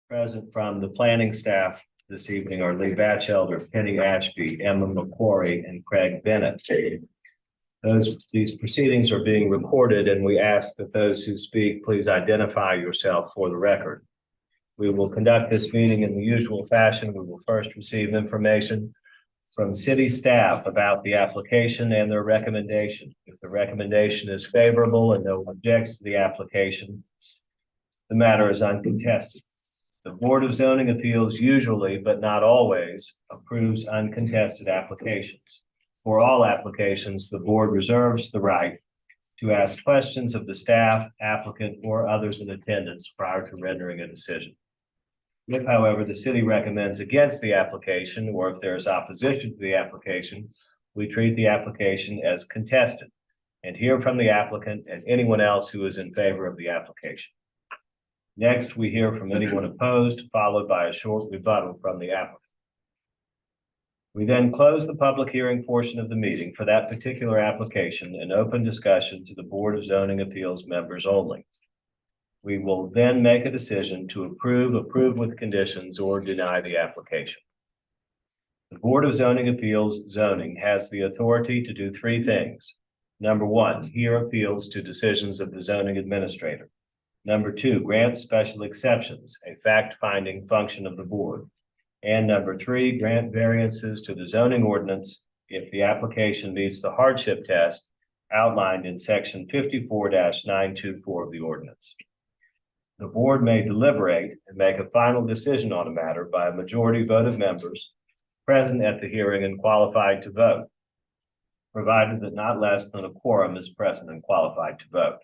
Present from the planning staff this evening are Lee Batchelder, Penny Ashby, Emma McQuarrie, and Craig Bennett. These proceedings are being recorded, and we ask that those who speak please identify yourself for the record. We will conduct this meeting in the usual fashion. We will first receive information from city staff about the application and their recommendation. If the recommendation is favorable and no one objects to the application, the matter is uncontested. The Board of Zoning Appeals usually, but not always, approves uncontested applications. For all applications, the board reserves the right to ask questions of the staff, applicant, or others in attendance prior to rendering a decision. If, however, the city recommends against the application, or if there is opposition to the application, we treat the application as contested and hear from the applicant and anyone else who is in favor of the application. Next, we hear from anyone opposed, followed by a short rebuttal from the applicant. We then close the public hearing portion of the meeting for that particular application and open discussion to the Board of Zoning Appeals members only. We will then make a decision to approve with conditions, or deny the application. The Board of Zoning Appeals zoning has the authority to do three things. Number one, hear appeals to decisions of the zoning administrator. Number two, grant special exceptions, a fact-finding function of the board. And number three, grant variances to the zoning ordinance if the application meets the hardship test outlined in section 54-924 of the ordinance. The board may deliberate and make a final decision on a matter by a majority vote of members present at the hearing and qualified to vote, provided that not less than a quorum is present and qualified to vote.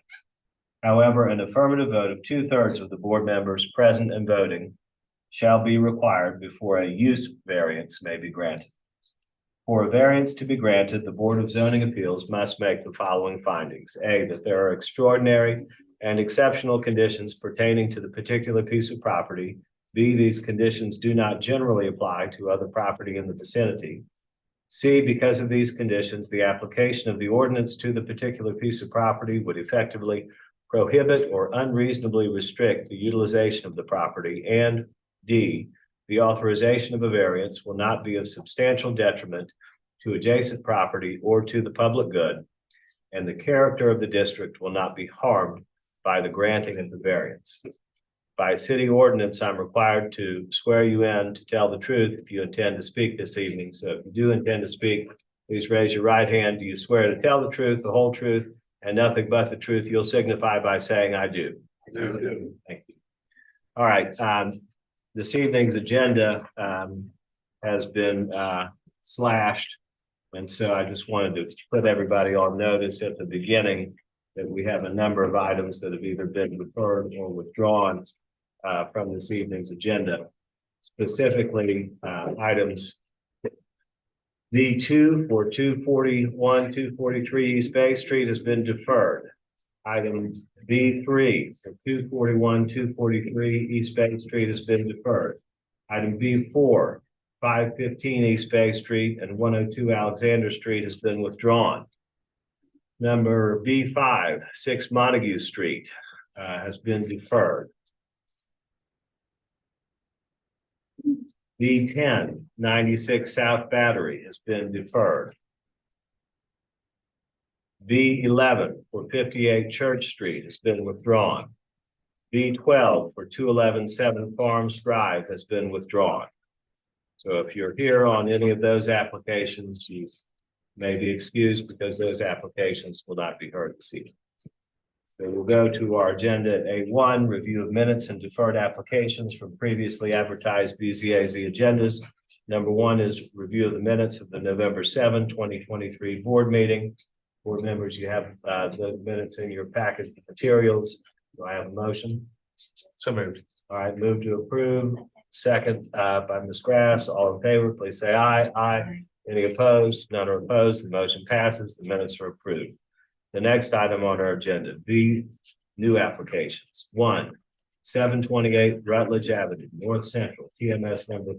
However, an affirmative vote of 2/3 of the board members present and voting shall be required before a use variance may be granted. For a variance to be granted, the Board of Zoning Appeals must make the following findings. A, that there are extraordinary and exceptional conditions pertaining to the particular piece of property. B, these conditions do not generally apply to other property in the vicinity. C, because of these conditions, the application of the ordinance to the particular piece of property would effectively prohibit or unreasonably restrict the utilization of the property. And D, the authorization of a variance will not be of substantial detriment to adjacent property or to the public good, and the character of the district will not be harmed by the granting of the variance. By city ordinance, I'm required to swear you in to tell the truth if you intend to speak this evening. So if you do intend to speak, please raise your right hand. Do you swear to tell the truth, the whole truth, and nothing but the truth? You'll signify by saying I do. I do. Thank you. All right. This evening's agenda has been slashed. And so I just wanted to put everybody on notice at the beginning that we have a number of items that have either been referred or withdrawn from this evening's agenda. Specifically, items B2 for 241, 243 East Bay Street has been deferred. Item B3 for 241, 243 East Bay Street has been deferred. Item B4, 515 East Bay Street and 102 Alexander Street has been withdrawn. Number B5, 6 Montague Street has been deferred. B10, 96 South Battery has been deferred. B11 for 58 Church Street has been withdrawn. B12 for 211 7 Farms Drive has been withdrawn. So if you're here on any of those applications, you may be excused because those applications will not be heard this evening. So we'll go to our agenda A1, review of minutes and deferred applications from previously advertised BZA-Z agendas. Number 1 is review of the minutes of the November 7, 2023 board meeting. Board members, you have the minutes in your packet of materials. Do I have a motion? So moved. All right, move to approve. Second by Ms. Grass. All in favor, please say aye. Aye. Any opposed? None are opposed. The motion passes. The minutes are approved. The next item on our agenda, B, new applications. 1, 728 Rutledge Avenue, North Central, TMS number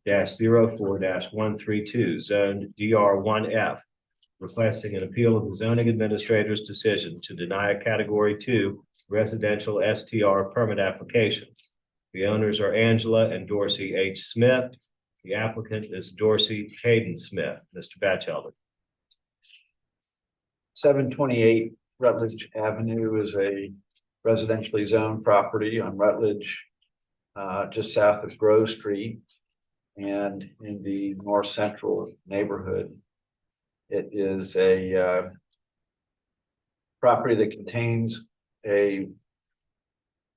463-15-04-132, zoned DR1F, requesting an appeal of the zoning administrator's decision to deny a category 2 residential STR permit application. The owners are Angela and Dorsey H. Smith. The applicant is Dorsey Hayden Smith. Mr. Batchelder. 728 Rutledge Avenue is a residentially zoned property on Rutledge, just south of Grove Street and in the north central neighborhood. It is a property that contains the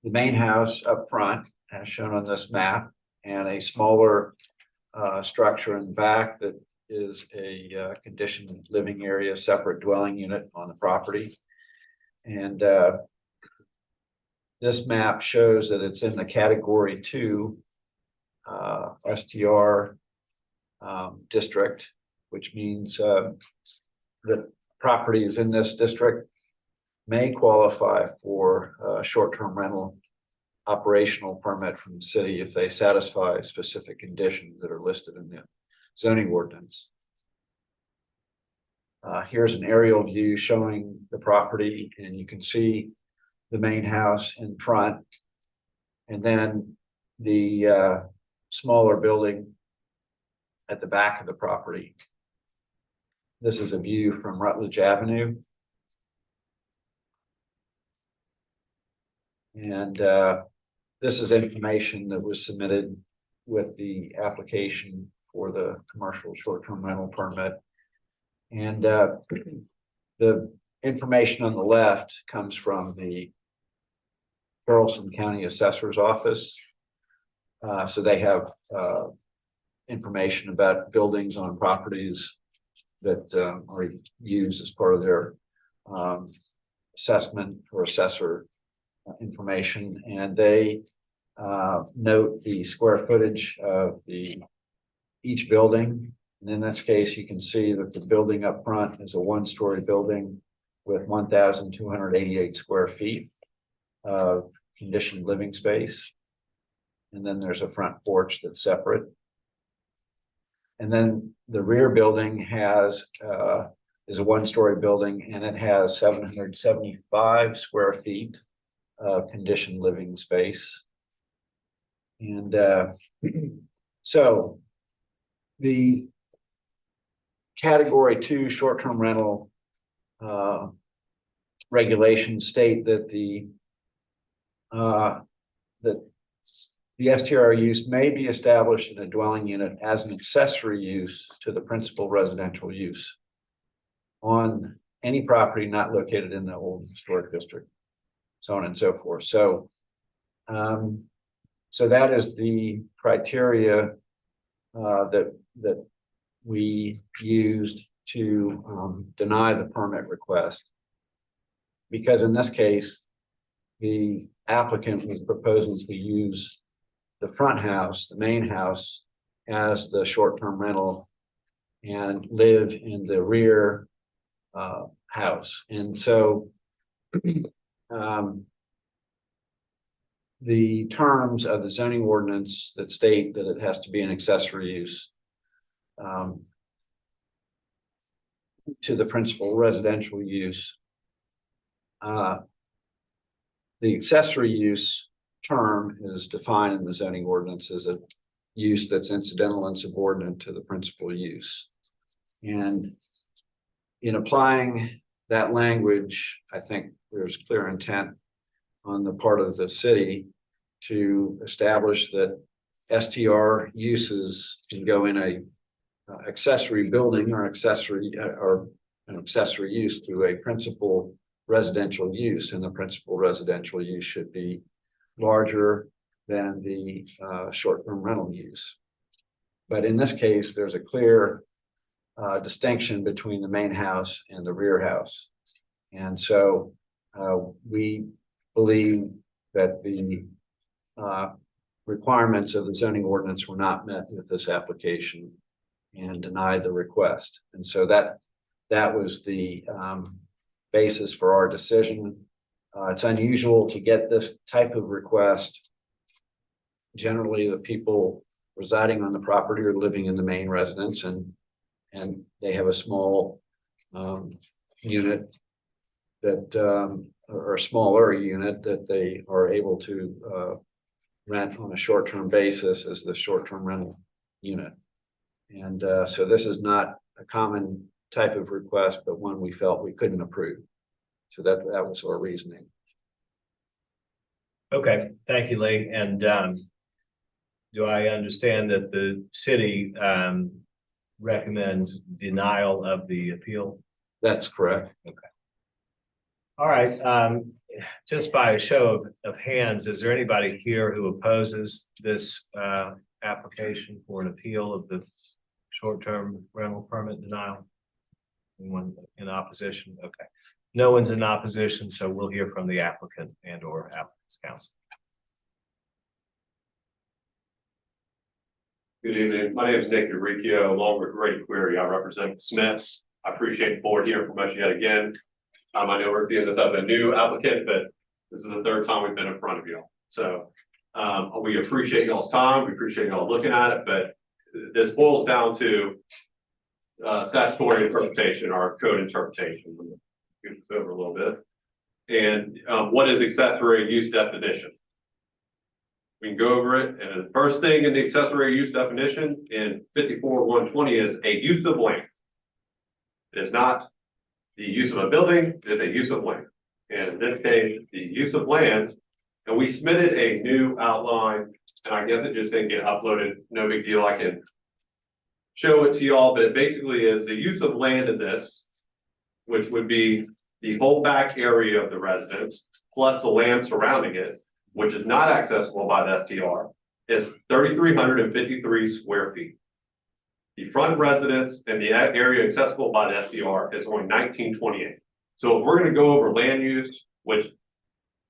main house up front, as shown on this map, and a smaller structure in the back that is a conditioned living area, separate dwelling unit on the property. And this map shows that it's in the category 2 STR district, which means that properties in this district may qualify for a short-term rental operational permit from the city if they satisfy specific conditions that are listed in the zoning ordinance. Here's an aerial view showing the property, and you can see the main house in front, and then the smaller building at the back of the property. This is a view from Rutledge Avenue. And this is information that was submitted with the application for the commercial short-term rental permit. And the information on the left comes from the Charleston County Assessor's Office. So they have information about buildings on properties that are used as part of their assessment or assessor information, and they note the square footage of each building. And in this case, you can see that the building up front is a one-story building with 1,288 square feet of conditioned living space. And then there's a front porch that's separate. And then the rear building is a one-story building, and it has 775 square feet of conditioned living space. And so the category 2 short-term rental regulations state that the STR use may be established in a dwelling unit as an accessory use to the principal residential use on any property not located in the old historic district, so on and so forth. So, so that is the criteria that we used to deny the permit request, because in this case, the applicant was proposing to use the front house, the main house, as the short-term rental and live in the rear house. And so the terms of the zoning ordinance that state that it has to be an accessory use to the principal residential use. The accessory use term is defined in the zoning ordinance as a use that's incidental and subordinate to the principal use. And in applying that language, I think there's clear intent on the part of the city to establish that STR uses can go in a accessory building or an accessory use to a principal residential use, and the principal residential use should be larger than the short-term rental use. But in this case, there's a clear distinction between the main house and the rear house. And so we believe that the requirements of the zoning ordinance were not met with this application and denied the request. And so that was the basis for our decision. It's unusual to get this type of request. Generally, the people residing on the property are living in the main residence, and they have a small unit that or a smaller unit that they are able to rent on a short-term basis as the short-term rental unit. And so this is not a common type of request, but one we felt we couldn't approve. So that was our reasoning. Okay, thank you, Lee. And do I understand that the city recommends denial of the appeal? That's correct. Okay. All right. Just by a show of hands, is there anybody here who opposes this application for an appeal of the short-term rental permit denial? Anyone in opposition? Okay. No one's in opposition, so we'll hear from the applicant and or applicant's counsel. Good evening. My name is Nick DeRicchio, along with Grady Query. I represent the Smiths. I appreciate the board hearing from us yet again. I know we're seeing this as a new applicant, but this is the third time we've been in front of you. So we appreciate y'all's time. We appreciate y'all looking at it, but this boils down to statutory interpretation or code interpretation. Get this over a little bit. And what is accessory use definition? We can go over it. And the first thing in the accessory use definition in 54-120 is a use of land. It is not the use of a building, it is a use of land. And in this case, the use of land, and we submitted a new outline, and I guess it just didn't get uploaded. No big deal. I can show it to y'all, but it basically is the use of land in this, which would be the whole back area of the residence, plus the land surrounding it, which is not accessible by the STR, is 3,353 square feet. The front residence and the area accessible by the STR is only 1928. So if we're going to go over land use, which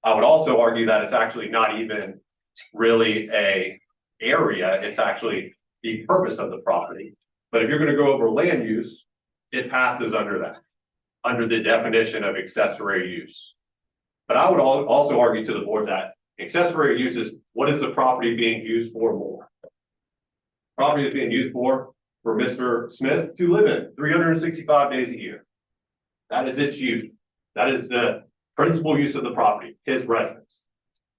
I would also argue that it's actually not even really a area, it's actually the purpose of the property. But if you're going to go over land use, it passes under that, under the definition of accessory use. But I would also argue to the board that accessory use is what is the property being used for more? Property is being used for Mr. Smith to live in 365 days a year. That is its use. That is the principal use of the property, his residence.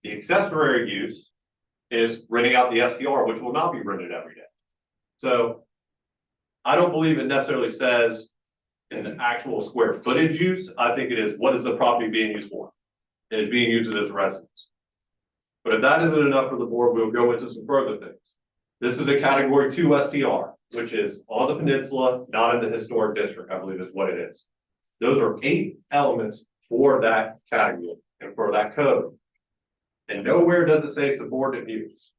The accessory use is renting out the STR, which will not be rented every day. So I don't believe it necessarily says in the actual square footage use. I think it is what is the property being used for? It is being used as residence. But if that isn't enough for the board, we'll go into some further things. This is a category 2 STR, which is on the peninsula, not in the historic district, I believe is what it is. Those are 8 elements for that category and for that code. And nowhere does it say subordinate use.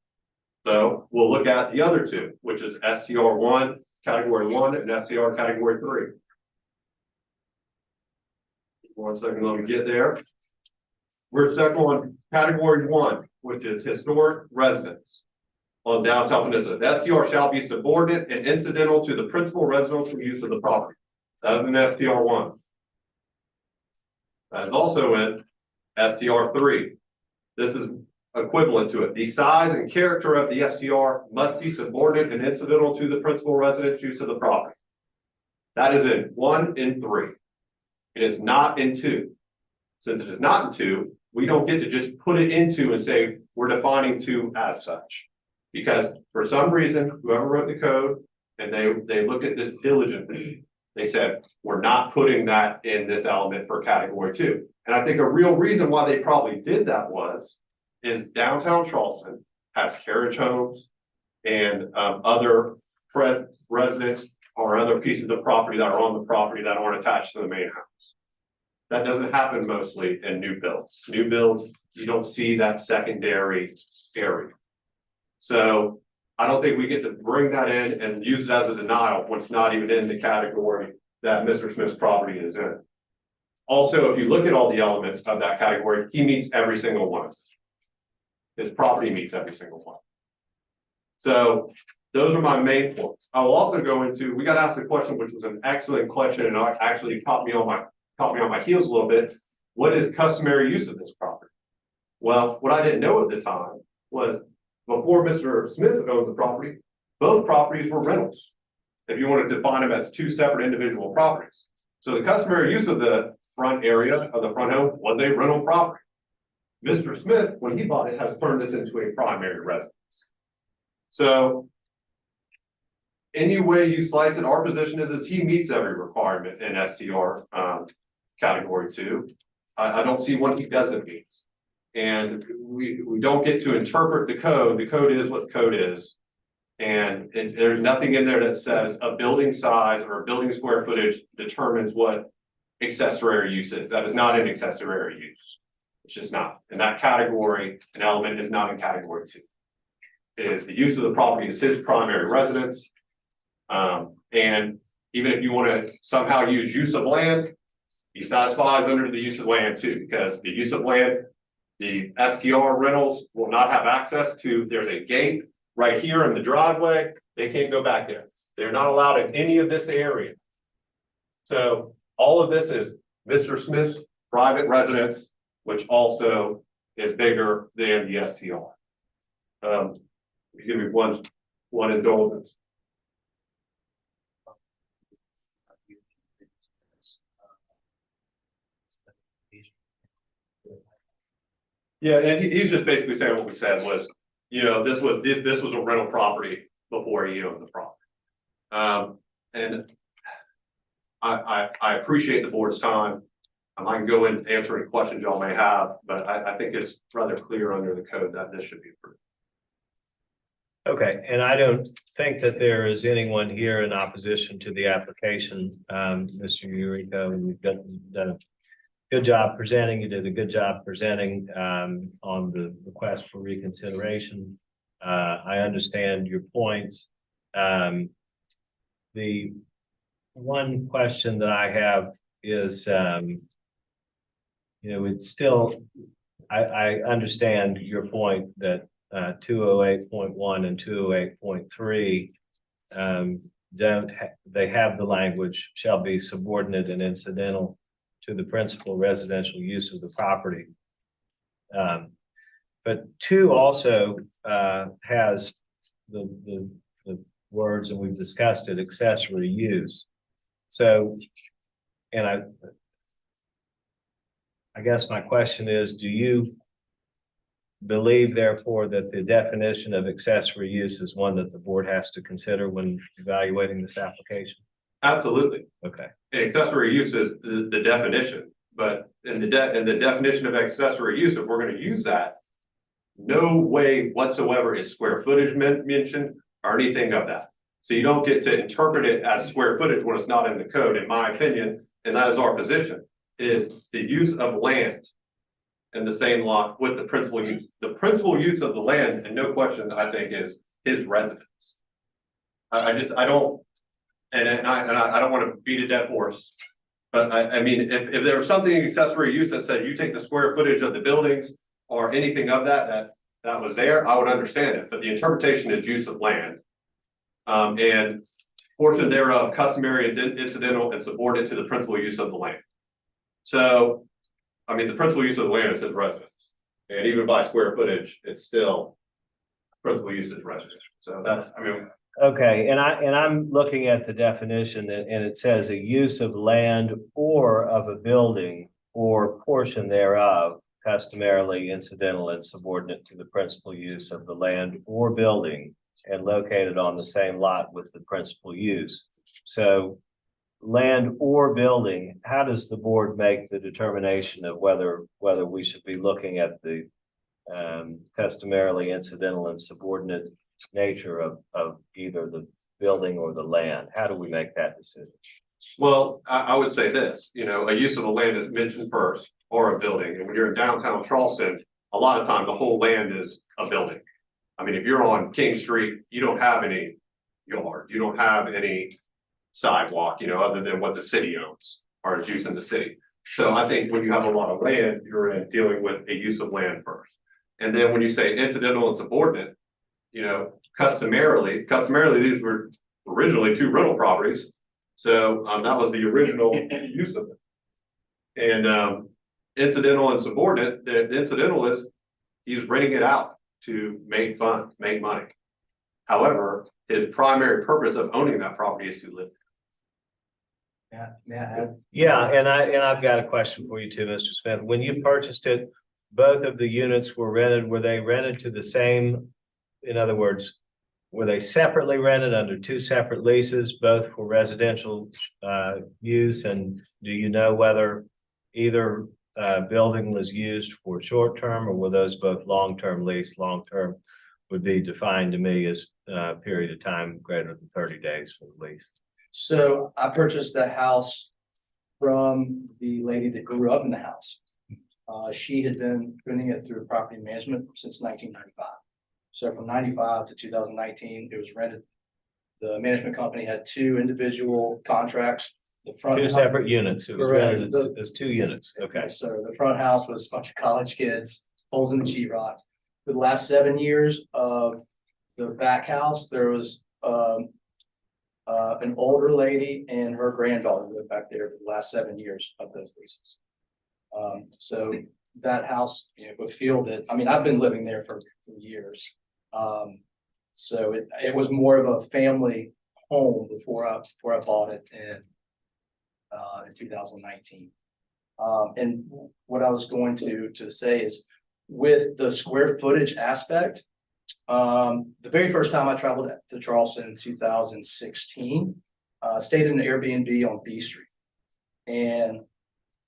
So we'll look at the other 2, which is STR 1, category 1, and STR category 3. 1 second, let me get there. We're stuck on category 1, which is historic residence on downtown peninsula. The STR shall be subordinate and incidental to the principal residential use of the property. That is in STR 1. That is also in STR 3. This is equivalent to it. The size and character of the STR must be subordinate and incidental to the principal residence use of the property. That is in 1 and 3. It is not in 2. Since it is not in 2, we don't get to just put it into and say we're defining 2 as such. Because for some reason, whoever wrote the code and they looked at this diligently, they said, we're not putting that in this element for category 2. And I think a real reason why they probably did that is downtown Charleston has carriage homes and other residents or other pieces of property that are on the property that aren't attached to the main house. That doesn't happen mostly in new builds. New builds, you don't see that secondary area. So I don't think we get to bring that in and use it as a denial when it's not even in the category that Mr. Smith's property is in. Also, if you look at all the elements of that category, he meets every single one. His property meets every single one. So those are my main points. I will also go into, we got asked a question, which was an excellent question, and actually caught me on my heels a little bit. What is customary use of this property? Well, what I didn't know at the time was before Mr. Smith owned the property, both properties were rentals. If you want to define them as 2 separate individual properties. So the customary use of the front area of the front home was a rental property. Mr. Smith, when he bought it, has turned this into a primary residence. So any way you slice it, our position is he meets every requirement in STR category 2. I don't see one he doesn't meet. And we don't get to interpret the code. The code is what the code is. And there's nothing in there that says a building size or a building square footage determines what accessory use is. That is not an accessory use. It's just not. In that category, an element is not in category 2. It is the use of the property is his primary residence. And even if you want to somehow use of land, he satisfies under the use of land too, because the use of land, the STR rentals will not have access to, there's a gate right here in the driveway. They can't go back there. They're not allowed in any of this area. So all of this is Mr. Smith's private residence, which also is bigger than the STR. Give me one indulgence. Yeah, and he's just basically saying what we said was, you know, this was a rental property before he owned the property. And I appreciate the board's time. I can go in and answer any questions y'all may have, but I think it's rather clear under the code that this should be approved. Okay, and I don't think that there is anyone here in opposition to the application, Mr. Urico, and you've done a good job presenting. You did a good job presenting on the request for reconsideration. I understand your points. The one question that I have is, you know, it's still, I understand your point that 208.1 and 208.3 they have the language shall be subordinate and incidental to the principal residential use of the property. But 2 also has the words, and we've discussed it, accessory use. So, and I guess my question is, do you believe therefore that the definition of accessory use is one that the board has to consider when evaluating this application? Absolutely. Okay. And accessory use is the definition, but in the definition of accessory use, if we're going to use that, no way whatsoever is square footage mentioned or anything of that. So you don't get to interpret it as square footage when it's not in the code, in my opinion, and that is our position, is the use of land in the same lot with the principal use. The principal use of the land, and no question, I think, is his residence. I don't want to beat a dead horse, but I mean, if there was something accessory use that said you take the square footage of the buildings or anything of that was there, I would understand it. But the interpretation is use of land, and portion thereof customary and incidental and subordinate to the principal use of the land. So, I mean, the principal use of the land is his residence, and even by square footage, it's still principal use is residence. So that's, I mean. Okay, and I'm looking at the definition and it says a use of land or of a building or portion thereof customarily incidental and subordinate to the principal use of the land or building and located on the same lot with the principal use. So land or building, how does the board make the determination of whether we should be looking at the customarily incidental and subordinate nature of either the building or the land? How do we make that decision? Well, I would say this, you know, a use of a land is mentioned first, or a building. And when you're in downtown Charleston, a lot of times the whole land is a building. I mean, if you're on King Street, you don't have any yard, you don't have any sidewalk, you know, other than what the city owns or is used in the city. So I think when you have a lot of land, you're dealing with a use of land first. And then when you say incidental and subordinate, you know, customarily these were originally 2 rental properties. So that was the original use of it. And incidental and subordinate, the incidental is he's renting it out to make money. However, his primary purpose of owning that property is to live. May I add? Yeah, and I've got a question for you too, Mr. Smith. When you purchased it, both of the units were rented, were they rented to the same? In other words, were they separately rented under two separate leases, both for residential use? And do you know whether either building was used for short term, or were those both long-term lease? Long-term would be defined to me as a period of time greater than 30 days for the lease. So I purchased the house from the lady that grew up in the house. She had been renting it through property management since 1995. So from 95 to 2019, it was rented. The management company had two individual contracts. The front Two house- separate units. It was Correct. rented as two units. Okay. So the front house was a bunch of college kids, holes in the sheetrock. For the last 7 years of the back house, there was an older lady and her granddaughter lived back there for the last 7 years of those leases. So that house, was fielded. I mean, I've been living there for years. So it was more of a family home before I bought it in 2019. And what I was going to say is, with the square footage aspect, the very first time I traveled to Charleston in 2016, stayed in an Airbnb on B Street. And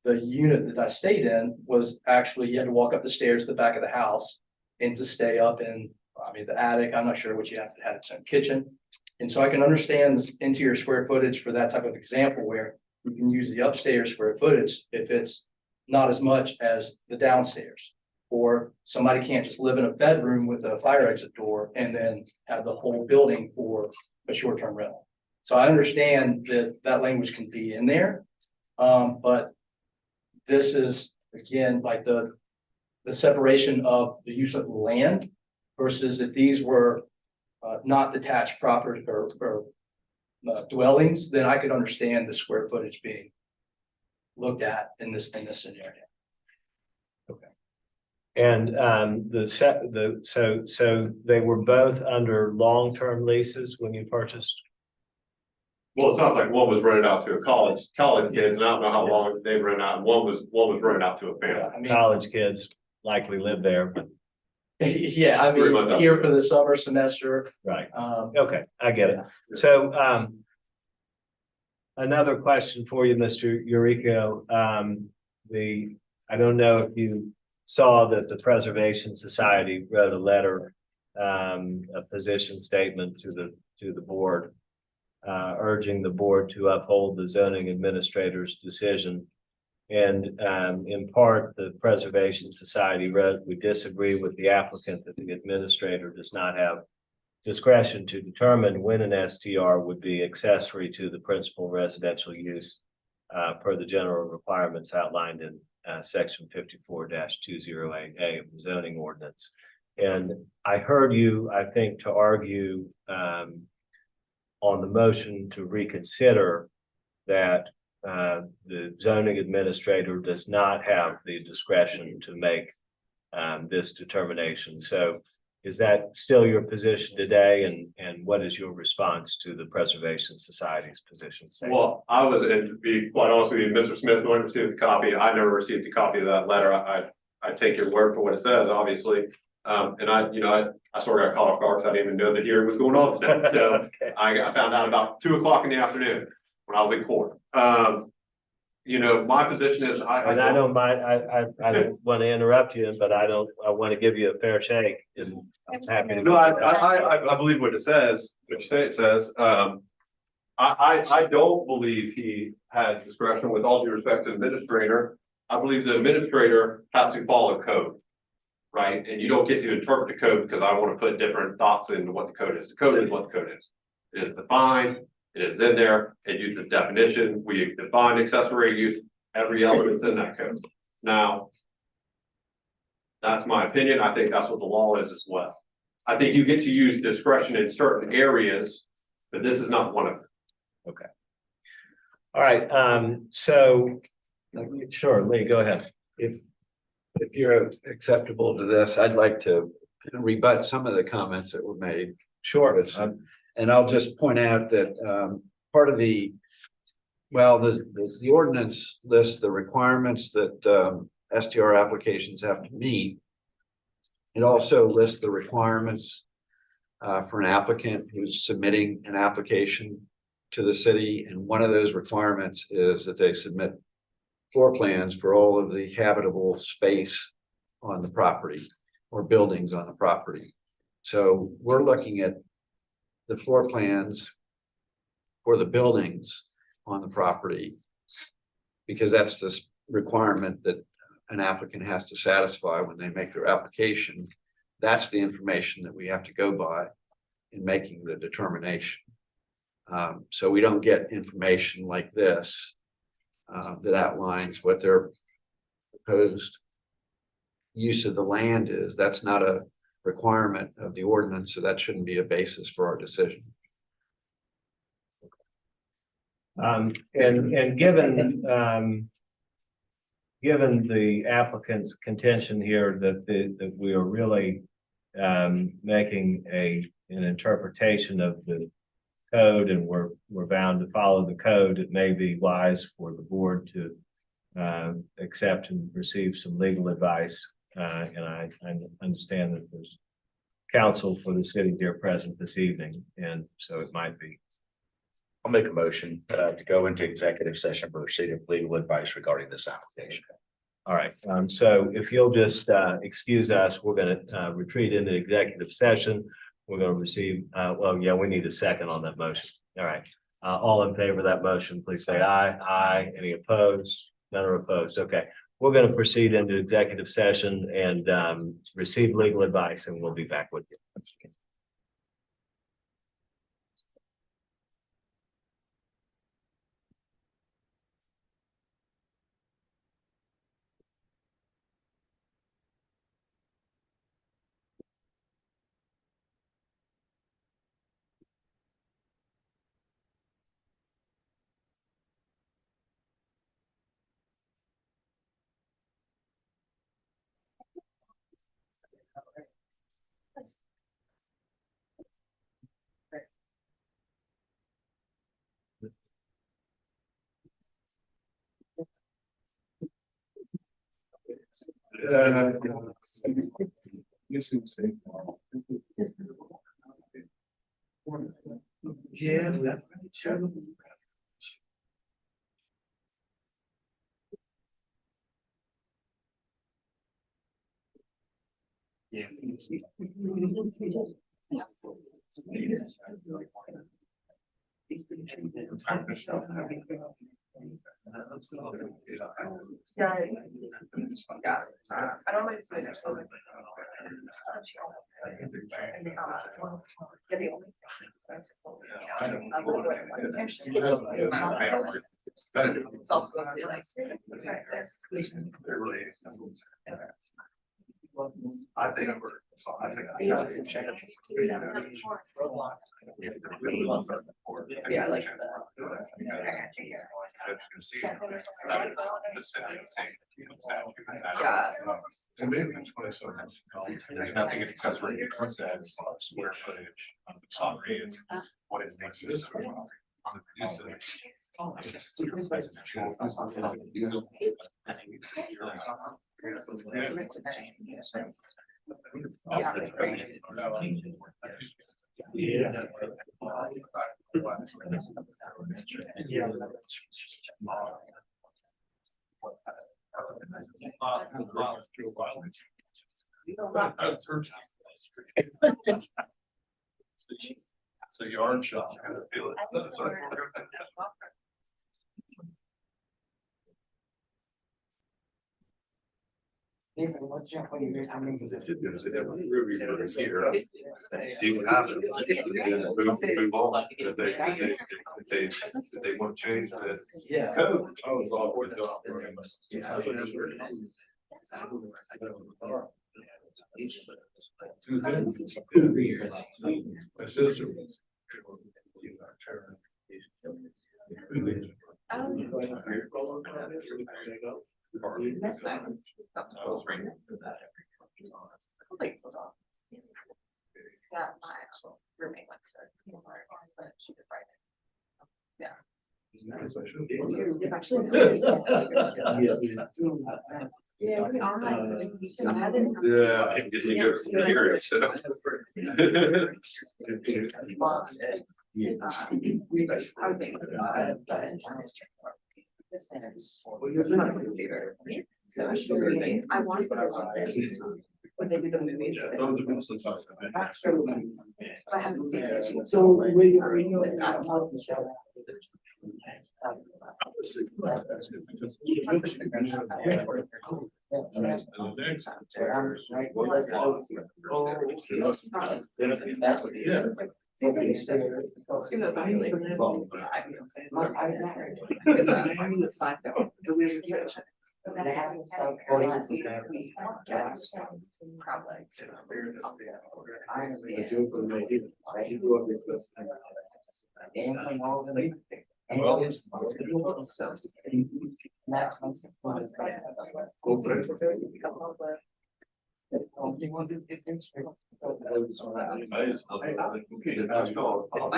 the unit that I stayed in was actually, you had to walk up the stairs to the back of the house and to stay up in, the attic. I'm not sure what you have to have, its own kitchen. And so I can understand this interior square footage for that type of example, where you can use the upstairs square footage if it's not as much as the downstairs. Or somebody can't just live in a bedroom with a fire exit door and then have the whole building for a short-term rental. So I understand that language can be in there. But this is, again, like the separation of the use of land versus if these were not detached property or dwellings, then I could understand the square footage being looked at in this scenario. And so they were both under long-term leases when you purchased? Well, it sounds like one was rented out to a college kids, and I don't know how long they rented out, and one was rented out to a family. Yeah, I mean, College kids likely live there, but yeah, I 3 months mean, out. here for the summer semester. right. Okay, I get it. Yeah. So another question for you, Mr. Eurico. I don't know if you saw that the Preservation Society wrote a letter, a position statement to the board, urging the board to uphold the zoning administrator's decision. And in part, the Preservation Society wrote, we disagree with the applicant that the administrator does not have discretion to determine when an STR would be accessory to the principal residential use per the general requirements outlined in section 54-208A of the zoning ordinance. And I heard you, I think, to argue on the motion to reconsider that the zoning administrator does not have the discretion to make this determination. So is that still your position today? And what is your response to the Preservation Society's position statement? Well, I was, and to be quite honest with you, Mr. Smith, when I received the copy, I never received a copy of that letter. I take your word for what it says, obviously. And I sort of got caught off guard because I didn't even know that hearing was going on today. So Okay. I found out about 2 o'clock in the afternoon when I was in court. My position is And I don't mind, I don't want to interrupt you, but I want to give you a fair shake, and I'm happy to. No, I believe what it says, what you say it says. I don't believe he has discretion, with all due respect to the administrator. I believe the administrator has to follow code. Right, and you don't get to interpret the code because I want to put different thoughts into what the code is. The code is what the code is. It is defined, it is in there, it uses definition, we define accessory use, every element's in that code. Now, that's my opinion. I think that's what the law is as well. I think you get to use discretion in certain areas, but this is not one of them. Okay. All right, so, sure, Lee, go ahead. If you're acceptable to this, I'd like to rebut some of the comments that were made. Sure. And I'll just point out that part of the Well, the ordinance lists the requirements that STR applications have to meet. It also lists the requirements for an applicant who's submitting an application to the city, and one of those requirements is that they submit floor plans for all of the habitable space on the property or buildings on the property. So we're looking at the floor plans for the buildings on the property, because that's this requirement that an applicant has to satisfy when they make their application. That's the information that we have to go by in making the determination. So we don't get information like this that outlines what their proposed use of the land is. That's not a requirement of the ordinance, so that shouldn't be a basis for our decision. And given the applicant's contention here that we are really making an interpretation of the code, and we're bound to follow the code, it may be wise for the board to accept and receive some legal advice. And I understand that there's counsel for the city here present this evening, and so it might be. I'll make a motion to go into executive session for receipt of legal advice regarding this application. All right, so if you'll just excuse us, we're gonna retreat into executive session. We're gonna receive, well, yeah, we need a second on that motion. All right, all in favor of that motion, please say aye. Aye. Any opposed? None are opposed. Okay, we're gonna proceed into executive session and receive legal advice, and we'll be back with you. Yeah. I don't mind saying it. I think Yeah, like And maybe it's what I saw. There's nothing accessory because that is square footage on the property is what is the accessory on the use of it. It's a yard shop, kind of feel it. See what happens. Move on. If they want to change the Yeah. code. Oh, it's all worth Yeah, my roommate went to, but she did write it. Yeah. Yeah, we are. I haven't. Yeah, I didn't go here, so. So I should read. I want to watch it. When they do the movies. I haven't seen it. So we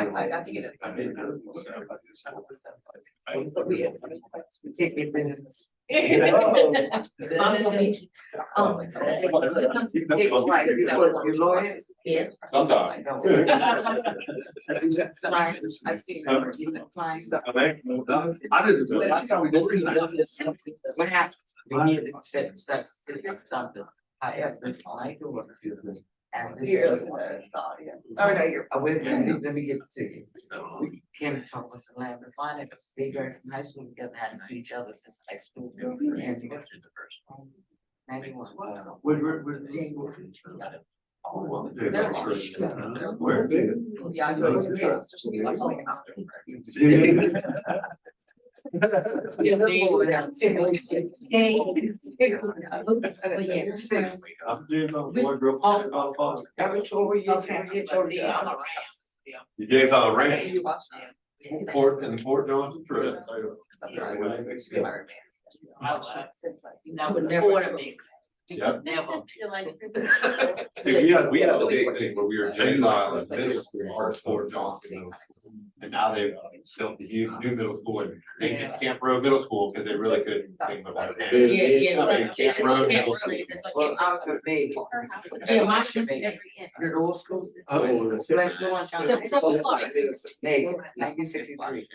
I got to get it. Yeah. Sometimes. I've seen numbers even flying. I didn't, that's how we go. What happens? We need to set something. However, I do work. And Oh, no, you're. let me get to you. We came to talk with the land to find it, because they graduated from high school together, hadn't seen each other since high school. And you went through the first one. 91. Where? Yeah, I go to. You James on a ranch, Fort and Fort Johnson trip. That would never mix. Yep. Never. See, we had a big thing where we were James Island, middle school, our Fort Johnson. And now they've built the huge new middle school and they did Camp Road Middle School because they really couldn't think about it. Camp Road Middle School. Well, I was a baby. Yeah, my kids never. Your old school? Oh, Let's go on. Hey, 1963.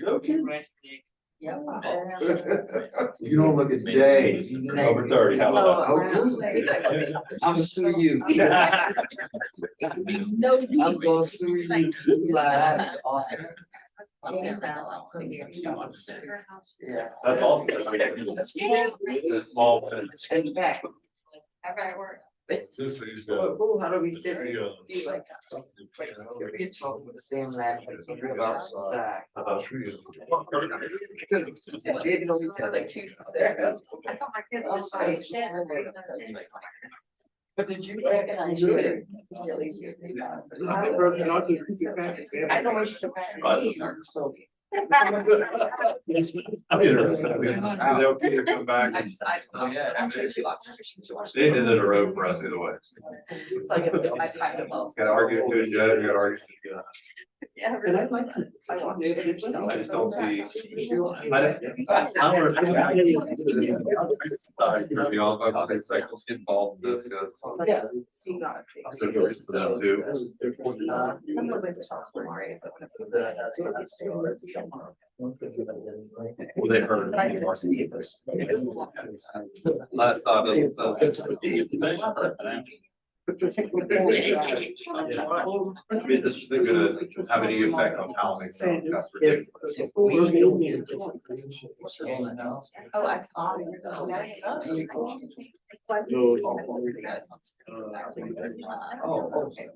Yeah. You don't look at days, over 30, how about I'm gonna sue you. No. I'm gonna sue you. Lie. Yeah. That's all. Small. And back. So How do we sit? You're talking with the same language. About that. They didn't know each other. Like two. I thought my kid was like, shit. But did you recognize it? I know it's Japan. So. I'm interested. They'll either come back. I'm sure she watched. They did it a road for us either way. It's like it's I timed it well. Gotta argue to the judge, gotta argue to the judge. Yeah, really. I just don't see. Involved in this, Yeah. See, not. I'm so good for them too. Sometimes like the shops were great, but Well, they heard. Last time. I mean, this is gonna have any effect on housing, so that's ridiculous. Oh, I saw it. Oh, okay.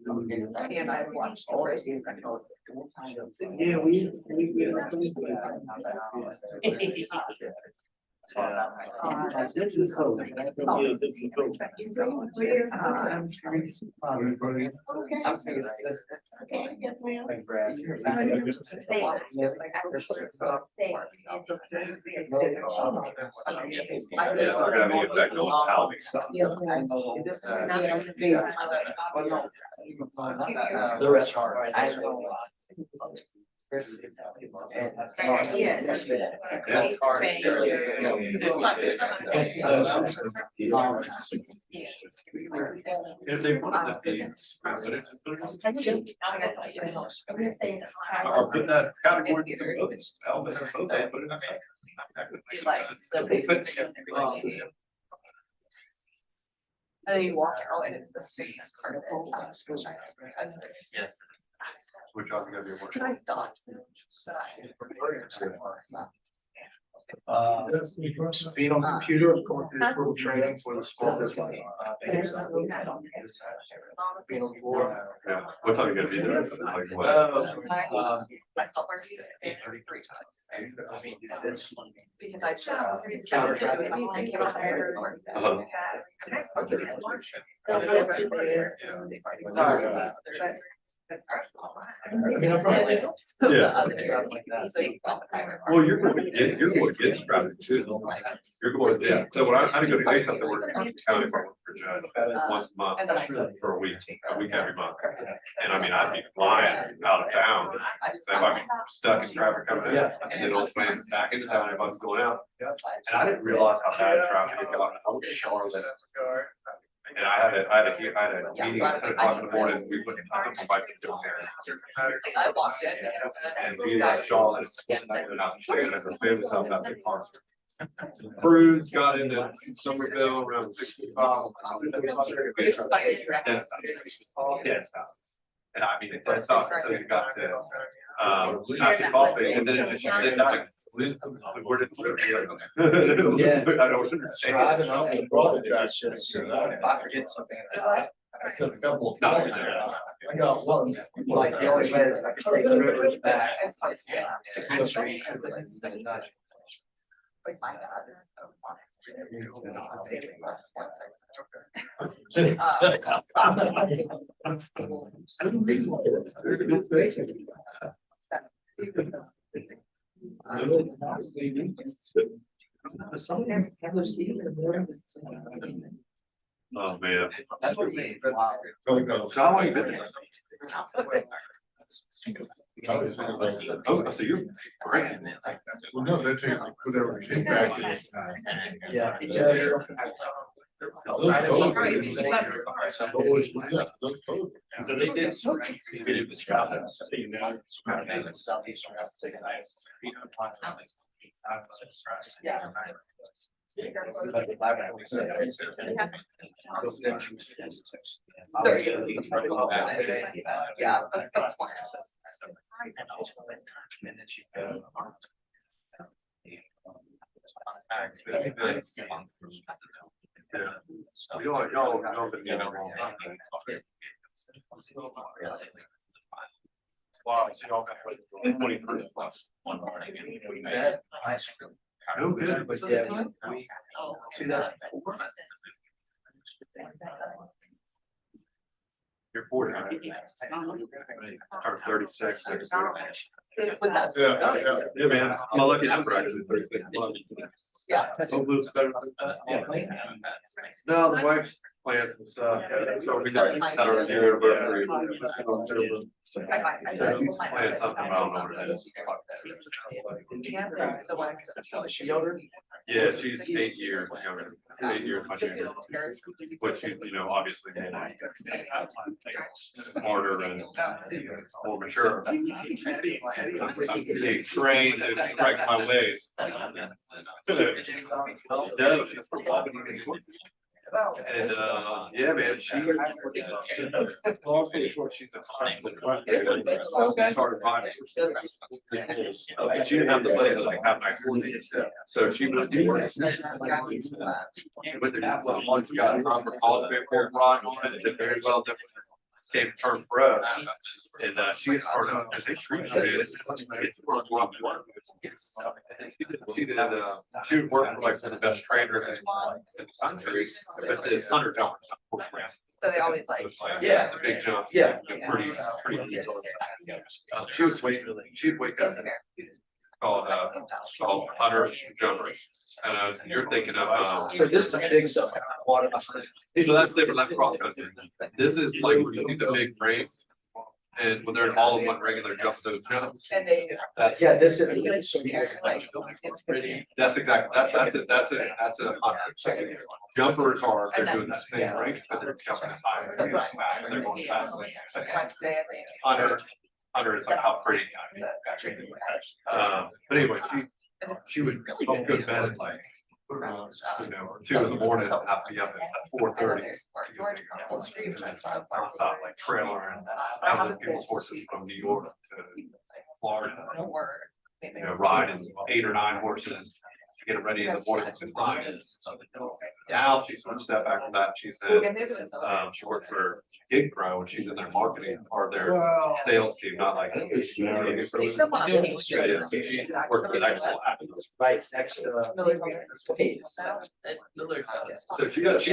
And I watched all the scenes. Yeah, we. This is so. Yeah, we're having an effect on housing stuff. The restaurant. If they wanted to be president, or put that category. And then you walk out and it's the same. Yes. Which I'm gonna be working. Cause I thought. Being on computer, going through this little training for the small business. Being on the floor. Yeah, what time are you gonna be there? Like what? Myself or you, 3 times. I mean, it's. Because I. It's counter traffic. I mean, I'm probably. Yeah. Well, you're going to get strapped too. You're going, yeah, so when I go to do something, we're in county for judge once a month, for a week every month. And I mean, I'd be flying out of town, so I'd be stuck in traffic coming in, and then I'll plan back into town if I'm going out. And I didn't realize how bad traffic it got out in Charlotte. And I had a meeting at 10 o'clock in the morning, we put, I think, 5 kids over there. I walked in. And we like Charlotte, and out the street, and her family's house out there concert. Cruise got into Somerville around 65. Dead stop. And I mean, it dead stop, so you got to, actually coffee, and then it died. Where did it? Yeah. I don't understand. Driving up and rolling, it's just, if I forget something. I said a couple of. No. I got one. Like the only way is I can take the rivers back. It's hard to get. To Keel Street. Like my Oh, man. That's what made it. So how long you been there? Oh, so you're great. Well, no, they take whatever came back. Yeah. They did switch. It was Scotland, so you know, southeastern, 6 hours. Yeah. Yeah, that's fine. Y'all been getting along. Wow, so y'all got like 23 plus. No good. But yeah, we, 2004. You're 40. Or 36. Yeah, man, I'm a lucky number. Actually, 36. Yeah. Hopefully it's better. No, the wife's plans and stuff, so we got our year anniversary. So she's planning something about over this. She older? Yeah, she's 8 years younger, 8 years much younger, which you know, obviously smarter and more mature. Being trained to correct my ways. No, she's from Albany. And yeah, man, long story short, she's a started project. And she didn't have the money to like have my school days, so she would do work. But the one she got an offer college paid for abroad on it, and did very well. Came to term pro, and she was part of as a tree student. She would work for like the best trainers in the country, but this $100. So they always like. Yeah, the big jump. Yeah. Pretty. She'd wake up. Called 100 jumpers, and you're thinking of So this is the big stuff. so that's different, that's cross country. This is like when you do the big race, And when they're all in one regular jumpsuit, And they. that's, Yeah, this is. It's pretty. that's exactly, that's a hundred. Jumpers are, they're doing the same rate, but they're jumping as high as That's right. they're going fast. Wednesday, Under, it's like how pretty. But anyway, she would go to bed at like, you know, 2 in the morning, and have to be up at 4:30. Nonstop, like trailer and having people's horses from New York to Florida. You know, riding 8 or 9 horses to get it ready in the morning to fly. Now she's one step back from that. She's in, she works for Gig Pro and she's in their marketing or their Well. sales team, not like. They still want to make sure. Yeah, so she works for the actual app. Right next to. So she does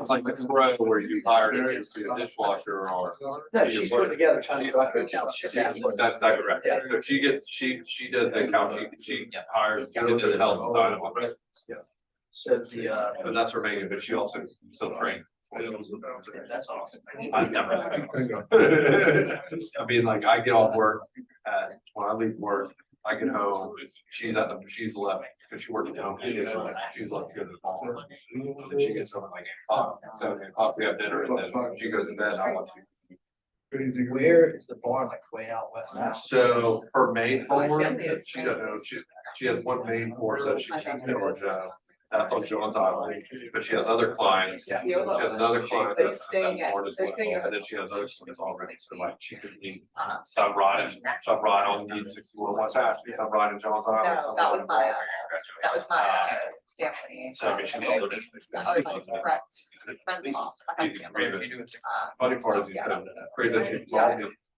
like the pro where you hire her to be a dishwasher or. No, she's put together, trying to go after accounts. That's not correct. So she gets, she does the account, she hires, she gets her the health side of it. So the, And that's her main, but she also still trains. that's awesome. I've never. I mean, like, I get off work, when I leave work, I get home, she's she's left, because she works at home, she's left to go to the mall. And then she gets home at like 8 o'clock, 7 o'clock, we have dinner, and then she goes to bed, I watch. Where is the barn, like way out west now? So her main farm, she doesn't know, she has one main horse that she keeps in Georgia. That's on John's Island, but she has other clients. She has another client that's that board as well, and then she has other clients already, so like she could be sub ride on D 61 West Ashley, sub ride in John's Island. No, that was my family. So I mean, she knows it. Oh, my correct. Friend's mom. I have family. Funny part is, crazy,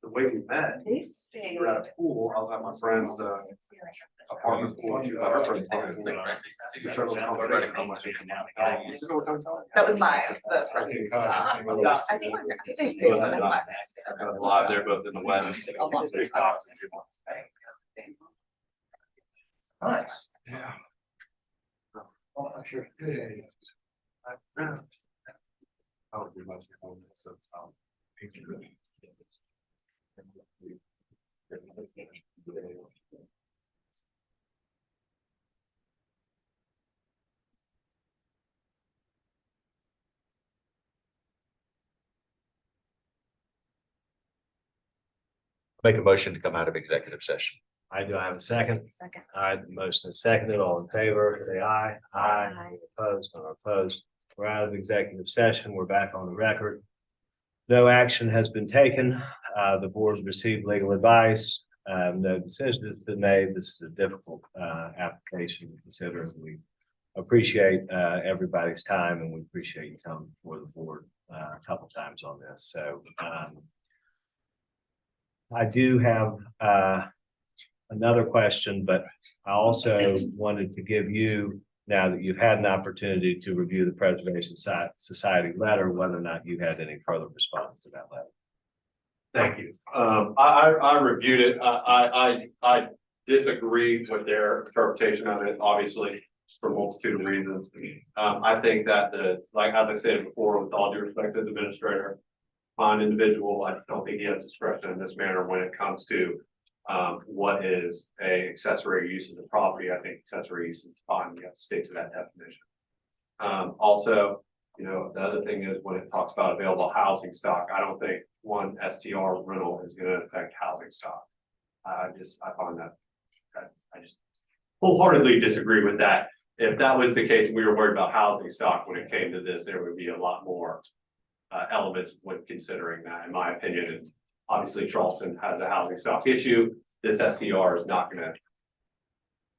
the way we met, They stay. we were at a pool, I was at my friend's, apartment pool, she was at her friend's apartment pool. She showed me how to write how much she can now. That was my, the friend. I think they stayed with them. Live, they're both in the wet. Big box. Nice. Yeah. Oh, I'm sure. I would be much more, so, thank you. Make a motion to come out of executive session. I do have a second. Second. All right, the motion is seconded. All in favor, say aye. Aye. Opposed, none opposed. We're out of executive session. We're back on the record. No action has been taken. The board received legal advice. No decision has been made. This is a difficult application to consider. We appreciate everybody's time and we appreciate you coming before the board a couple times on this. So I do have another question, but I also wanted to give you, now that you've had an opportunity to review the Preservation Society letter, whether or not you had any further response to that letter. Thank you. I reviewed it. I disagree with their interpretation of it, obviously, for a multitude of reasons. I think that like as I said before, with all due respect to the administrator, on individual, I don't think he has discretion in this manner when it comes to what is a accessory use of the property. I think accessory use is defined. You have to stick to that definition. Also, you know, the other thing is when it talks about available housing stock, I don't think one STR rental is going to affect housing stock. I find that I just wholeheartedly disagree with that. If that was the case, and we were worried about housing stock when it came to this, there would be a lot more elements when considering that, in my opinion. And obviously, Charleston has a housing stock issue. This STR is not going to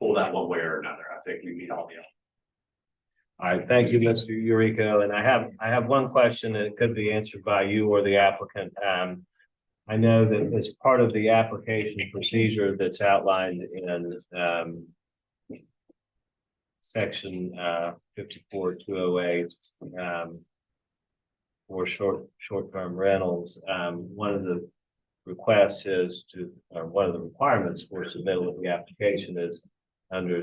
pull that one way or another. I think we meet all the elements. All right, thank you, Mr. Eurico. And I have one question that could be answered by you or the applicant. I know that as part of the application procedure that's outlined in section 54-208 for short-term rentals, one of the requests is to, or one of the requirements for submittal of the application is under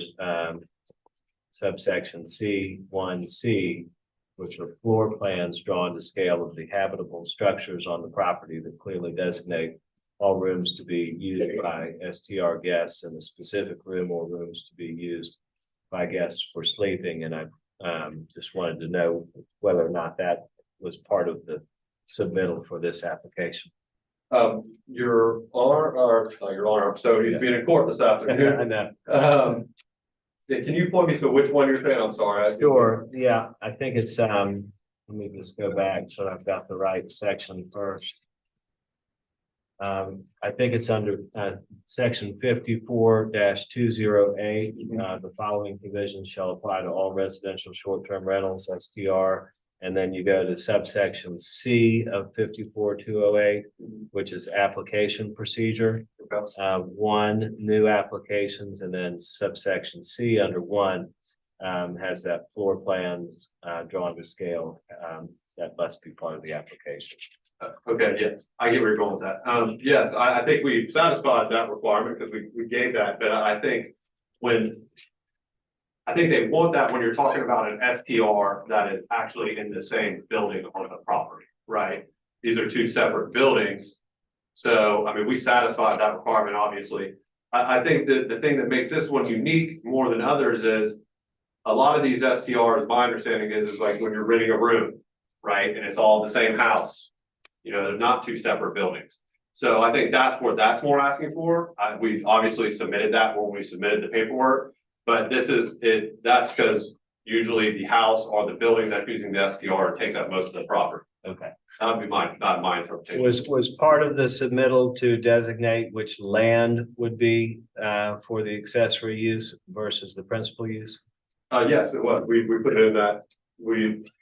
subsection C1C, which are floor plans drawn to scale of the habitable structures on the property that clearly designate all rooms to be used by STR guests and the specific room or rooms to be used by guests for sleeping. And I just wanted to know whether or not that was part of the submittal for this application. Your honor, or your honor, so he's being in court this afternoon. I know. Yeah, can you point me to which one you're saying? I'm sorry. Sure, yeah, I think it's, let me just go back so I've got the right section first. I think it's under, section 54-208, the following provisions shall apply to all residential short-term rentals, STR. And then you go to subsection C of 54-208, which is application procedure. One, new applications, and then subsection C under one has that floor plans drawn to scale. That must be part of the application. Okay, yeah, I get where you're going with that. Yes, I think we satisfied that requirement because we gave that, but I think they want that when you're talking about an STR that is actually in the same building on the property, right? These are two separate buildings. So, I mean, we satisfied that requirement, obviously. I think that the thing that makes this one unique more than others is a lot of these STRs, my understanding is like when you're renting a room, right? And it's all the same house. You know, they're not two separate buildings. So I think that's what that's more asking for. We obviously submitted that when we submitted the paperwork. But this is it, that's because usually the house or the building that's using the STR takes up most of the property. Okay. That would be not my interpretation. Was part of the submittal to designate which land would be for the accessory use versus the principal use? Yes, it was. We put it in that.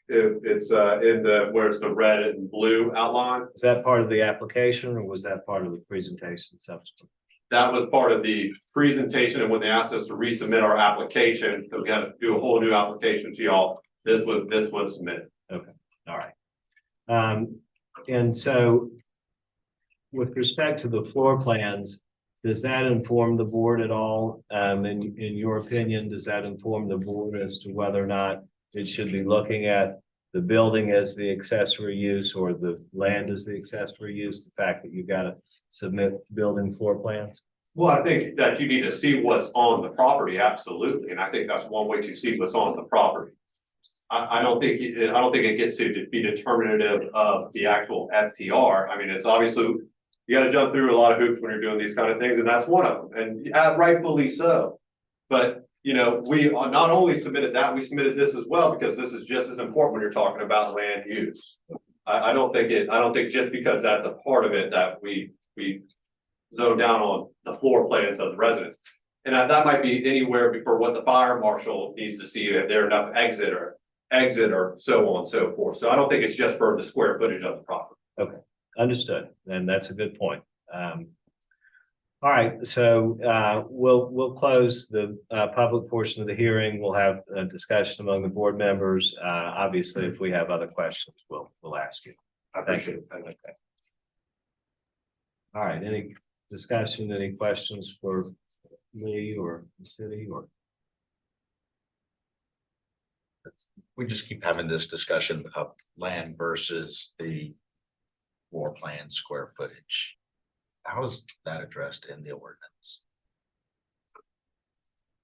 It's in the where it's the red and blue outline. Is that part of the application or was that part of the presentation subsequent? That was part of the presentation, and when they asked us to resubmit our application, so we got to do a whole new application to y'all. This was submitted. Okay, all right. And so with respect to the floor plans, does that inform the board at all? In your opinion, does that inform the board as to whether or not it should be looking at the building as the accessory use or the land as the accessory use? The fact that you've got to submit building floor plans? Well, I think that you need to see what's on the property, absolutely, and I think that's one way to see what's on the property. I don't think it gets to be determinative of the actual STR. I mean, it's obviously you got to jump through a lot of hoops when you're doing these kind of things, and that's one of them, and rightfully so. But you know, we not only submitted that, we submitted this as well because this is just as important when you're talking about land use. I don't think just because that's a part of it that we zone down on the floor plans of the residents. And that might be anywhere before what the fire marshal needs to see if there's enough exit or so on and so forth. So I don't think it's just for the square footage of the property. Okay, understood. And that's a good point. All right, so we'll close the public portion of the hearing. We'll have a discussion among the board members. Obviously, if we have other questions, we'll ask you. I appreciate it. Okay. All right, any discussion, any questions for me or the city or? We just keep having this discussion of land versus the floor plan square footage. How is that addressed in the ordinance?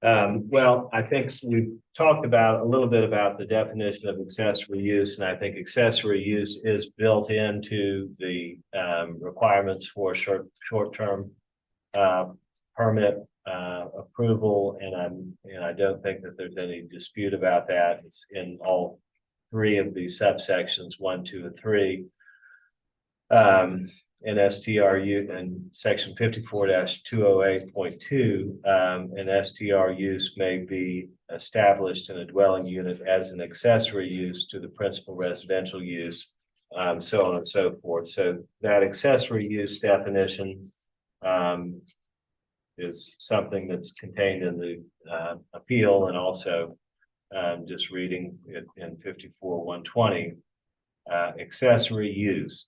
Well, I think we've talked about a little bit about the definition of accessory use, and I think accessory use is built into the requirements for short-term permit approval, and I don't think that there's any dispute about that. It's in all three of these subsections 1, 2, and 3. In STRU and section 54-208.2, an STR use may be established in a dwelling unit as an accessory use to the principal residential use, so on and so forth. So that accessory use definition is something that's contained in the appeal, and also just reading it in 54-120, accessory use.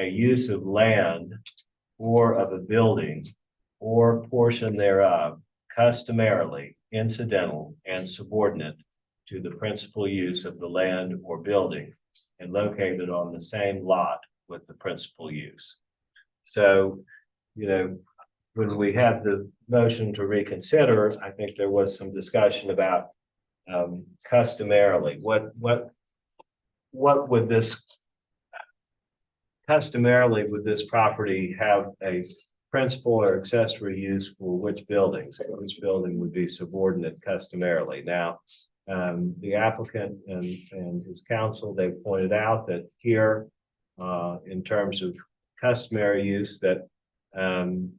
A use of land or of a building or portion thereof customarily incidental and subordinate to the principal use of the land or building and located on the same lot with the principal use. So when we had the motion to reconsider, I think there was some discussion about customarily, what would this customarily would this property have a principal or accessory use for which buildings? Which building would be subordinate customarily? Now, the applicant and his counsel, they pointed out that here, in terms of customary use, that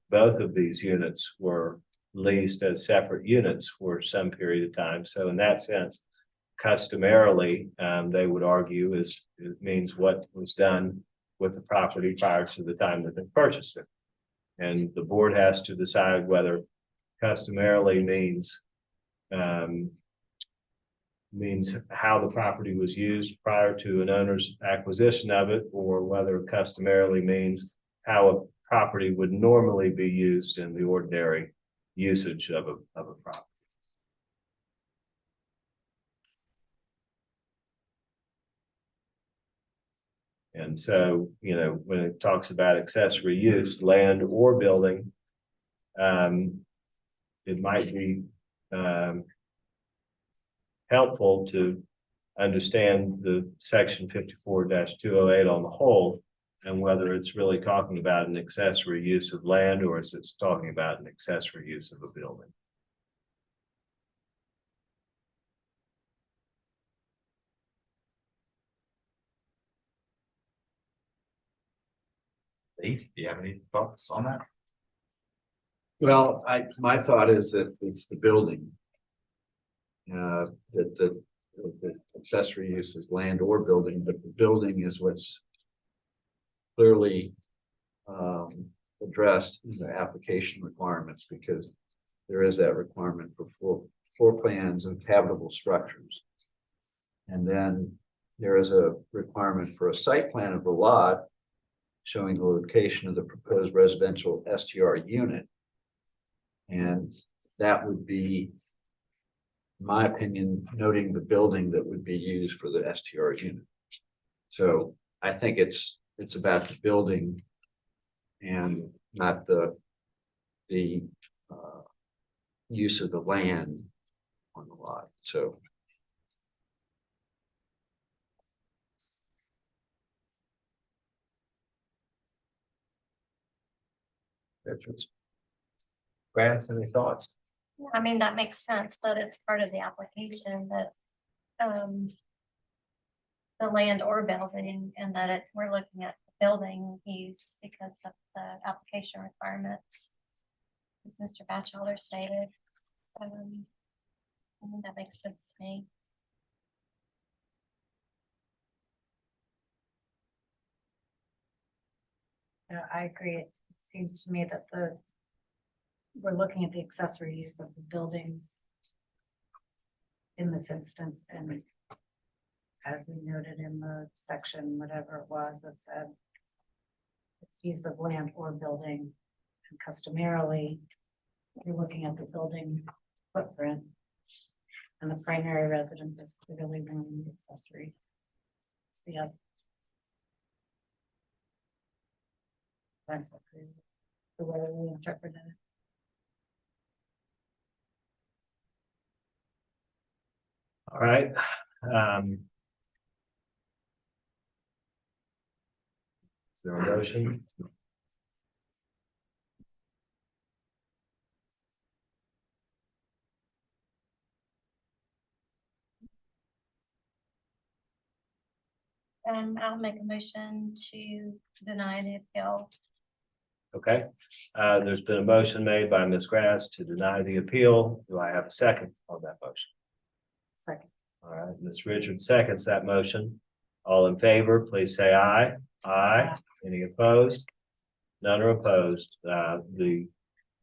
both of these units were leased as separate units for some period of time. So in that sense, customarily, they would argue it means what was done with the property prior to the time that they purchased it. And the board has to decide whether customarily means how the property was used prior to an owner's acquisition of it, or whether customarily means how a property would normally be used in the ordinary usage of a property. And so, when it talks about accessory use, land or building, it might be helpful to understand the section 54-208 on the whole, and whether it's really talking about an accessory use of land or is it's talking about an accessory use of a building. Steve, do you have any thoughts on that? Well, my thought is that it's the building. That the accessory use is land or building, but the building is what's clearly addressed in the application requirements, because there is that requirement for floor plans of habitable structures. And then there is a requirement for a site plan of the lot showing the location of the proposed residential STR unit. And that would be, in my opinion, noting the building that would be used for the STR unit. So I think it's about the building and not the use of the land on the lot. So Grants, any thoughts? I mean, that makes sense that it's part of the application that, the land or building, and that we're looking at the building use because of the application requirements. As Mr. Batchelder stated, I think that makes sense to me. Yeah, I agree. It seems to me that we're looking at the accessory use of the buildings in this instance, and as we noted in the section, whatever it was that said it's use of land or building, and customarily you're looking at the building footprint, and the primary residence is clearly one of the accessory. It's the other. The way we interpret it. All right. Is there a motion? I'll make a motion to deny the appeal. Okay, there's been a motion made by Ms. Grass to deny the appeal. Do I have a second on that motion? Second. All right, Ms. Richards seconds that motion. All in favor, please say aye. Aye. Any opposed? None are opposed. The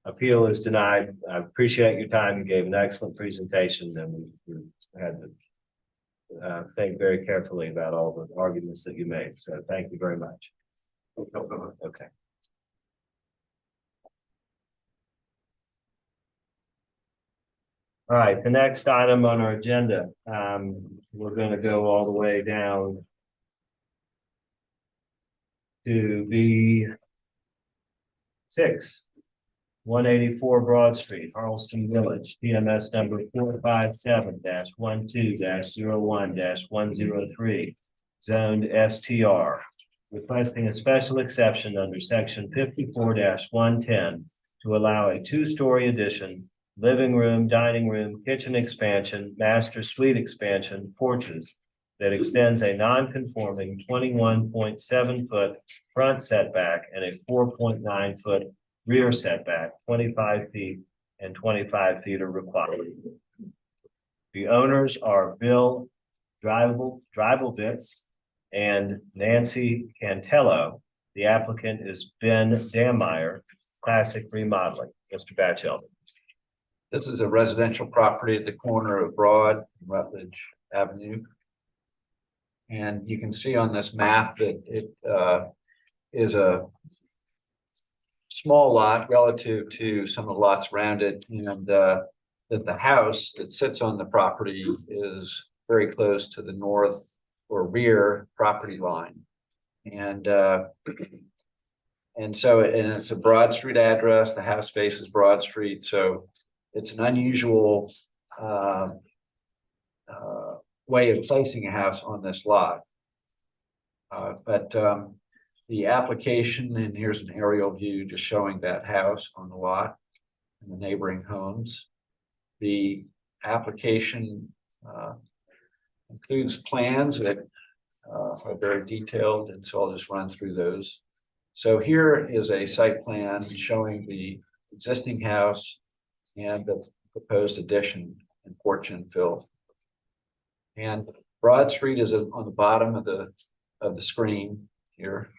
appeal is denied. I appreciate your time. You gave an excellent presentation, and we had to think very carefully about all the arguments that you made. So thank you very much. Okay. All right, the next item on our agenda, we're going to go all the way down to 6, 184 Broad Street, Charleston Village, TMS number 457-12-01-103, zoned STR, requesting a special exception under section 54-110 to allow a two-story addition, living room, dining room, kitchen expansion, master suite expansion, porches that extends a non-conforming 21.7-foot front setback and a 4.9-foot rear setback, 25 feet and 25 feet are required. The owners are Bill Drivebits and Nancy Cantello. The applicant is Ben Dameyer, Classic Remodeling. Mr. Batchelder. This is a residential property at the corner of Broad and Rutledge Avenue. And you can see on this map that it is a small lot relative to some of the lots around it, and that the house that sits on the property is very close to the north or rear property line. And so it's a Broad Street address. The house faces Broad Street, so it's an unusual way of placing a house on this lot. But the application, and here's an aerial view just showing that house on the lot and the neighboring homes. The application includes plans that are very detailed, and so I'll just run through those. So here is a site plan showing the existing house and the proposed addition and porch infill. And Broad Street is on the bottom of the screen here.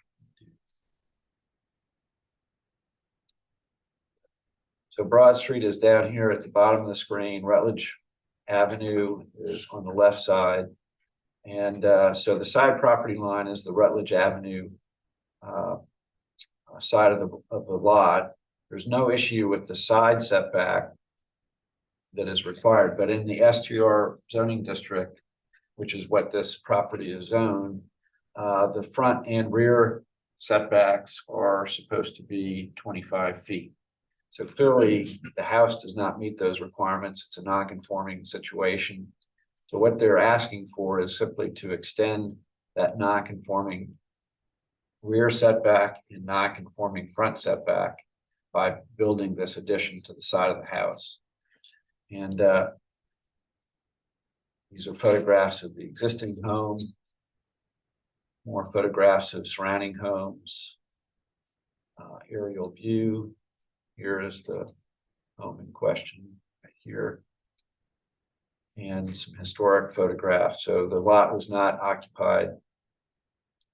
So Broad Street is down here at the bottom of the screen. Rutledge Avenue is on the left side. And so the side property line is the Rutledge Avenue side of the lot. There's no issue with the side setback that is required, but in the STR zoning district, which is what this property is zoned, the front and rear setbacks are supposed to be 25 feet. So clearly the house does not meet those requirements. It's a non-conforming situation. So what they're asking for is simply to extend that non-conforming rear setback and non-conforming front setback by building this addition to the side of the house. And these are photographs of the existing home, more photographs of surrounding homes, aerial view. Here is the home in question right here, and some historic photographs. So the lot was not occupied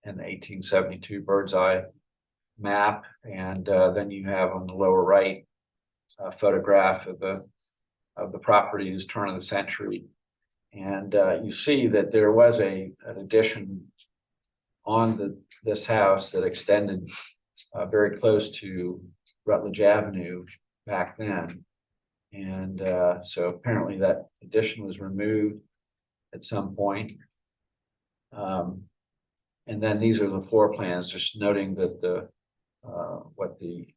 in the 1872 bird's eye map. And then you have on the lower right a photograph of the property's turn of the century. And you see that there was an addition on this house that extended very close to Rutledge Avenue back then. And so apparently that addition was removed at some point. And then these are the floor plans, just noting that what the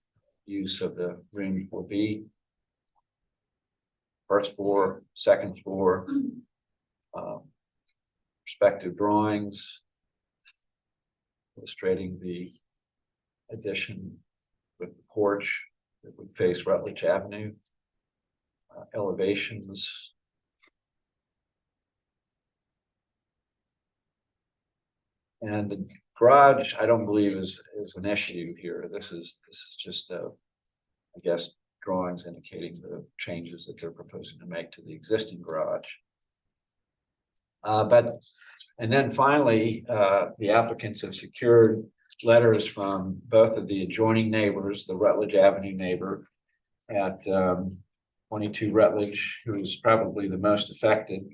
use of the room will be. First floor, second floor, respective drawings illustrating the addition with the porch that would face Rutledge Avenue, elevations. And the garage, I don't believe is an issue here. This is just I guess drawings indicating the changes that they're proposing to make to the existing garage. And then finally, the applicants have secured letters from both of the adjoining neighbors, the Rutledge Avenue neighbor at 22 Rutledge, who is probably the most affected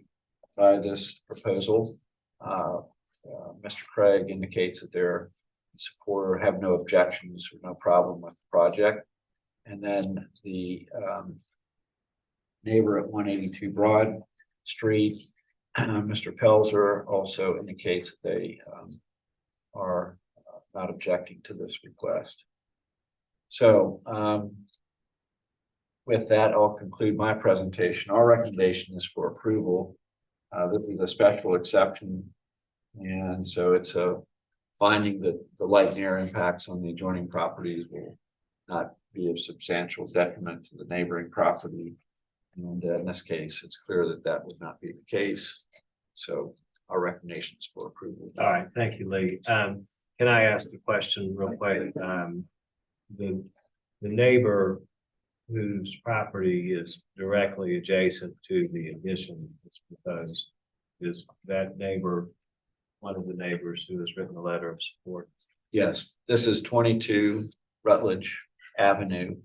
by this proposal. Mr. Craig indicates that they're in support or have no objections or no problem with the project. And then the neighbor at 182 Broad Street, Mr. Pelzer, also indicates that they are not objecting to this request. So, with that, I'll conclude my presentation. Our recommendation is for approval. This is a special exception. And so it's a finding that the light and air impacts on the adjoining properties will not be of substantial detriment to the neighboring property. And in this case, it's clear that that would not be the case. So our recommendation is for approval. All right, thank you, Lee. Can I ask a question real quick? The neighbor whose property is directly adjacent to the addition that's proposed, is that neighbor one of the neighbors who has written a letter of support? Yes, this is 22 Rutledge Avenue.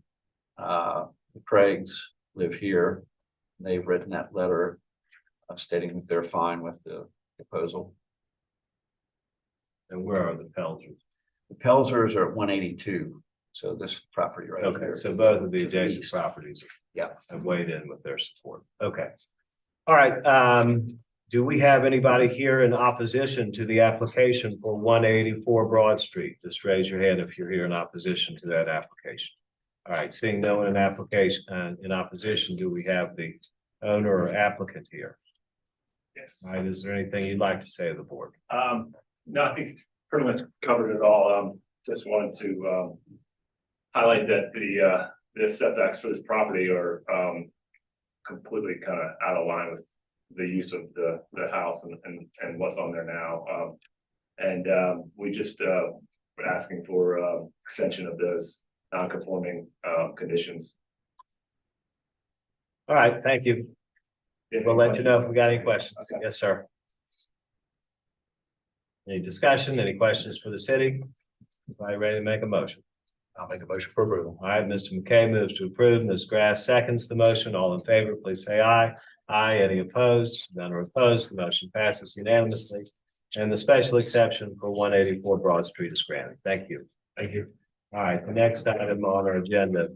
The Craigs live here. They've written that letter stating that they're fine with the proposal. And where are the Pelzers? The Pelzers are at 182. So this property right Okay, here. so both of the adjacent East. properties Yeah. have weighed in with their support. Okay. All right, do we have anybody here in opposition to the application for 184 Broad Street? Just raise your hand if you're here in opposition to that application. All right, seeing no one in in opposition, do we have the owner or applicant here? Yes. All right, is there anything you'd like to say to the board? No, I think pretty much covered it all. Just wanted to highlight that the setbacks for this property are completely kind of out of line with the use of the house and what's on there now. We just were asking for extension of those non-conforming conditions. All right, thank you. We'll let you know if we got any questions. Okay. Yes, sir. Any discussion, any questions for the city? Everybody ready to make a motion? I'll make a motion for approval. All right, Mr. McKay moves to approve. Ms. Grass seconds the motion. All in favor, please say aye. Aye. Any opposed? None are opposed. The motion passes unanimously. And the special exception for 184 Broad Street is granted. Thank you. Thank you. All right, the next item on our agenda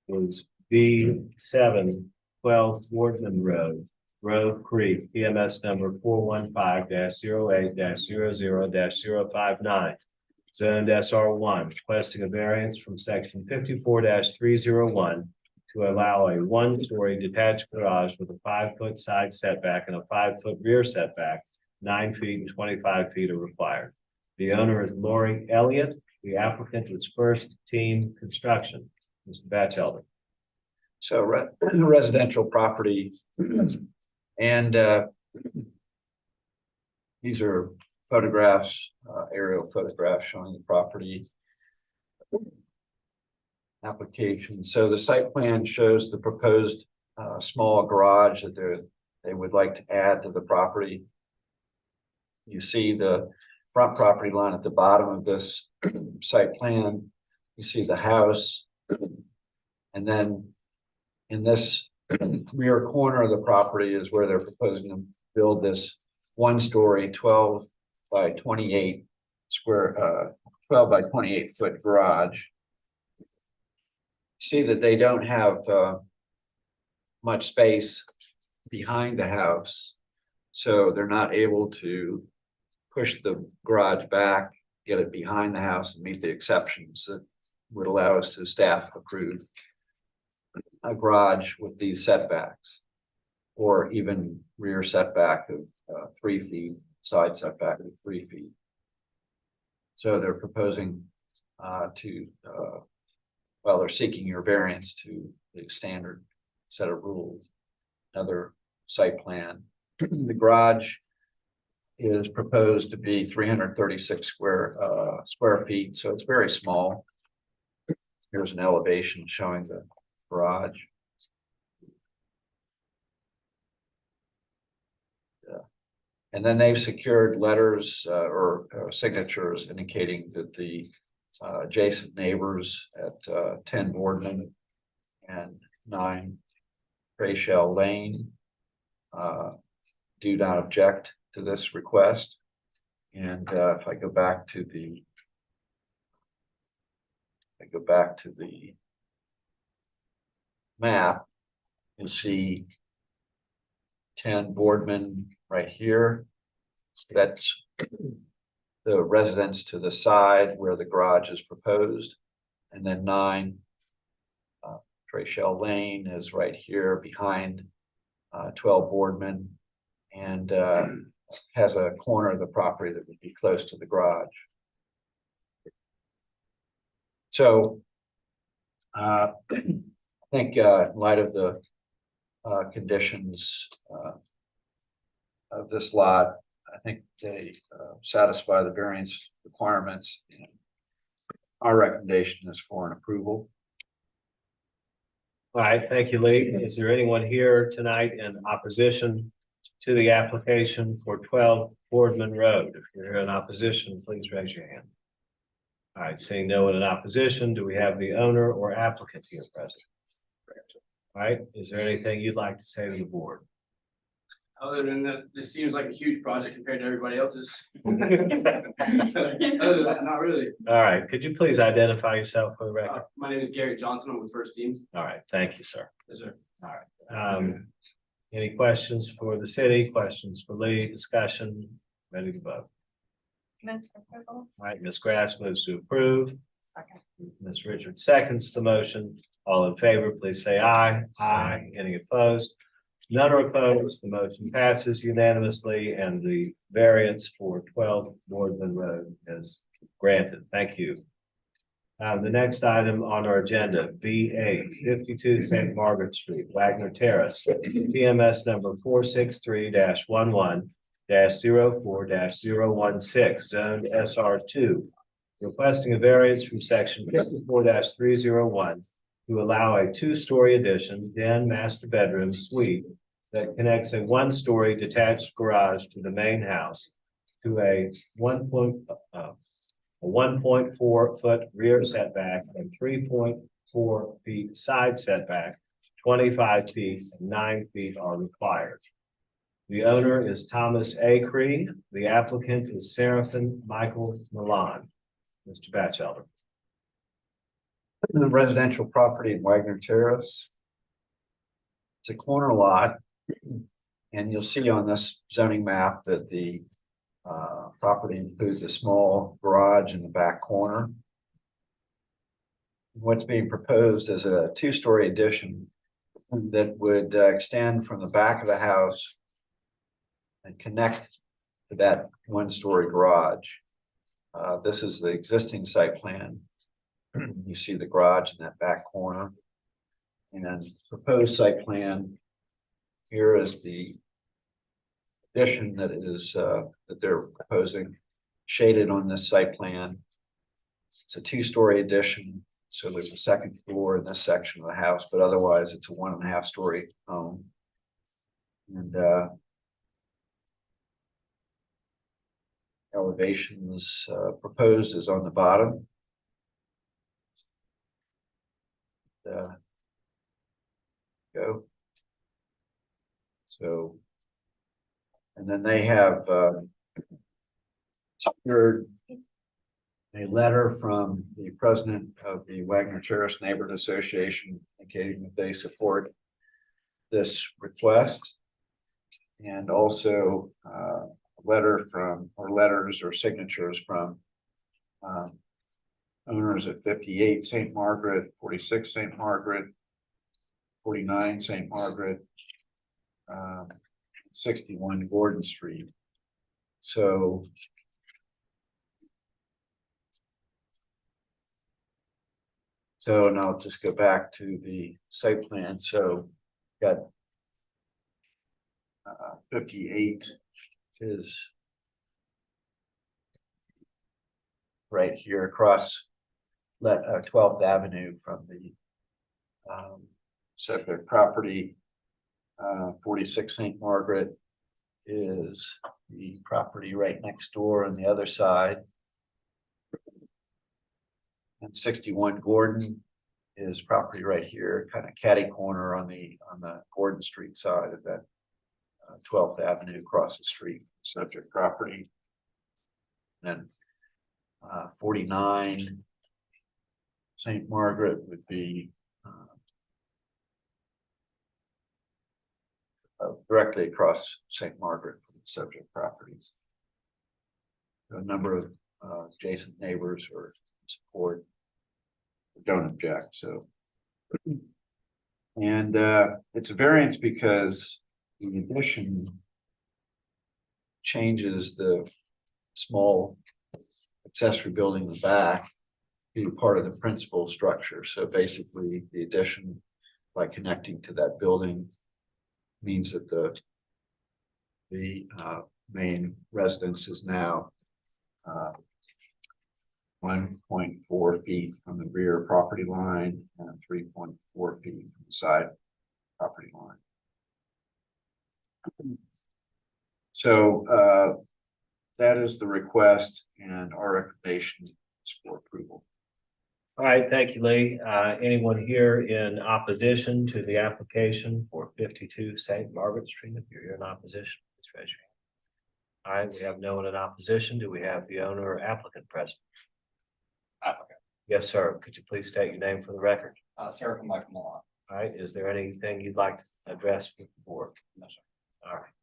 is B712 Wardman Road, Grove Creek, EMS number 415-08-00-059. Zoned SR1, requesting a variance from section 54-301 to allow a one-story detached garage with a 5-foot side setback and a 5-foot rear setback. 9 feet and 25 feet are required. The owner is Lori Elliott. The applicant is First Team Construction. Mr. Batchelder. So residential property. And these are photographs, aerial photographs showing the property application. So the site plan shows the proposed small garage that they would like to add to the property. You see the front property line at the bottom of this site plan. You see the house. And then in this rear corner of the property is where they're proposing to build this one-story 12 by 28 square, 12 by 28 foot garage. See that they don't have much space behind the house. So they're not able to push the garage back, get it behind the house and meet the exceptions that would allow us to staff approve a garage with these setbacks, or even rear setback of 3 feet, side setback of 3 feet. So they're proposing they're seeking your variance to the standard set of rules. Another site plan. The garage is proposed to be 336 square feet, so it's very small. Here's an elevation showing the garage. And then they've secured letters or signatures indicating that the adjacent neighbors at 10 Boardman and 9 Crayshell Lane do not object to this request. And if I go back to the map, you'll see 10 Boardman right here. That's the residence to the side where the garage is proposed. And then 9. Trayshell Lane is right here behind 12 Boardman and has a corner of the property that would be close to the garage. So I think in light of the conditions of this lot, I think they satisfy the variance requirements. Our recommendation is for an approval. All right, thank you, Lee. Is there anyone here tonight in opposition to the application for 12 Boardman Road? If you're in opposition, please raise your hand. All right, seeing no one in opposition, do we have the owner or applicant here present? All right, is there anything you'd like to say to the board? Other than that, this seems like a huge project compared to everybody else's. Other than that, not really. All right, could you please identify yourself for the record? My name is Gary Johnson. I'm with First Team. All right, thank you, sir. Yes, sir. All right. Any questions for the city? Questions for Lee? Discussion? Ready to vote? Move for approval. All right, Ms. Grass moves to approve. Second. Ms. Richards seconds the motion. All in favor, please say aye. Aye. Any opposed? None are opposed. The motion passes unanimously and the variance for 12 Boardman Road is granted. Thank you. The next item on our agenda, BA 52 St. Margaret Street, Wagner Terrace, PMS number 463-11-04-016, zoned SR2, requesting a variance from section 54-301 to allow a 2-story addition, den master bedroom suite that connects a 1-story detached garage to the main house to a 1.4 foot rear setback and 3.4 feet side setback. 25 feet and 9 feet are required. The owner is Thomas A. Cree. The applicant is Seraphin Michael Milan. Mr. Batchelder. The residential property in Wagner Terrace. It's a corner lot. And you'll see on this zoning map that the property includes a small garage in the back corner. What's being proposed is a 2-story addition that would extend from the back of the house and connect to that 1-story garage. This is the existing site plan. You see the garage in that back corner. And proposed site plan, here is the addition that is that they're proposing, shaded on this site plan. It's a 2-story addition, so there's a 2nd floor in this section of the house, but otherwise it's a 1.5-story home. And elevations proposed is on the bottom. Go. So, and then they have secured a letter from the president of the Wagner Terrace Neighborhood Association indicating that they support this request. And also a letter from, or letters or signatures from owners at 58 St. Margaret, 46 St. Margaret, 49 St. Margaret, 61 Gordon Street. So and I'll just go back to the site plan. So got 58 is right here across 12th Avenue from the subject property. 46 St. Margaret is the property right next door on the other side. And 61 Gordon is property right here, kind of catty corner on the Gordon Street side of that 12th Avenue across the street, subject property. Then 49 St. Margaret would be directly across St. Margaret from the subject properties. A number of adjacent neighbors or support don't object, so. And it's a variance because the addition changes the small accessory building in the back to be part of the principal structure. So basically, the addition by connecting to that building means that the main residence is now 1.4 feet from the rear property line and 3.4 feet from the side property line. So that is the request, and our recommendation is for approval. All right, thank you, Lee. Anyone here in opposition to the application for 52 St. Margaret Street? If you're in opposition, please raise your hand. All right, we have no one in opposition. Do we have the owner or applicant present? Applicant. Yes, sir. Could you please state your name for the record? Sarah Michael Milan. All right, is there anything you'd like to address with the board? No, sir. All right.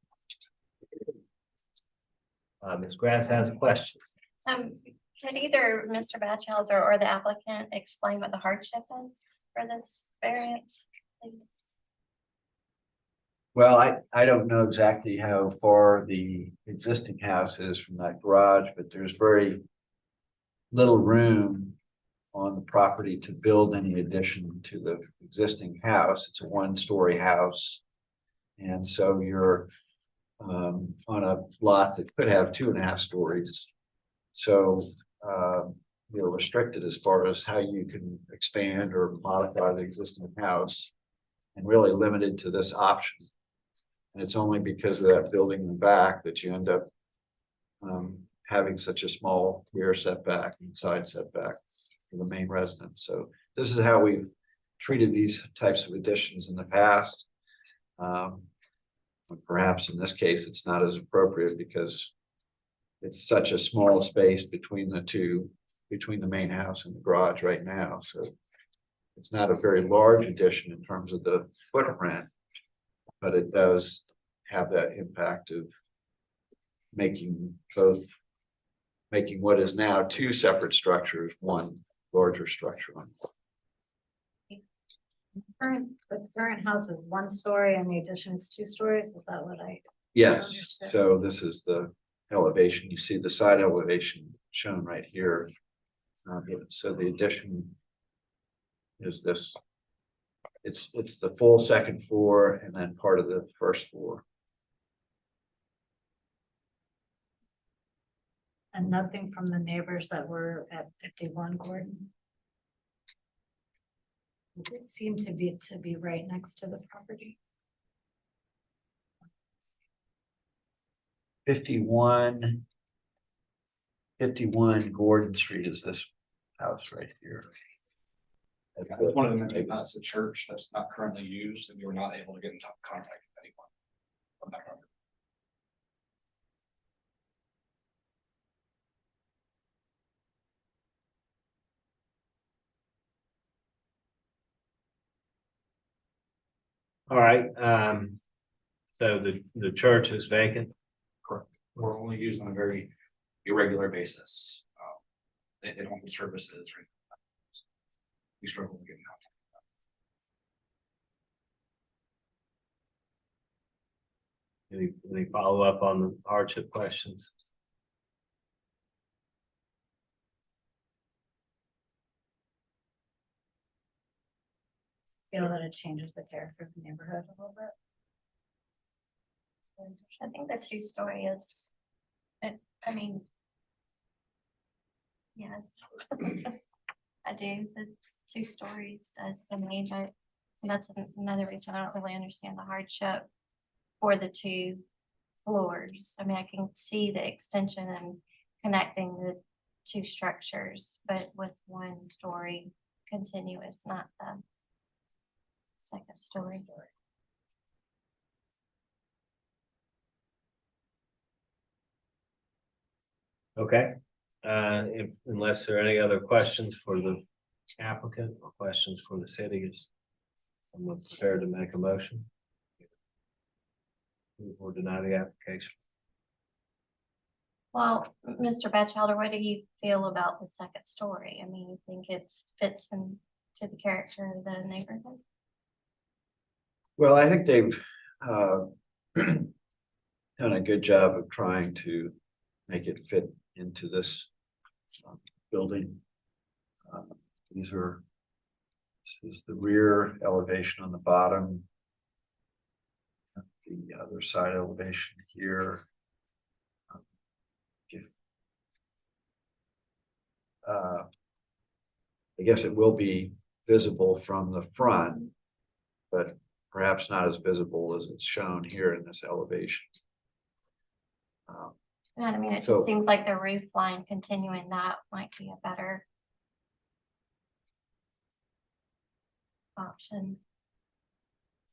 Ms. Grass has a question. Could either Mr. Batchelder or the applicant explain what the hardship is for this variance, please? Well, I don't know exactly how far the existing house is from that garage, but there's very little room on the property to build any addition to the existing house. It's a one-story house. And so you're on a lot that could have 2.5 stories. So you're restricted as far as how you can expand or modify the existing house, and really limited to this option. And it's only because of that building in the back that you end up having such a small rear setback and side setback for the main residence. So this is how we've treated these types of additions in the past. Perhaps in this case, it's not as appropriate because it's such a small space between the two, between the main house and the garage right now. So it's not a very large addition in terms of the footprint, but it does have that impact of making what is now 2 separate structures, one larger structure. The current house is 1 story and the addition is 2 stories. Is that what I? Yes, Understood. so this is the elevation. You see the side elevation shown right here. So the addition is this. It's the full 2nd floor and then part of the 1st floor. And nothing from the neighbors that were at 51 Gordon? It seemed to be right next to the property. 51 Gordon Street is this house right here. One of them mentioned that's a church that's not currently used, and you were not able to get in contact with anyone from that property. All right, so the church is vacant. Correct. We're only used on a very irregular basis. They don't do services or anything. We struggle to get in contact. Any follow up on the hardship questions? Feel that it changes the character of the neighborhood a little bit. I think the 2-story is, I mean. Yes. I do, the 2 stories does to me, but that's another reason I don't really understand the hardship for the 2 floors. I mean, I can see the extension and connecting the 2 structures, but with 1 story continuous, not the 2nd story. Okay, unless there are any other questions for the applicant or questions for the city, is someone prepared to make a motion? Or deny the application? Well, Mr. Batchelder, what do you feel about the second story? I mean, you think fits into the character of the neighborhood? Well, I think they've done a good job of trying to make it fit into this building. These are, this is the rear elevation on the bottom. The other side elevation here. I guess it will be visible from the front, but perhaps not as visible as it's shown here in this elevation. And I mean, it So- just seems like the roof line continuing that might be a better option.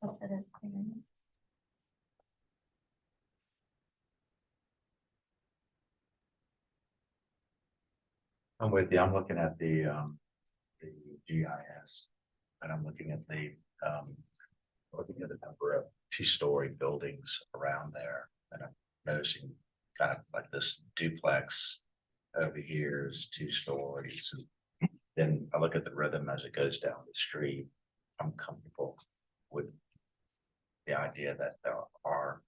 Since it is clearance. I'm with you. I'm looking at the GIS. And I'm looking at looking at the number of two-story buildings around there. And I'm noticing kind of like this duplex over here is 2 stories. And then I look at the rhythm as it goes down the street. I'm comfortable with the idea that there are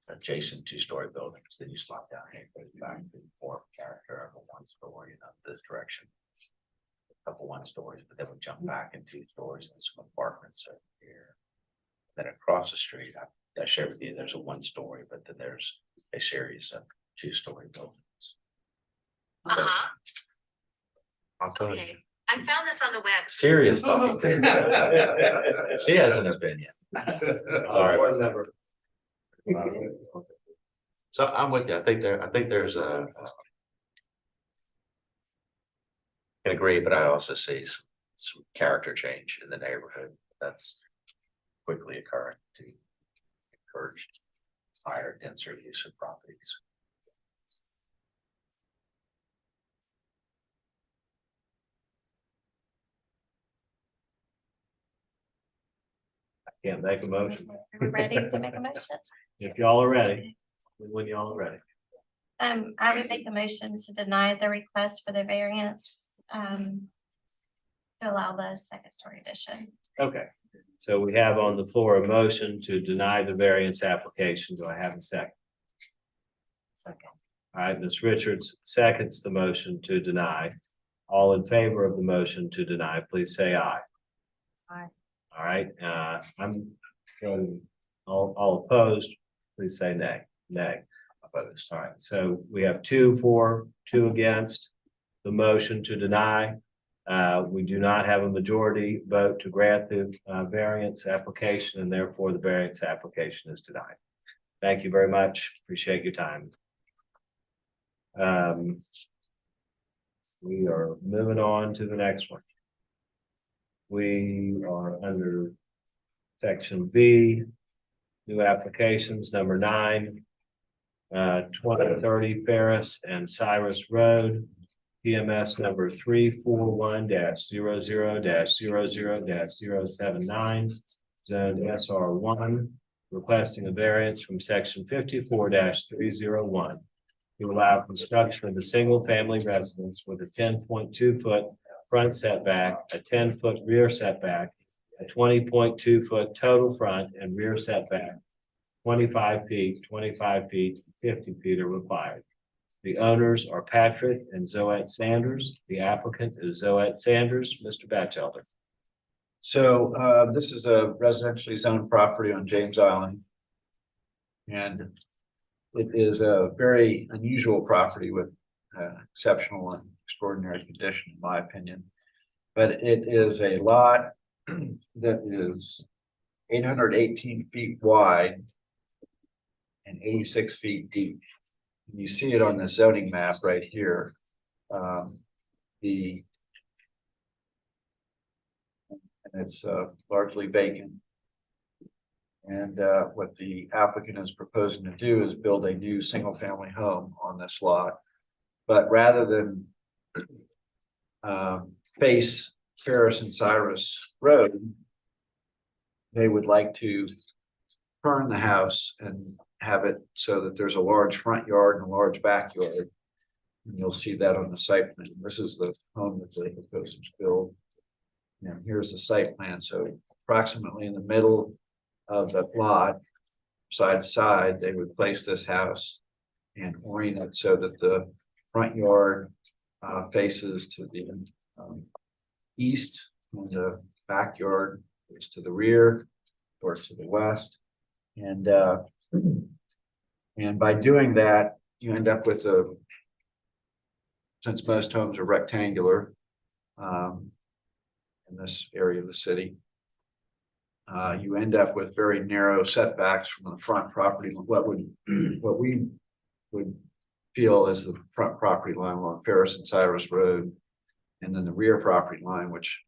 adjacent 2-story buildings. Then you slide down here, it goes back to more character of a 1-story, this direction. A couple 1-stories, but then we jump back in 2 stories and some apartments over here. Then across the street, I share with you, there's a 1-story, but then there's a series of 2-story buildings. So, I'll go ahead. I found this on the web. Serious talking. She has an opinion. Sorry. So I'm with you. I think there's a. Can agree, but I also see some character change in the neighborhood that's quickly occurring to encourage higher, denser use of properties. Can't make a motion. Are we ready to make a motion? If y'all are ready, when y'all are ready. I would make a motion to deny the request for the variance, to allow the second story addition. Okay, so we have on the floor a motion to deny the variance application. Do I have a second? Second. All right, Ms. Richards seconds the motion to deny. All in favor of the motion to deny, please say aye. Aye. All right, I'm going, all opposed, please say nay. Nay. Opposed. All right, so we have 2 for, 2 against the motion to deny. We do not have a majority vote to grant the variance application, and therefore the variance application is denied. Thank you very much. Appreciate your time. We are moving on to the next one. We are under section B, new applications, number 9, 2030 Ferris and Cyrus Road, PMS number 341-00-00-079, zone SR1, requesting a variance from section 54-301 to allow construction of a single-family residence with a 10.2-foot front setback, a 10-foot rear setback, a 20.2-foot total front and rear setback, 25 feet, 25 feet, 50 feet are required. The owners are Patrick and Zoette Sanders. The applicant is Zoette Sanders. Mr. Batchelder. So this is a residentially zoned property on James Island. And it is a very unusual property with exceptional and extraordinary condition, in my opinion. But it is a lot that is 818 feet wide and 86 feet deep. You see it on the zoning map right here. And it's largely vacant. And what the applicant is proposing to do is build a new single-family home on this lot. But rather than face Ferris and Cyrus Road, they would like to turn the house and have it so that there's a large front yard and a large backyard. And you'll see that on the site plan. This is the home that the proposers build. And here's the site plan. So approximately in the middle of the lot, side to side, they would place this house and orient it so that the front yard faces to the east, and the backyard is to the rear or to the west. And by doing that, you end up with since most homes are rectangular in this area of the city, you end up with very narrow setbacks from the front property. What we would feel is the front property line along Ferris and Cyrus Road, and then the rear property line, which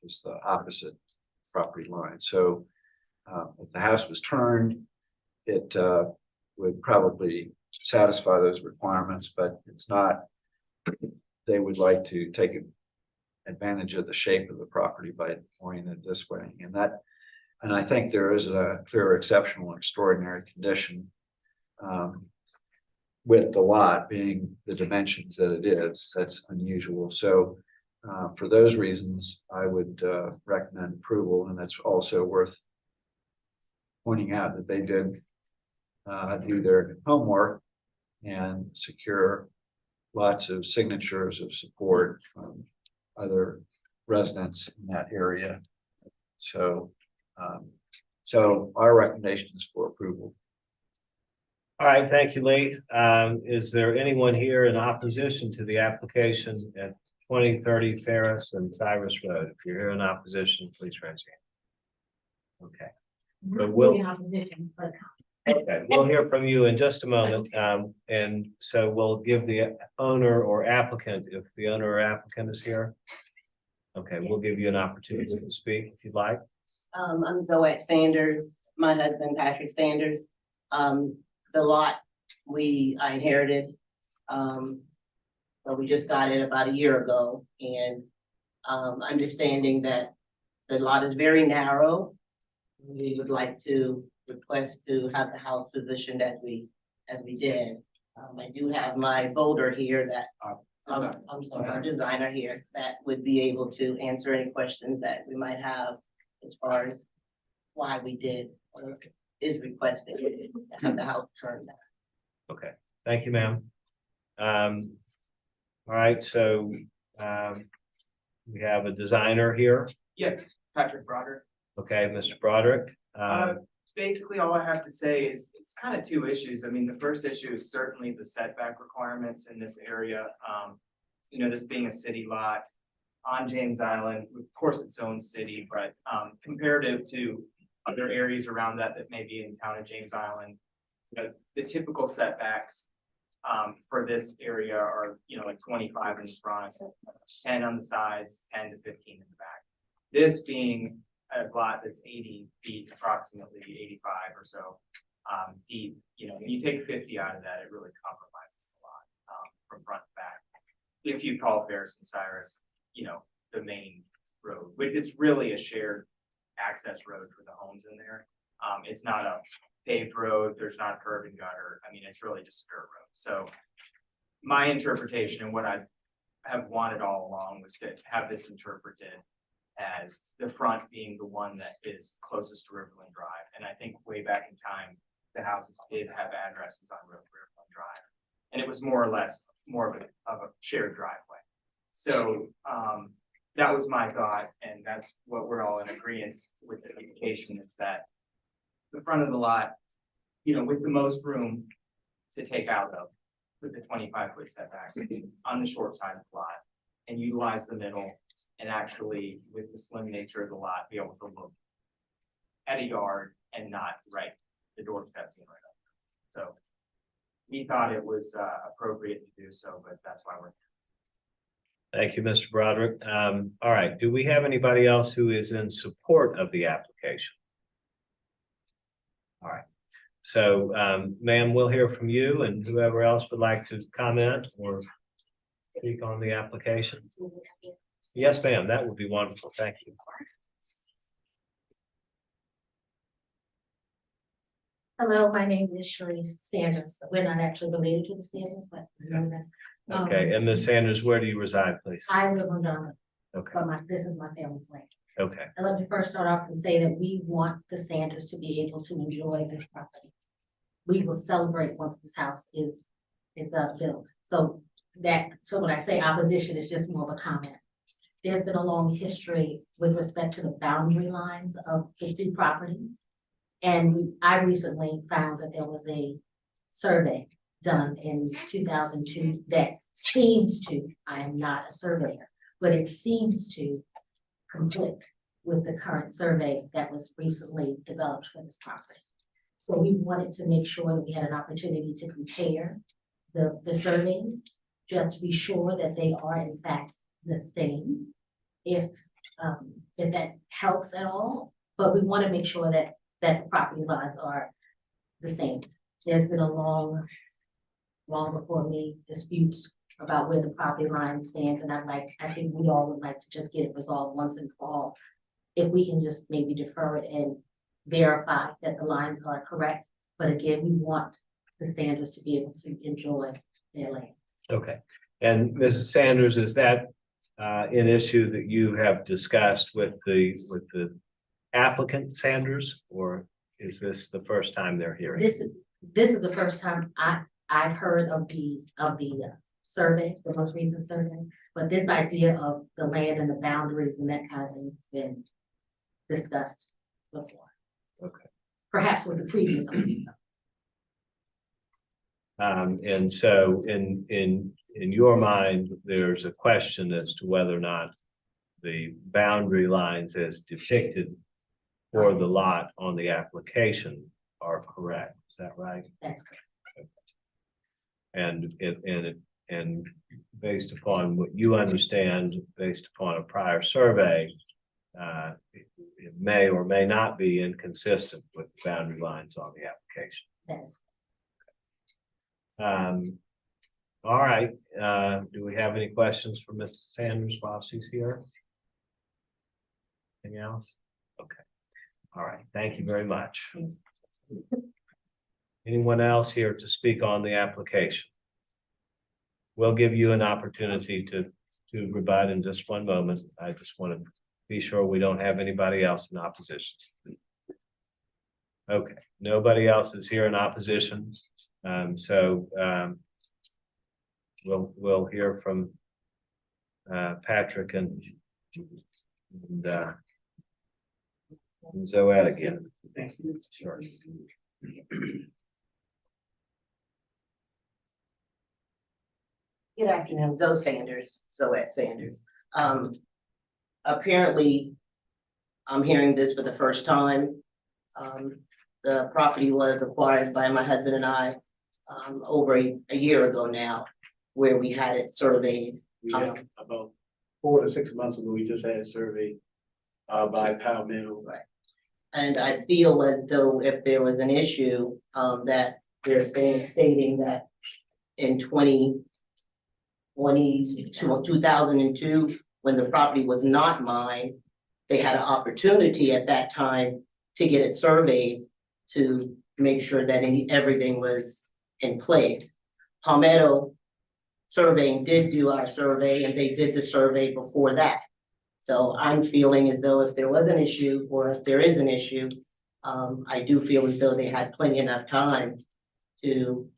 is the opposite property line. So if the house was turned, it would probably satisfy those requirements, but it's not. They would like to take advantage of the shape of the property by orienting it this way, and I think there is a clear exceptional and extraordinary condition with the lot being the dimensions that it is. That's unusual. So for those reasons, I would recommend approval, and that's also worth pointing out that they did do their homework and secure lots of signatures of support from other residents in that area. So our recommendation is for approval. All right, thank you, Lee. Is there anyone here in opposition to the application at 2030 Ferris and Cyrus Road? If you're here in opposition, please raise your hand. Okay. But okay, we'll hear from you in just a moment. And so we'll give the owner or applicant, if the owner or applicant is here. Okay, we'll give you an opportunity to speak if you'd like. I'm Zoette Sanders, my husband Patrick Sanders. The lot I inherited, but we just got it about a year ago, and understanding that the lot is very narrow, we would like to request to have the house positioned as we did. I do have my builder here that I'm sorry, our designer here that would be able to answer any questions that we might have as far as why we did or is requesting to have the house turned down. Okay, thank you, ma'am. All right, so we have a designer here. Yeah, Patrick Broderick. Okay, Mr. Broderick. Basically, all I have to say is it's kind of two issues. I mean, the first issue is certainly the setback requirements in this area. This being a city lot on James Island, of course, its own city, but comparative to other areas around that may be in town of James Island, the typical setbacks for this area are, like 25 in the front, 10 on the sides, 10 to 15 in the back. This being a lot that's 80 feet, approximately 85 or so deep, when you take 50 out of that, it really compromises the lot from front to back. If you call Ferris and Cyrus, the main road, which it's really a shared access road for the homes in there. It's not a paved road. There's not a curb and gutter. I mean, it's really just a dirt road. So my interpretation and what I have wanted all along was to have this interpreted as the front being the one that is closest to Riverland Drive. And I think way back in time, the houses did have addresses on Riverland Drive. And it was more or less more of a shared driveway. So that was my thought, and that's what we're all in agreement with the application, is that the front of the lot, with the most room to take out of, with the 25-foot setback on the short side of the lot, and utilize the middle, and actually, with the slim nature of the lot, be able to look at a yard and not the doorsteps in right up. So we thought it was appropriate to do so, but that's why we're here. Thank you, Mr. Broderick. All right, do we have anybody else who is in support of the application? All right, so ma'am, we'll hear from you, and whoever else would like to comment or speak on the application. Yes, ma'am, that would be wonderful. Thank you. Hello, my name is Sharice Sanders. We're not actually related to the Sanders, but Okay, and Ms. Sanders, where do you reside, please? I live on Donald, Okay, but this is my family's land. okay, And let me first start off and say that we want the Sanders to be able to enjoy this property. We will celebrate once this house is built. So when I say opposition, it's just more of a comment. There's been a long history with respect to the boundary lines of the two properties. And I recently found that there was a survey done in 2002 that seems to, I am not a surveyor, but it seems to conflict with the current survey that was recently developed for this property. So we wanted to make sure that we had an opportunity to compare the surveys, just to be sure that they are in fact the same. If that helps at all, but we want to make sure that the property lines are the same. There's been a long before me disputes about where the property line stands, and I think we all would like to just get it resolved once and for all. If we can just maybe defer it and verify that the lines are correct, but again, we want the Sanders to be able to enjoy their land. okay. And Mrs. Sanders, is that an issue that you have discussed with the applicant Sanders, or is this the first time they're hearing? This is the first time I've heard of the survey, the most recent survey, but this idea of the land and the boundaries and that kind of thing has been discussed before. Okay. Perhaps with the previous owner. And so in your mind, there's a question as to whether or not the boundary lines as depicted for the lot on the application are correct. Is that right? That's correct. And based upon what you understand, based upon a prior survey, it may or may not be inconsistent with the boundary lines on the application. That's All right, do we have any questions for Mrs. Sanders while she's here? Anything else? Okay, all right, thank you very much. Anyone else here to speak on the application? We'll give you an opportunity to rebut in just one moment. I just want to be sure we don't have anybody else in opposition. Okay, nobody else is here in opposition. We'll hear from Patrick and Zoet again. Thank you. Sure. Good afternoon, Zoet Sanders. Apparently, I'm hearing this for the first time. The property was acquired by my husband and I over a year ago now, where we had it surveyed. About 4 to 6 months ago, we just had it surveyed by Palmetto. Right. And I feel as though if there was an issue, that they're stating that in 2002, when the property was not mine, they had an opportunity at that time to get it surveyed to make sure that everything was in place. Palmetto Surveying did do our survey, and they did the survey before that. So I'm feeling as though if there was an issue, or if there is an issue, I do feel as though they had plenty enough time to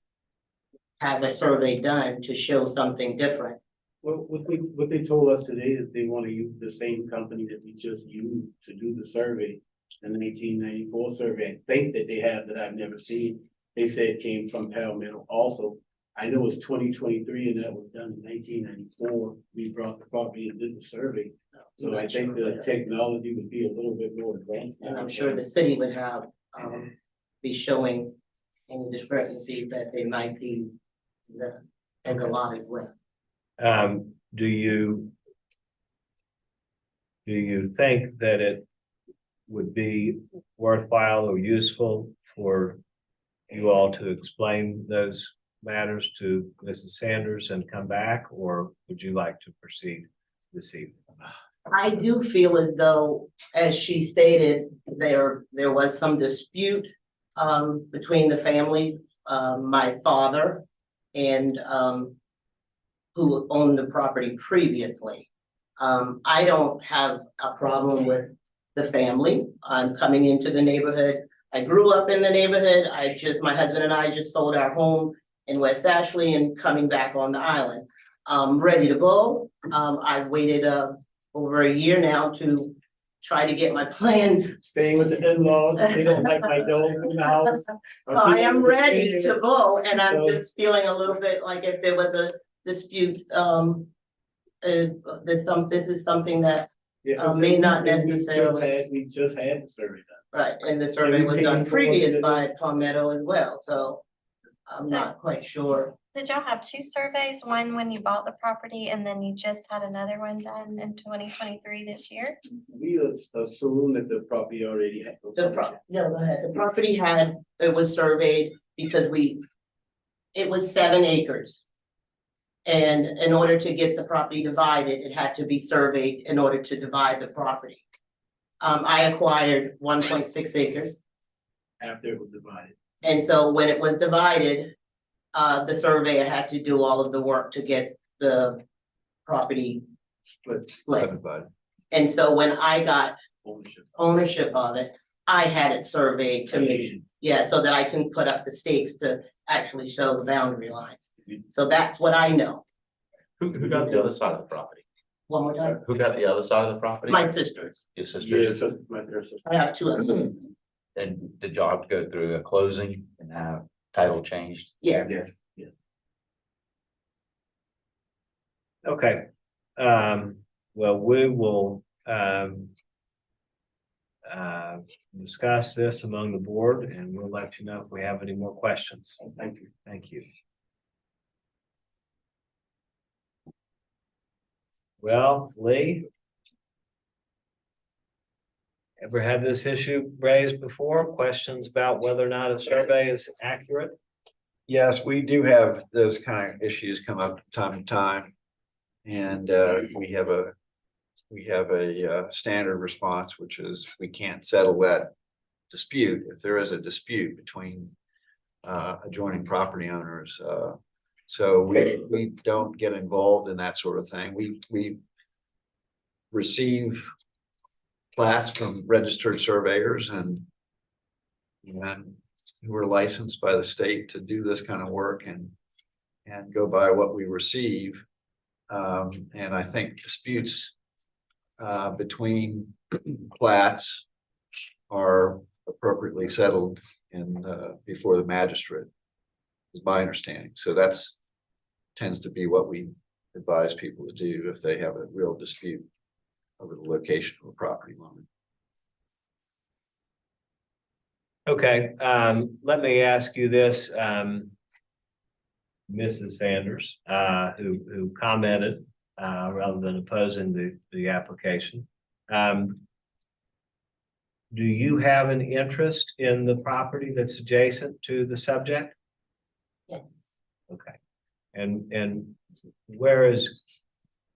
have a survey done to show something different. Well, what they told us today is they want to use the same company that we just used to do the survey, the 1994 survey. I think that they have that I've never seen. They said it came from Palmetto also. I know it's 2023 and that was done in 1994. We brought the property and did the survey. So I think the technology would be a little bit more advanced. And I'm sure the city would have, be showing any discrepancies that they might be in the lot as well. Do you think that it would be worthwhile or useful for you all to explain those matters to Mrs. Sanders and come back, or would you like to proceed this evening? I do feel as though, as she stated, there was some dispute between the families, my father and who owned the property previously. I don't have a problem with the family. I'm coming into the neighborhood. I grew up in the neighborhood. My husband and I just sold our home in West Ashley and coming back on the island. Ready to go. I've waited over a year now to try to get my plans. Staying with the in-laws, they don't like my dog in the house. I am ready to go, and I'm just feeling a little bit like if there was a dispute, this is something that may not necessarily. We just had the survey done. Right, and the survey was done previous by Palmetto as well, so I'm not quite sure. Did y'all have two surveys, one when you bought the property and then you just had another one done in 2023 this year? We assume that the property already had. Go ahead. The property it was surveyed because it was 7 acres. And in order to get the property divided, it had to be surveyed in order to divide the property. I acquired 1.6 acres. After it was divided. And so when it was divided, the surveyor had to do all of the work to get the property split. And so when I got ownership of it, I had it surveyed to me, so that I can put up the stakes to actually show the boundary lines. So that's what I know. Who got the other side of the property? One more time. Who got the other side of the property? My sisters. Your sister? Yeah, so my sister. I have 2 of them. And did y'all have to go through a closing and have title changed? Yes. Yes, yes. Okay, well, we will discuss this among the board and we'll let you know if we have any more questions. Thank you. Thank you. Well, Lee? Ever had this issue raised before? Questions about whether or not a survey is accurate? Yes, we do have those kind of issues come up from time to time. And we have a standard response, which is we can't settle that dispute if there is a dispute between adjoining property owners. So we don't get involved in that sort of thing. We receive plats from registered surveyors and who are licensed by the state to do this kind of work and go by what we receive. And I think disputes between plats are appropriately settled before the magistrate, is my understanding. So tends to be what we advise people to do if they have a real dispute over the location of a property line. Okay, let me ask you this, Mrs. Sanders, who commented rather than opposing the application. Do you have an interest in the property that's adjacent to the subject? Yes, Okay, and where is?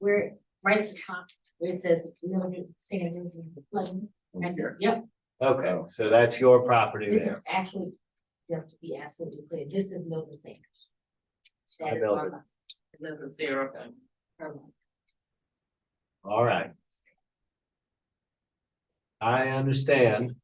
we're right at the top where it says Mildred Sanders and the flooding. Right there. Yep. Okay, so that's your property This is there. actually, just to be absolutely clear, this is Mildred Sanders. That is Mildred. our Mildred Zero. All right. I understand.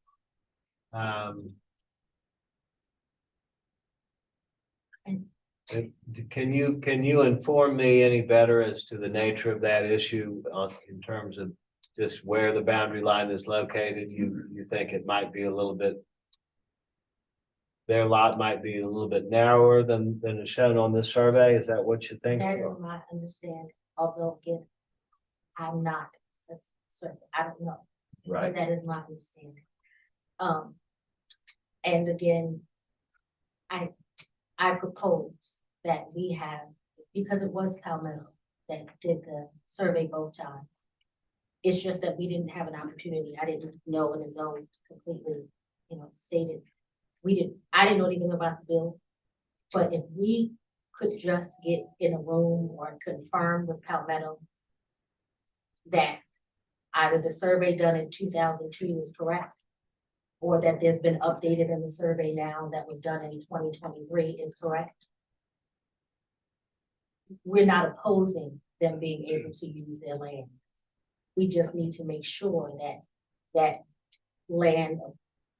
Can you inform me any better as to the nature of that issue in terms of just where the boundary line is located? You think it might be a little bit, their lot might be a little bit narrower than is shown on this survey? Is that what you think? That is my understanding, although again, I'm not a survey, I don't know. Right. But that is my understanding. And again, I propose that we have, because it was Palmetto that did the survey both times. It's just that we didn't have an opportunity. I didn't know when it's own completely, stated. I didn't know anything about the bill. But if we could just get in a room or confirm with Palmetto that either the survey done in 2002 is correct, or that there's been updated in the survey now that was done in 2023 is correct. we're not opposing them being able to use their land. We just need to make sure that that land,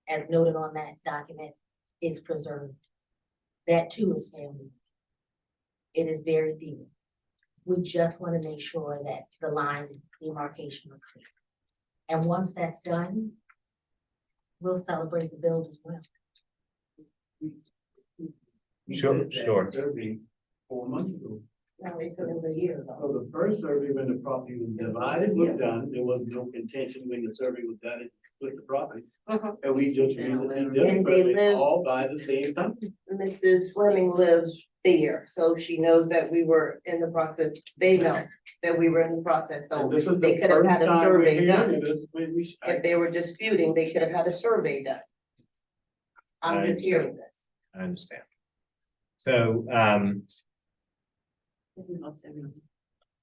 as noted on that document, is preserved. That too is family. It is very deep. We just want to make sure that the line demarcation are clear. And once that's done, we'll celebrate the build as well. Sure, sure. Survey 4 months ago. No, it's been over a year ago. So the first survey, when the property was divided, was done, there was no contention when the survey was done, it split the property. And we just recently did And a they survey live- all by the same company. Mrs. Fleming lives there, so she knows that we were in the process, they know that we were in the process, so And this is they the could have first had a time we're survey hearing done. this, when we- If they were disputing, they could have had a survey done. I'm I just hearing this. I understand. So,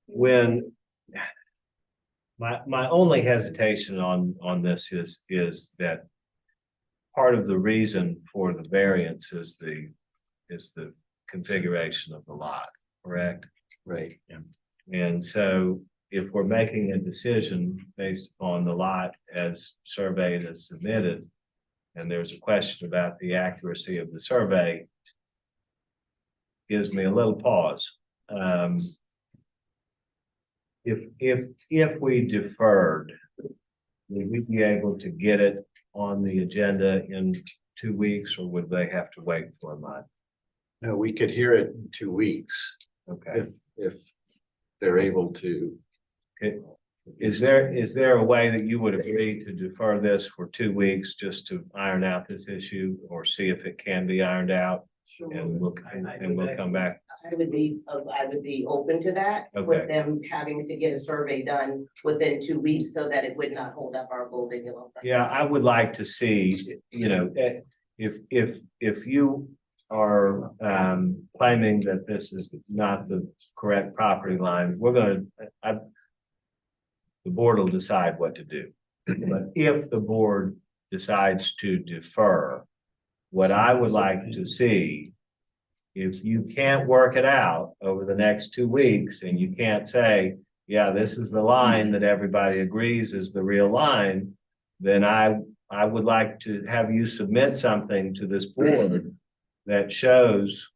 when my only hesitation on this is that part of the reason for the variance is the configuration of the lot, correct? Right. And so if we're making a decision based upon the lot as surveyed as submitted, and there's a question about the accuracy of the survey, gives me a little pause. If we deferred, would we be able to get it on the agenda in 2 weeks, or would they have to wait for a month? No, we could hear it in 2 weeks Okay. if they're able to. Is there a way that you would agree to defer this for 2 weeks just to iron out this issue, or see if it can be ironed out? And we'll come back. I would be open to that, Okay. with them having to get a survey done within 2 weeks so that it would not hold up our building. Yeah, I would like to see, you know, if you are claiming that this is not the correct property line, the board will decide what to do. But if the board decides to defer, what I would like to see, if you can't work it out over the next 2 weeks and you can't say, yeah, this is the line that everybody agrees is the real line, then I would like to have you submit something to this board that shows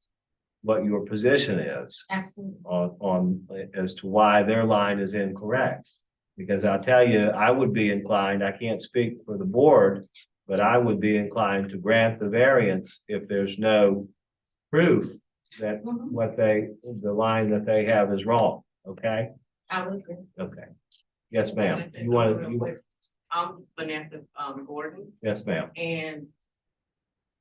what your position is Absolutely. on as to why their line is incorrect. Because I'll tell you, I would be inclined, I can't speak for the board, but I would be inclined to grant the variance if there's no proof that the line that they have is wrong, okay? I would agree. Okay. Yes, ma'am. You want to, I'm Vanessa Gordon, yes, ma'am. and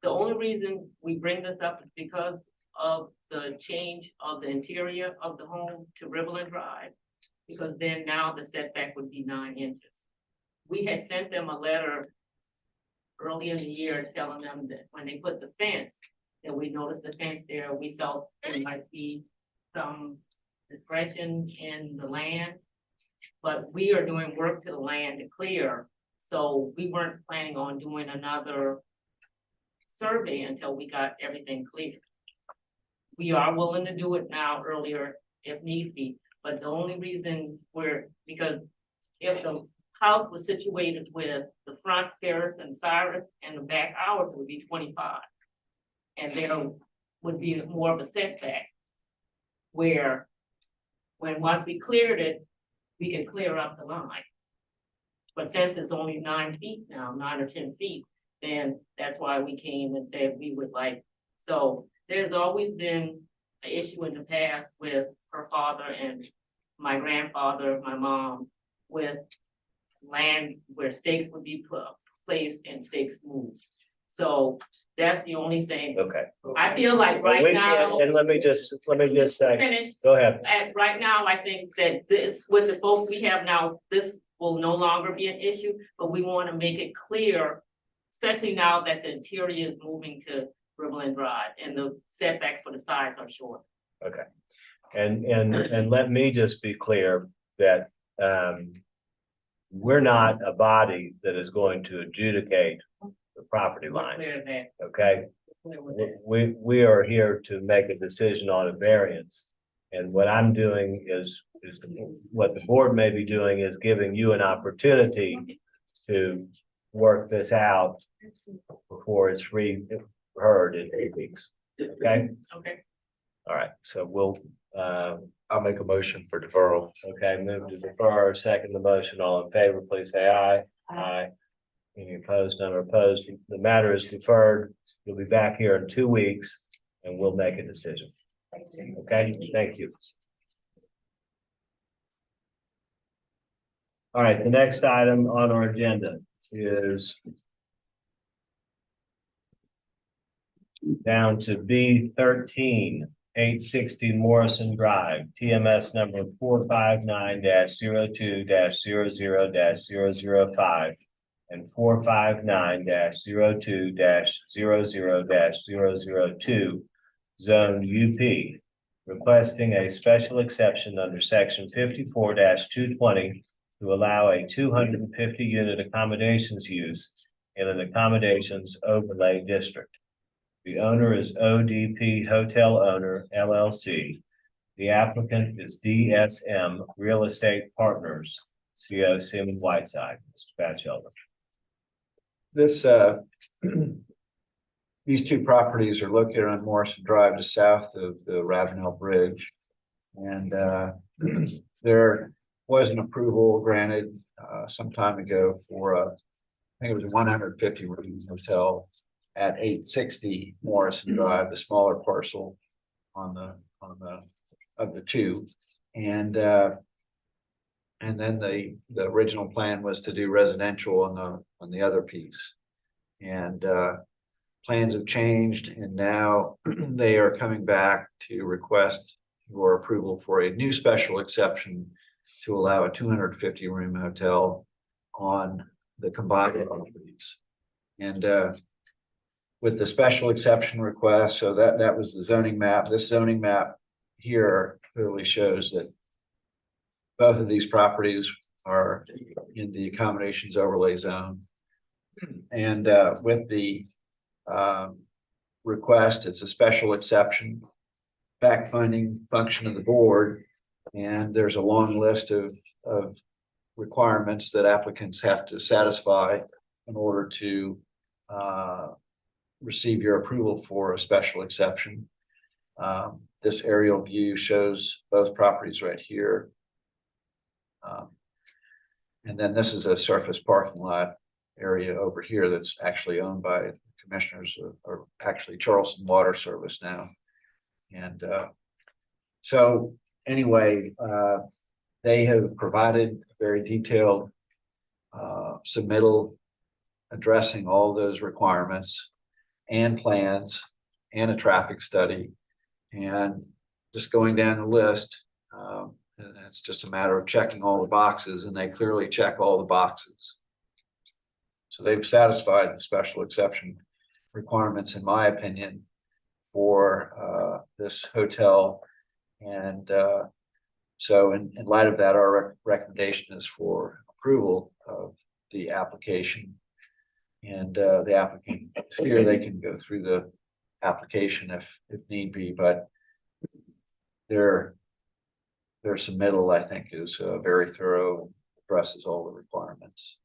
the only reason we bring this up is because of the change of the interior of the home to Riverland Drive. Because then now the setback would be 9 inches. We had sent them a letter early in the year telling them that when they put the fence, that we noticed the fence there, we felt there might be some discretion in the land. But we are doing work to the land to clear, so we weren't planning on doing another survey until we got everything clear. We are willing to do it now earlier if need be, but the only reason because if the house was situated with the front Ferris and Cyrus and the back ours, it would be 25. And there would be more of a setback where once we cleared it, we can clear up the line. But since it's only 9 feet now, 9 or 10 feet, then that's why we came and said we would like, so there's always been an issue in the past with her father and my grandfather, my mom, with land where stakes would be placed and stakes moved. So that's the only thing. Okay. I feel like right now. And let me just say, Finish. go ahead. Right now, I think that this, with the folks we have now, this will no longer be an issue, but we want to make it clear, especially now that the interior is moving to Riverland Drive and the setbacks for the sides are short. Okay. And let me just be clear that we're not a body that is going to adjudicate the property line. Clear that. Okay. Clear with that. We are here to make a decision on a variance. And what I'm doing is what the board may be doing is giving you an opportunity to work this out before it's heard in 8 weeks. Okay? Okay. All right, so we'll, I'll make a motion for deferral. okay, move to defer, second the motion, all in favor, please say aye. Aye. Any opposed, none are opposed. The matter is deferred. You'll be back here in 2 weeks and we'll make a decision. Okay, thank you. All right, the next item on our agenda is down to B13, 860 Morrison Drive, TMS number 459-02-00-005 and 459-02-00-002, Zone UP, requesting a special exception under section 54-220 to allow a 250 unit accommodations use in an accommodations overlay district. The owner is ODP Hotel Owner LLC. The applicant is DSM Real Estate Partners, CO Seaman Whiteside. Mr. Batchelder. This, these two properties are located on Morrison Drive, just south of the Ravenel Bridge. And there was an approval granted some time ago for I think it was a 150 room hotel at 860 Morrison Drive, the smaller parcel on the of the two. And then the original plan was to do residential on the other piece. And plans have changed, and now they are coming back to request your approval for a new special exception to allow a 250 room hotel on the combined properties. And with the special exception request, so that was the zoning map. This zoning map here clearly shows that both of these properties are in the accommodations overlay zone. And with the request, it's a special exception, fact-finding function of the board. And there's a long list of requirements that applicants have to satisfy in order to receive your approval for a special exception. This aerial view shows both properties right here. And then this is a surface parking lot area over here that's actually owned by commissioners, or actually Charleston Water Service now. And so anyway, they have provided a very detailed submittal addressing all those requirements and plans and a traffic study. And just going down the list, and it's just a matter of checking all the boxes, and they clearly check all the boxes. So they've satisfied the special exception requirements, in my opinion, for this hotel. And so in light of that, our recommendation is for approval of the application. And the applicant is here, they can go through the application if need be, but their submittal, I think, is very thorough, addresses all the requirements.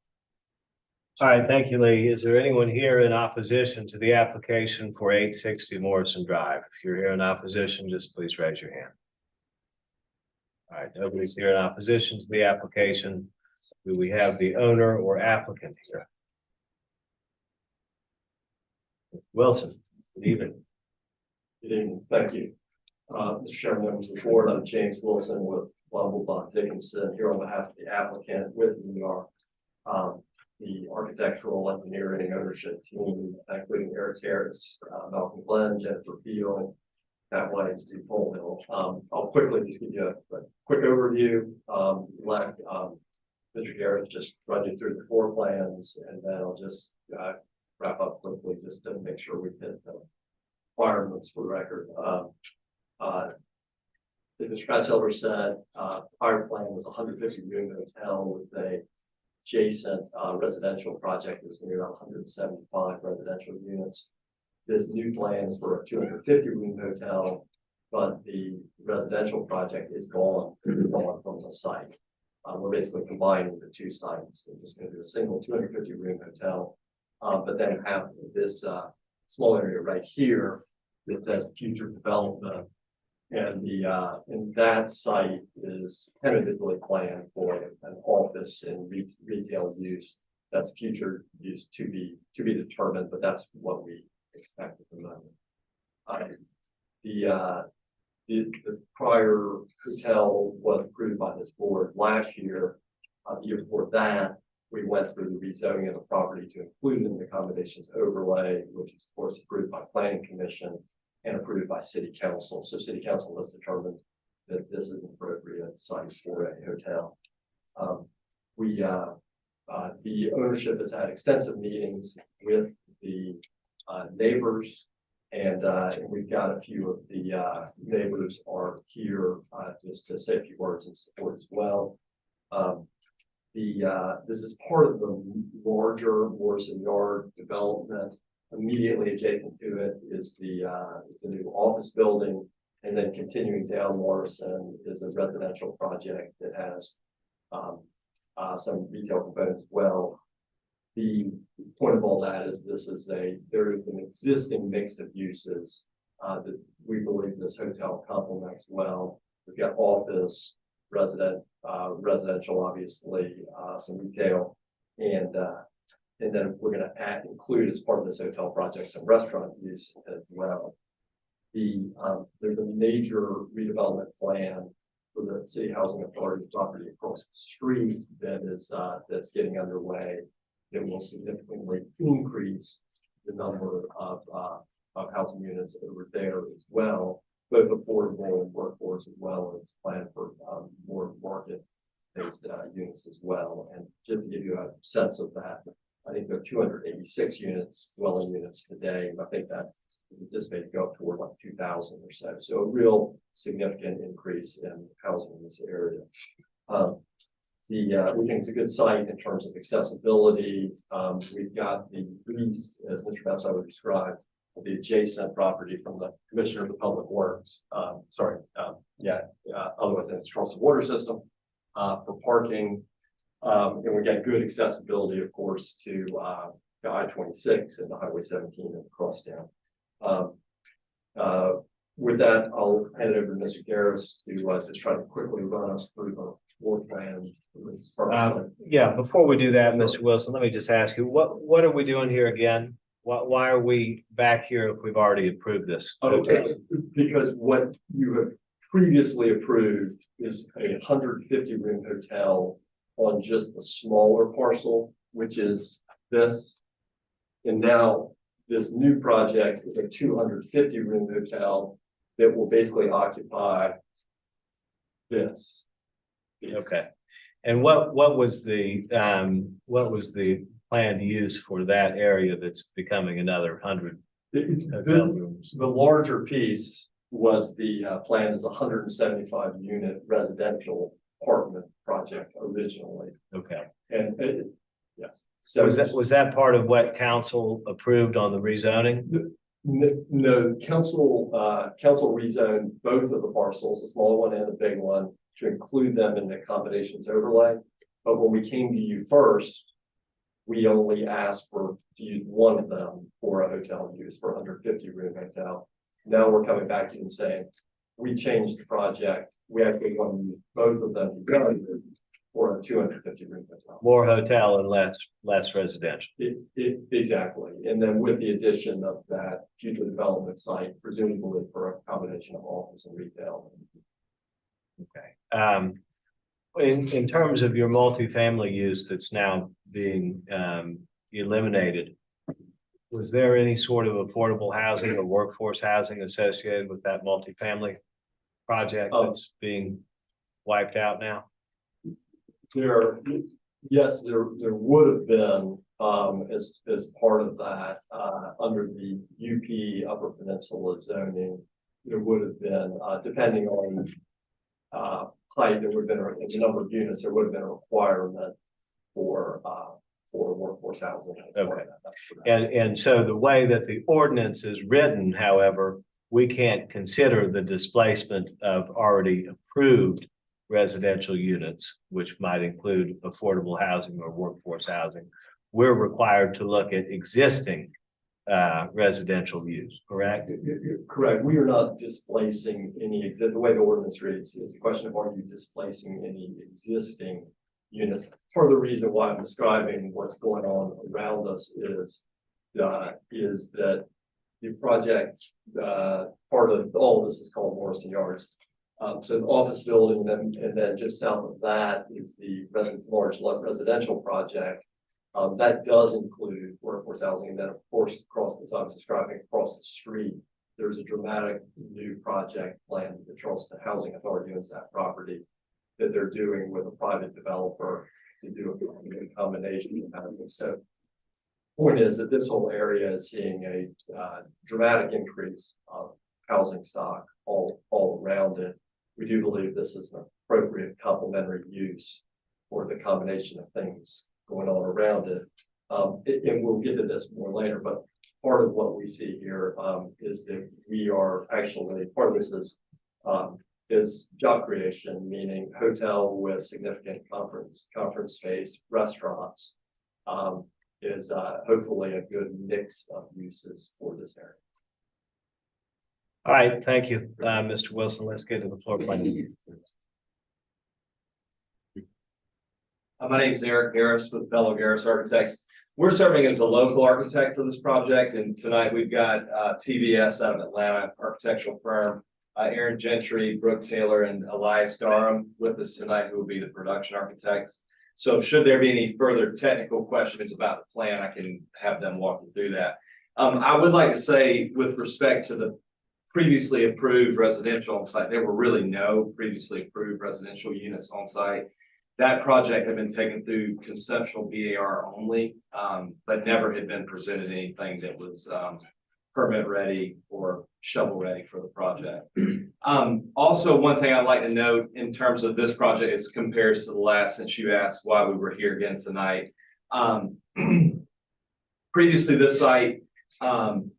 All right, thank you, Lee. Is there anyone here in opposition to the application for 860 Morrison Drive? If you're here in opposition, just please raise your hand. All right, nobody's here in opposition to the application. Do we have the owner or applicant here? Wilson, good evening. Good evening, thank you. Mr. Chairman, members of the board, I'm James Wilson with Bond Dickinson here on behalf of the applicant. With me are the architectural engineering ownership team, including Eric Harris, Malcolm Glenn, Jennifer Beal, Matt White, Steve Polhill. I'll quickly just give you a quick overview. Let Mr. Harris just run you through the floor plans, and then I'll just wrap up quickly just to make sure we hit the requirements for the record. As Mr. Batchelder said, prior plan was a 150 room hotel with a adjacent residential project that was going to be around 175 residential units. This new plan is for a 250 room hotel but the residential project is gone from the site. We're basically combining the two sites. We're just gonna do a single 250 room hotel, but then have this small area right here that says future development. And and that site is tentatively planned for an office and retail use. That's future use to be determined, but that's what we expect at the moment. The prior hotel was approved by this board last year. The year before that, we went through the rezoning of the property to include in the accommodations overlay, which is of course approved by planning commission and approved by city council. So city council has determined that this is an appropriate site for a hotel. The ownership has had extensive meetings with the neighbors, and we've got a few of the neighbors are here just to say a few words in support as well. This is part of the larger Morrison Yard development. Immediately adjacent to it is it's a new office building, and then continuing down Morrison is a residential project that has some retail components as well. The point of all that is there is an existing mix of uses that we believe this hotel complements well. We've got office, residential, obviously, some retail, and then we're going to include as part of this hotel project some restaurant use as well. There's a major redevelopment plan for the City Housing Authority property across the street that's getting underway. It will significantly increase the number of housing units over there as well, both affordable and workforce as well as planned for more market-based units as well. And just to give you a sense of that, I think there are 286 dwelling units today, and I think that is anticipated to go up toward like 2,000 or so. So a real significant increase in housing in this area. We think it's a good site in terms of accessibility. We've got the lease, as Mr. Bassler would describe, of the adjacent property from the Commissioner of the Public Works. Otherwise known as Charleston Water System for parking. And we got good accessibility, of course, to the I-26 and the Highway 17 and the cross down. With that, I'll hand it over to Mr. Garris to just try to quickly run us through the floor plan. Yeah, before we do that, Mr. Wilson, let me just ask you, what are we doing here again? Why are we back here if we've already approved this? Okay, because what you have previously approved is a 150 room hotel on just the smaller parcel, which is this. And now this new project is a 250 room hotel that will basically occupy this. Okay. And what was the planned use for that area that's becoming another 100 hotel rooms? The larger piece was the plan is a 175 unit residential apartment project originally. Okay. And yes. So was that part of what council approved on the rezoning? No, council rezoned both of the parcels, the small one and the big one, to include them in the accommodations overlay. But when we came to you first, we only asked to use one of them for a hotel use for 150 room hotel. Now we're coming back to you and saying, we changed the project. We actually want to use both of them together for a 250 room hotel. More hotel and less residential. Exactly. And then with the addition of that future development site, presumably for a combination of office and retail. Okay. In terms of your multifamily use that's now being eliminated, was there any sort of affordable housing or workforce housing associated with that multifamily project that's being wiped out now? Yes, there would have been as part of that under the UP Upper Peninsula zoning. There would have been depending on height, there would have been the number of units. There would have been a requirement for workforce housing. Okay. And so the way that the ordinance is written, however, we can't consider the displacement of already approved residential units, which might include affordable housing or workforce housing. We're required to look at existing residential use, correct? You're correct. We are not displacing any, the way the ordinance reads is a question of are you displacing any existing units? Part of the reason why I'm describing what's going on around us is that the project, part of all of this is called Morrison Yards. So the office building, and then just south of that is the large residential project. That does include workforce housing, and then of course, across, as I was describing, across the street, there's a dramatic new project planned. The Charleston Housing Authority owns that property that they're doing with a private developer to do a combination of housing. So point is that this whole area is seeing a dramatic increase of housing stock all around it. We do believe this is an appropriate complementary use for the combination of things going on around it. And we'll get to this more later, but part of what we see here is that we are actually, part of this is job creation, meaning hotel with significant conference space, restaurants, is hopefully a good mix of uses for this area. All right, thank you, Mr. Wilson. Let's get to the floor plan. My name is Eric Garris with fellow Garris Architects. We're serving as a local architect for this project, and tonight we've got TVS out of Atlanta, architectural firm, Aaron Gentry, Brooke Taylor, and Elias Durham with us tonight, who will be the production architects. So should there be any further technical questions about the plan, I can have them walk you through that. I would like to say, with respect to the previously approved residential on site, there were really no previously approved residential units on site. That project had been taken through conceptual BAR only, but never had been presented anything that was permit ready or shovel ready for the project. Also, one thing I'd like to note in terms of this project is compares to the last, since you asked why we were here again tonight. Previously, this site,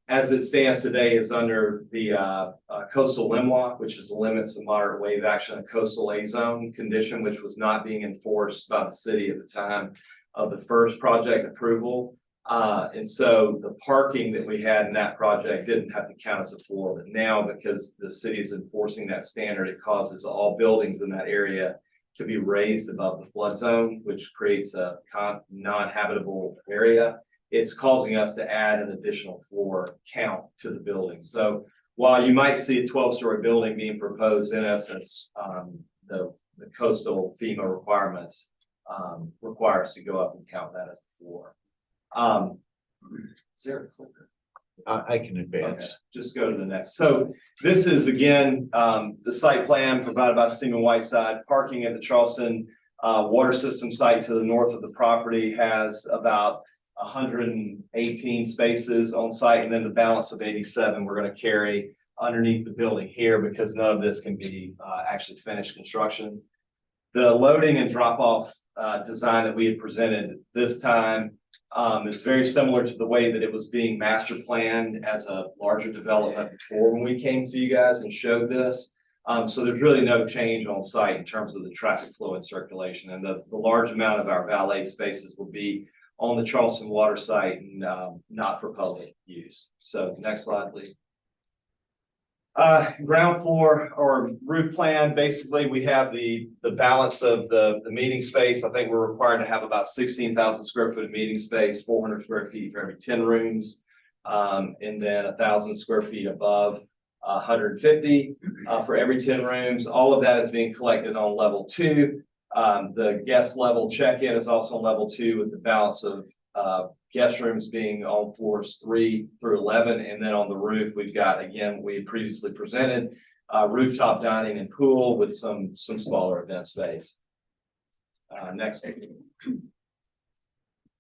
as it stands today, is under the coastal LMWA, which is the limits of moderate wave action, a coastal A zone condition, which was not being enforced by the city at the time of the first project approval. And so the parking that we had in that project didn't have to count as a floor, but now because the city is enforcing that standard, it causes all buildings in that area to be raised above the flood zone, which creates a non-habitable area. It's causing us to add an additional floor count to the building. So while you might see a 12-story building being proposed, in essence, the coastal FEMA requirements require us to go up and count that as a floor. Is there a clicker? I can advance. Okay, just go to the next. So this is again the site plan provided by Stephen Whiteside. Parking at the Charleston water system site to the north of the property has about 118 spaces on site, and then the balance of 87 we're going to carry underneath the building here because none of this can be actually finished construction. The loading and drop-off design that we had presented this time is very similar to the way that it was being master planned as a larger development before when we came to you guys and showed this. So there's really no change on site in terms of the traffic flow and circulation, and the large amount of our valet spaces will be on the Charleston water site and not for public use. So next slide, please. Ground floor or roof plan, basically we have the balance of the meeting space. I think we're required to have about 16,000 square foot of meeting space, 400 square feet for every 10 rooms, and then 1,000 square feet above 150 for every 10 rooms. All of that is being collected on level 2. The guest level check-in is also on level 2 with the balance of guest rooms being on floors 3 through 11. And then on the roof, we've got, again, we previously presented rooftop dining and pool with some smaller event space. Next.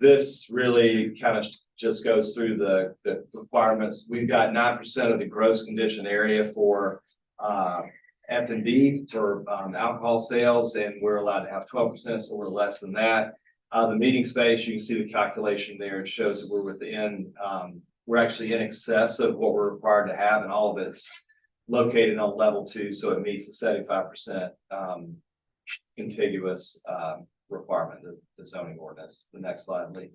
This really kind of just goes through the requirements. We've got 9% of the gross condition area for F&B for alcohol sales, and we're allowed to have 12%, so we're less than that. The meeting space, you can see the calculation there. It shows that we're we're actually in excess of what we're required to have, and all of it's located on level 2, so it meets the 75% contiguous requirement of the zoning ordinance. The next slide, Lee.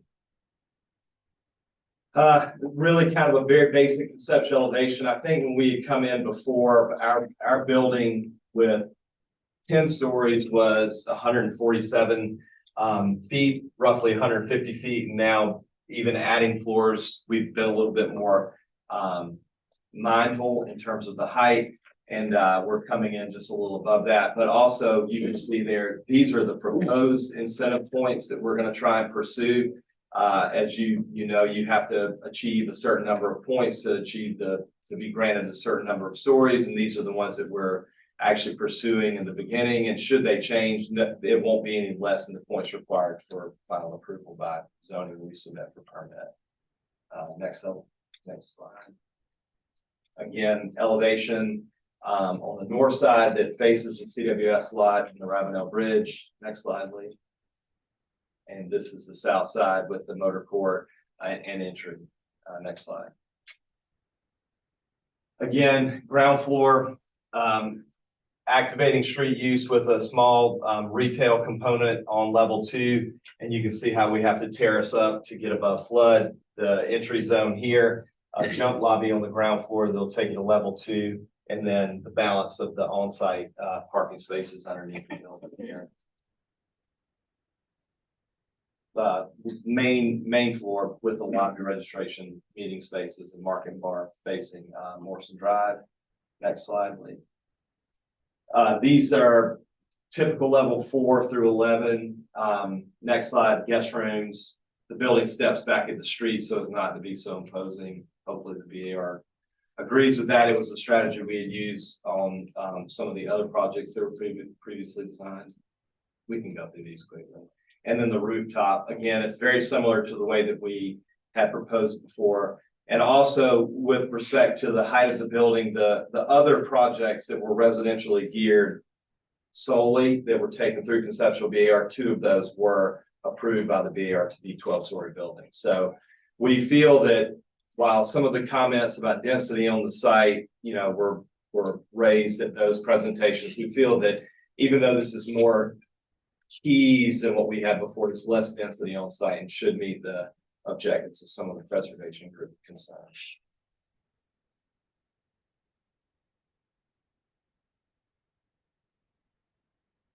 Really kind of a very basic conceptual elevation. I think when we come in before, our building with 10 stories was 147 feet, roughly 150 feet. And now even adding floors, we've been a little bit more mindful in terms of the height. And we're coming in just a little above that. But also you can see there, these are the proposed incentive points that we're going to try and pursue. As you know, you have to achieve a certain number of points to be granted a certain number of stories. And these are the ones that we're actually pursuing in the beginning. And should they change, it won't be any less than the points required for final approval by zoning when we submit for permit. Next slide. Again, elevation on the north side that faces the CWS lot and the Ravenel Bridge. Next slide, Lee. And this is the south side with the motor court and entry. Next slide. Again, ground floor, activating street use with a small retail component on level 2. And you can see how we have to terrace up to get above flood. The entry zone here, a jump lobby on the ground floor, they'll take you to level 2. And then the balance of the on-site parking spaces underneath the building here. Main floor with the lobby registration, meeting spaces, and market bar facing Morrison Drive. Next slide, please. These are typical level 4 through 11. Next slide, guest rooms. The building steps back at the street so as not to be so imposing. Hopefully the BAR agrees with that. It was a strategy we had used on some of the other projects that were previously designed. We can go through these quickly. And then the rooftop, again, it's very similar to the way that we had proposed before. And also with respect to the height of the building, the other projects that were residentially geared solely that were taken through conceptual BAR, 2 of those were approved by the BAR to be 12-story buildings. So we feel that while some of the comments about density on the site, were raised at those presentations, we feel that even though this is more keys than what we had before, it's less density on site and should meet the objectives of some of the preservation group concerns.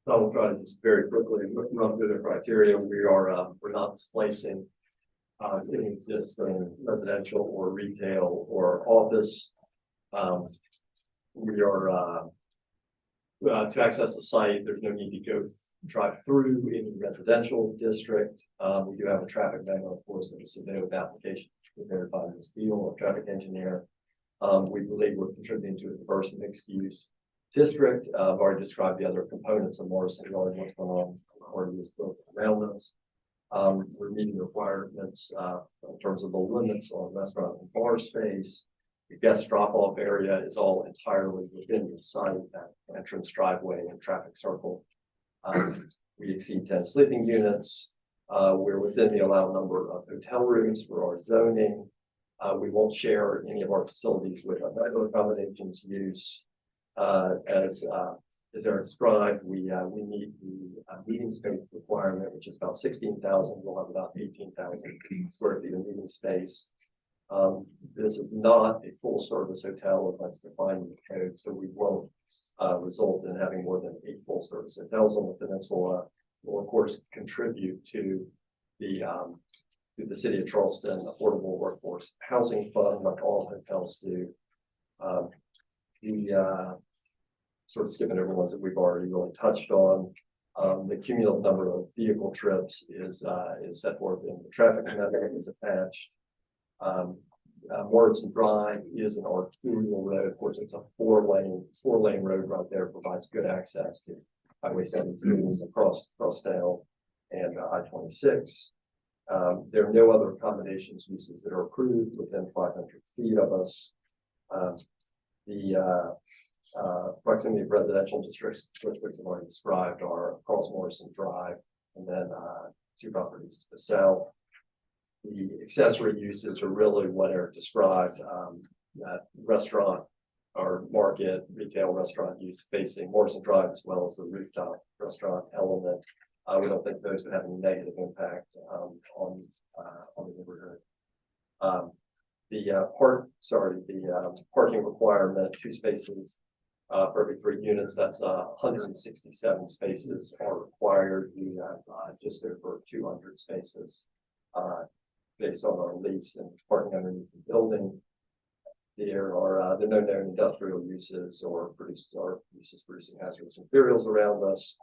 So I'll try to just very quickly run through the criteria. We're not displacing any existing residential or retail or office. We are to access the site, there's no need to drive through any residential district. We do have a traffic memo, of course, that was submitted with application prepared by Ms. Beal, a traffic engineer. We believe we're contributing to a diverse mixed use district. I've already described the other components of Morrison Yard, what's going on already is built around us. We're meeting the requirements in terms of the limits on restaurant and bar space. The guest drop-off area is all entirely within the site, that entrance driveway and traffic circle. We exceed 10 sleeping units. We're within the allowed number of hotel rooms for our zoning. We won't share any of our facilities with other accommodations use. As Eric described, we meet the meeting space requirement, which is about 16,000. We'll have about 18,000 square feet of meeting space. This is not a full service hotel if that's defined in the code, so we won't result in having more than 8 full service hotels on the peninsula. Will of course contribute to the city of Charleston Affordable Workforce Housing Fund, like all hotels do. Sort of skipping over ones that we've already really touched on. The cumulative number of vehicle trips is set forth in the traffic memo is attached. Morrison Drive is an arterial road. Of course, it's a four-lane road right there, provides good access to Highway 72 across Crossdale and I-26. There are no other accommodations uses that are approved within 500 feet of us. The proximity of residential districts, which I've already described, are across Morrison Drive, and then 2 properties to the south. The accessory uses are really what Eric described, that restaurant or market, retail restaurant use facing Morrison Drive as well as the rooftop restaurant element. We don't think those would have any negative impact on the neighborhood. The parking requirement, 2 spaces for every 3 units, that's 167 spaces are required. We have just over 200 spaces based on our lease and parking underneath the building. There are no known industrial uses or uses producing hazardous materials around us.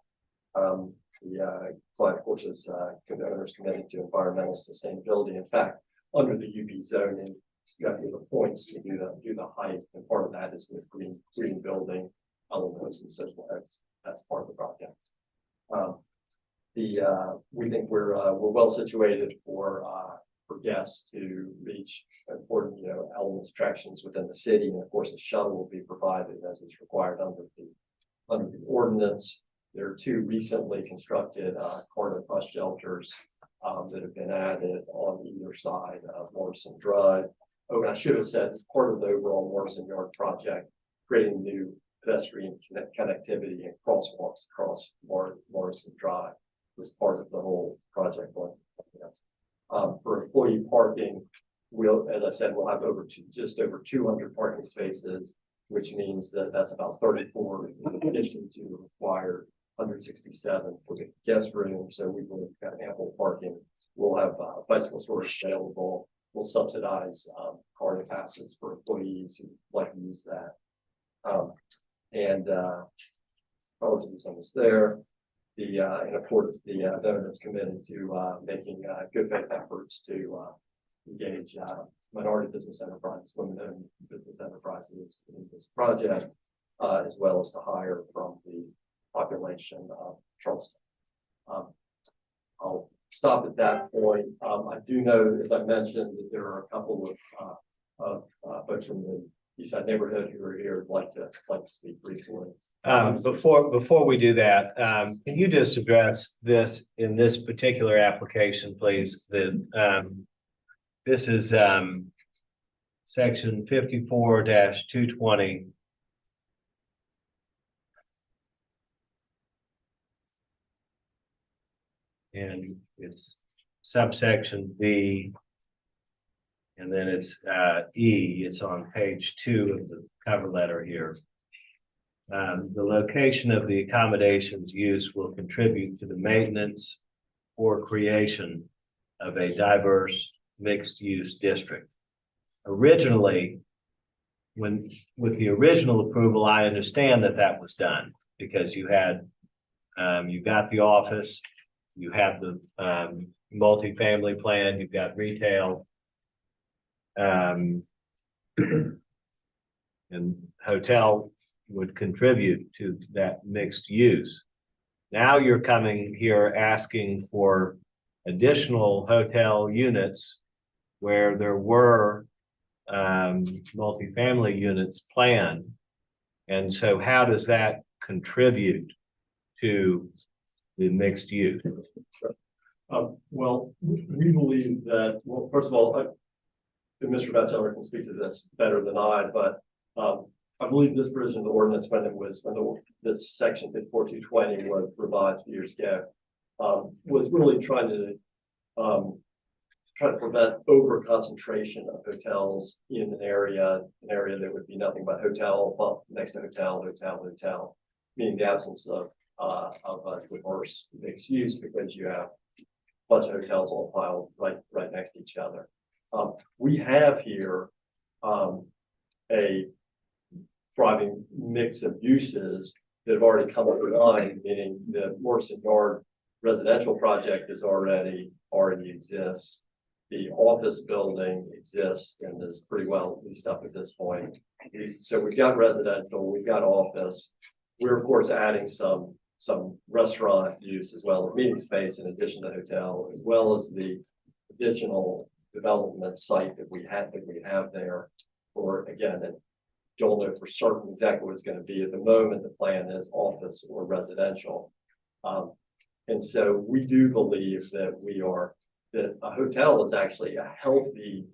The client, of course, is owners committed to environmental sustainability. In fact, under the UB zoning, you have to give the points to do the height, and part of that is with green building elements and so forth. That's part of the project. We think we're well situated for guests to reach important, elements, attractions within the city, and of course, a shuttle will be provided as is required under the ordinance. There are 2 recently constructed cargo bus shelters that have been added on either side of Morrison Drive. Oh, and I should have said, as part of the overall Morrison Yard project, creating new pedestrian connectivity and crosswalks across Morrison Drive was part of the whole project. For employee parking, as I said, we'll have just over 200 parking spaces, which means that that's about 34 in addition to the required 167 for the guest room. So we will have got ample parking. We'll have bicycle storage available. We'll subsidize car passes for employees who like to use that. Apologies on this there. And of course, the donor is committed to making good faith efforts to engage minority business enterprises, women-owned business enterprises in this project, as well as to hire from the population of Charleston. I'll stop at that point. I do know, as I mentioned, that there are a couple of folks from the Eastside neighborhood who are here would like to speak briefly. Before we do that, can you just address this in this particular application, please? This is section 54-220. And it's subsection B. And then it's E, it's on page 2 of the cover letter here. The location of the accommodations use will contribute to the maintenance or creation of a diverse mixed-use district. Originally, with the original approval, I understand that was done because you had, you got the office, you have the multifamily plan, you've got retail, and hotel would contribute to that mixed use. Now you're coming here asking for additional hotel units where there were multifamily units planned. And so how does that contribute to the mixed use? Well, we believe that, well, first of all, Mr. Batchelder can speak to this better than I, but I believe this version of the ordinance, this section 54-220 was revised a few years ago, was really trying to prevent over concentration of hotels in an area that would be nothing but hotel, well, next to hotel, meaning the absence of a diverse mixed use because you have a bunch of hotels all piled right next to each other. We have here a thriving mix of uses that have already come online, meaning the Morrison Yard residential project is already exists. The office building exists and is pretty well leased up at this point. So we've got residential, we've got office. We're of course adding some restaurant use as well as meeting space in addition to hotel, as well as the additional development site that we have there. For again, and don't know for certain exactly what it's going to be at the moment. The plan is office or residential, and so we do believe that that a hotel is actually a healthy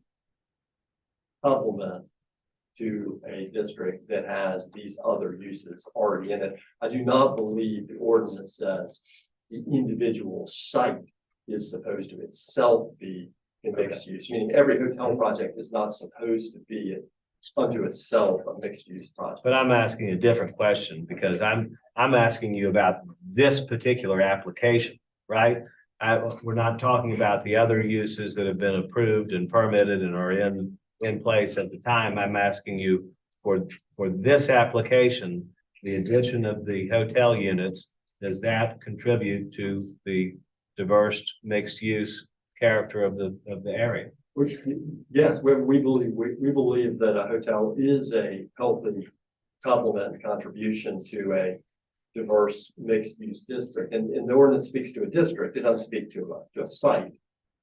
complement to a district that has these other uses already in it. I do not believe the ordinance says the individual site is supposed to itself be a mixed use, meaning every hotel project is not supposed to be unto itself a mixed use project. But I'm asking a different question because I'm asking you about this particular application, right? We're not talking about the other uses that have been approved and permitted and are in place at the time. I'm asking you for this application, the addition of the hotel units, does that contribute to the diverse mixed use character of the area? Which, yes, we believe that a hotel is a healthy complement and contribution to a diverse mixed use district. And the ordinance speaks to a district, it doesn't speak to a site.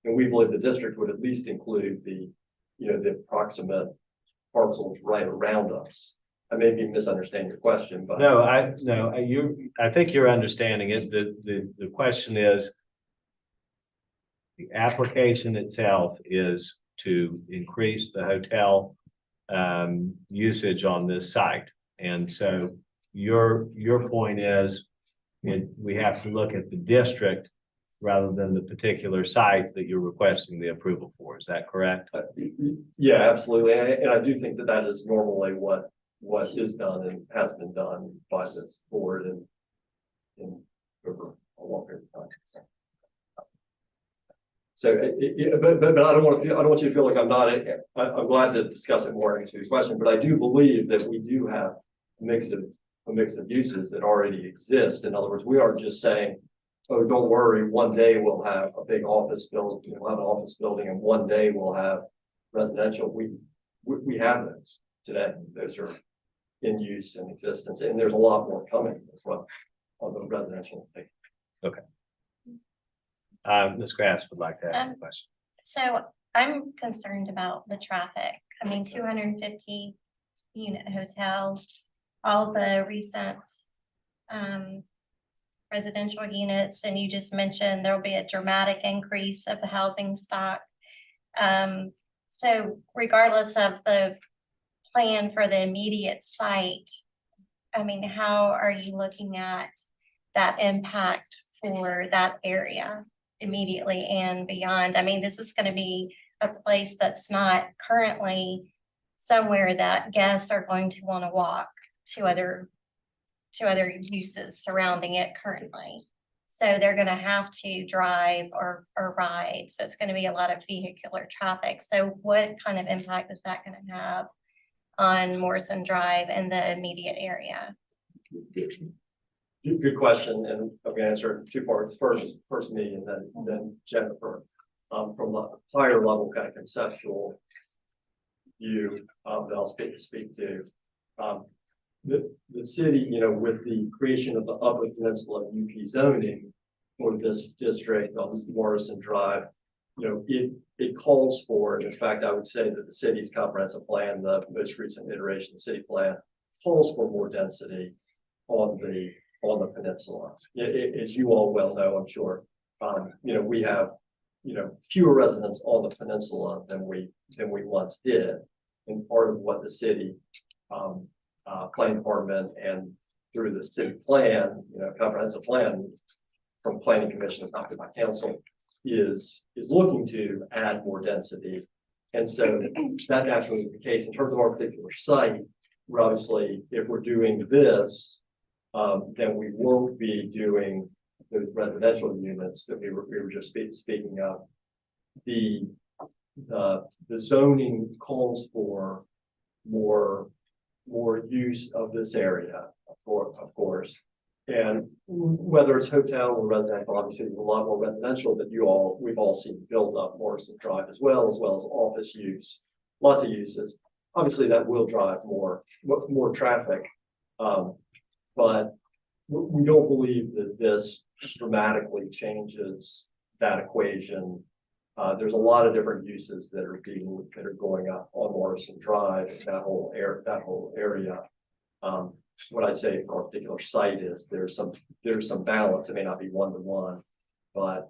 And we believe the district would at least include the approximate parcels right around us. I may be misunderstanding your question, but. No, I think you're understanding it. The question is, the application itself is to increase the hotel usage on this site. And so your point is we have to look at the district rather than the particular site that you're requesting the approval for. Is that correct? Yeah, absolutely. And I do think that that is normally what is done and has been done by this board and over a long period of time. So, but I don't want you to feel like I'm glad to discuss it more and answer your question, but I do believe that we do have a mix of uses that already exist. In other words, we aren't just saying, oh, don't worry, one day we'll have a big office building, we'll have an office building, and one day we'll have residential. We have those today. Those are in use and existence, and there's a lot more coming as well on the residential thing. Okay. Ms. Grass would like to ask a question. So I'm concerned about the traffic. I mean, 250 unit hotel, all the recent residential units, and you just mentioned there'll be a dramatic increase of the housing stock. So regardless of the plan for the immediate site, I mean, how are you looking at that impact for that area immediately and beyond? I mean, this is going to be a place that's not currently somewhere that guests are going to want to walk to other uses surrounding it currently. So they're going to have to drive or ride. So it's going to be a lot of vehicular traffic. So what kind of impact is that going to have on Morrison Drive and the immediate area? Good question, and I'm going to answer it in two parts. First me, and then Jennifer. From a higher level kind of conceptual view that I'll speak to. The city, with the creation of the Upper Peninsula UP zoning for this district on Morrison Drive, it calls for, and in fact, I would say that the city's comprehensive plan, the most recent iteration of the city plan, calls for more density on the peninsula. As you all well know, I'm sure, we have, fewer residents on the peninsula than we once did. And part of what the city planning department and through the city plan, comprehensive plan from planning commission adopted by council is looking to add more density. And so that naturally is the case. In terms of our particular site, we're obviously, if we're doing this, then we won't be doing those residential units that we were just speaking of. The zoning calls for more use of this area, of course. And whether it's hotel or residential, obviously there's a lot more residential that we've all seen build up Morrison Drive as well as office use, lots of uses. Obviously that will drive more traffic. But we don't believe that this dramatically changes that equation. There's a lot of different uses that are going up on Morrison Drive, that whole area. What I'd say for a particular site is there's some balance. It may not be 1-to-1, but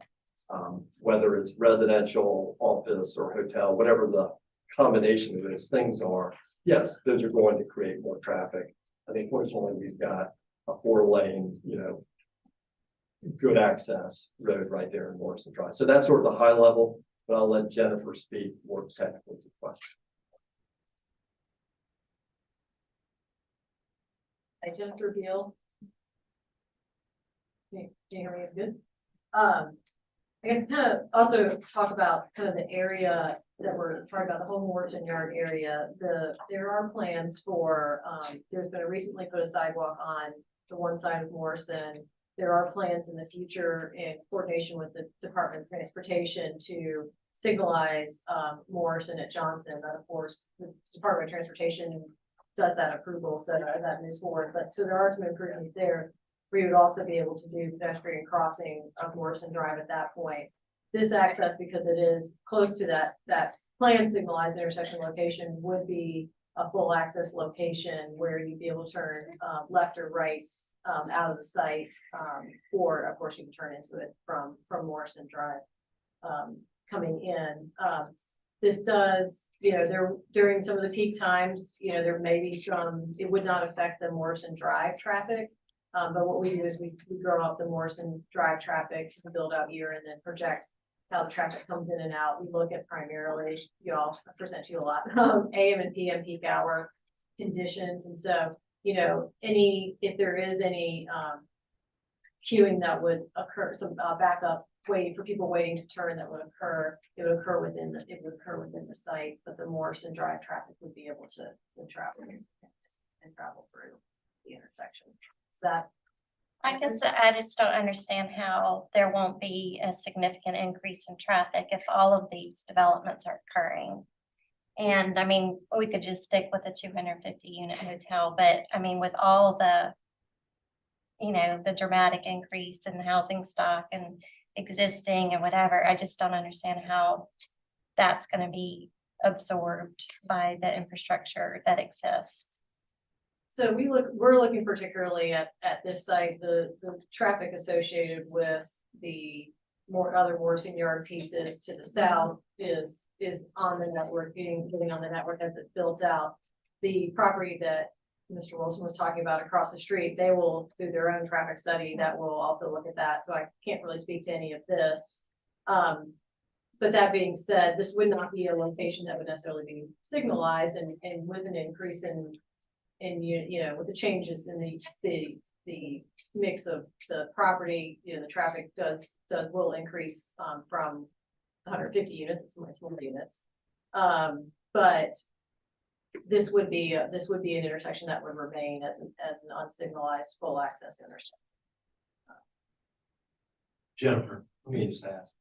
Whether it's residential, office, or hotel, whatever the combination of those things are, yes, those are going to create more traffic. I think fortunately we've got a 4-lane, good access road right there in Morrison Drive. So that's sort of the high level, but I'll let Jennifer speak more technically to the question. Hi, Jennifer Beal. Can you hear me good? I guess kind of also talk about kind of the area that we're talking about, the whole Morrison Yard area. There are plans for, there's been a recently put a sidewalk on the one side of Morrison. There are plans in the future in coordination with the Department of Transportation to signalize Morrison at Johnson. And of course, the Department of Transportation does that approval, so as that moves forward. But so there are some improvements there. We would also be able to do pedestrian crossing of Morrison Drive at that point. This access, because it is close to that planned signalized intersection location, would be a full access location where you'd be able to turn left or right out of the site, or of course you can turn into it from Morrison Drive coming in. This does, there during some of the peak times, there may be some, it would not affect the Morrison Drive traffic. But what we do is we grow up the Morrison Drive traffic to the build out year and then project how the traffic comes in and out. We look at primarily, I present to you a lot, AM and PM peak hour conditions. And so, if there is any queuing that would occur, some backup wait for people waiting to turn that would occur, it would occur within the site, but the Morrison Drive traffic would be able to travel and travel through the intersection. That I guess I just don't understand how there won't be a significant increase in traffic if all of these developments are occurring. And I mean, we could just stick with a 250 unit hotel, but I mean, with all the, the dramatic increase in the housing stock and existing and whatever, I just don't understand how that's going to be absorbed by the infrastructure that exists. So we're looking particularly at this site, the traffic associated with the other Morrison Yard pieces to the south is on the network, getting on the network as it builds out. The property that Mr. Wilson was talking about across the street, they will do their own traffic study that will also look at that. So I can't really speak to any of this. But that being said, this would not be a location that would necessarily be signalized, and with an increase in with the changes in the mix of the property, the traffic will increase from 150 units, it's more units. But this would be an intersection that would remain as an unsignalized full access intersection. Jennifer, let me just ask.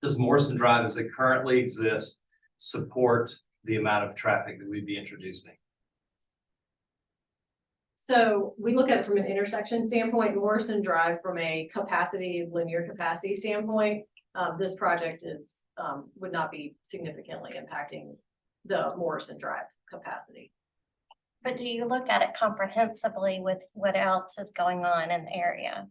Does Morrison Drive, as it currently exists, support the amount of traffic that we'd be introducing? So we look at it from an intersection standpoint. Morrison Drive, from a linear capacity standpoint, this project would not be significantly impacting the Morrison Drive capacity. But do you look at it comprehensively with what else is going on in the area?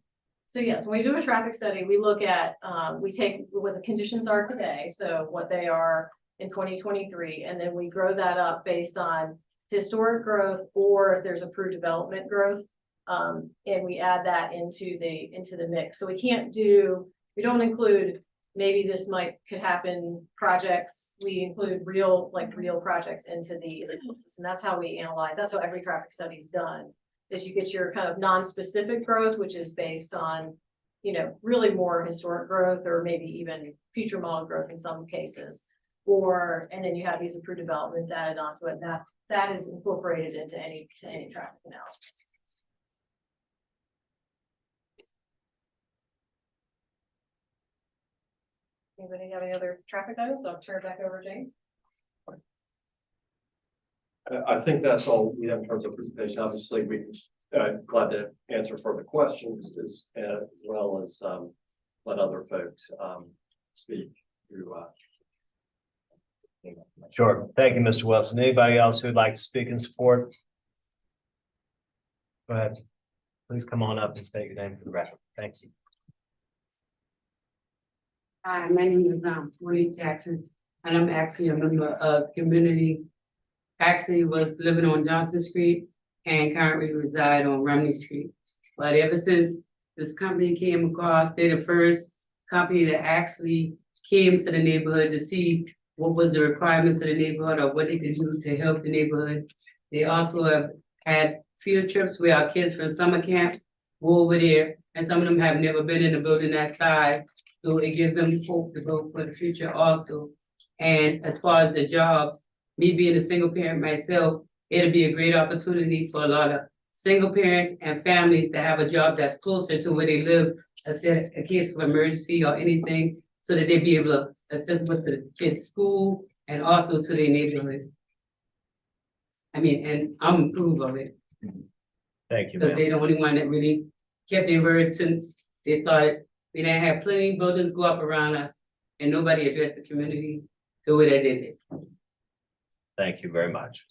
So yes, when we do a traffic study, we look at, we take what the conditions are today, so what they are in 2023, and then we grow that up based on historic growth, or if there's approved development growth, and we add that into the mix. So we don't include maybe this could happen projects. We include real projects into the analysis, and that's how we analyze. That's how every traffic study is done. Is you get your kind of non-specific growth, which is based on, really more historic growth or maybe even future model growth in some cases, and then you have these approved developments added onto it. That is incorporated into any traffic analysis. Anybody have any other traffic items? I'll turn it back over to James. I think that's all we have in terms of presentation. Obviously, we glad to answer further questions as well as let other folks speak through. Sure. Thank you, Mr. Wilson. Anybody else who'd like to speak in support? Go ahead. Please come on up and state your name for the record. Thank you. Hi, my name is Willie Jackson, and I'm actually a member of community. Actually was living on Johnson Street and currently reside on Romney Street. But ever since this company came across, they're the first company that actually came to the neighborhood to see what was the requirements of the neighborhood or what they could do to help the neighborhood. They also have had field trips where our kids from summer camp go over there, and some of them have never been in a building that size. So it gives them hope to go for the future also. And as far as the jobs, me being a single parent myself, it'll be a great opportunity for a lot of single parents and families to have a job that's closer to where they live, instead in case of emergency or anything, so that they be able to assist with the kids' school and also to their neighborhood. I mean, and I'm approve of it. Thank you, Because ma'am. they're the only one that really kept their word since they started. We didn't have plenty of buildings go up around us and nobody addressed the community the way they did it. Thank you very much.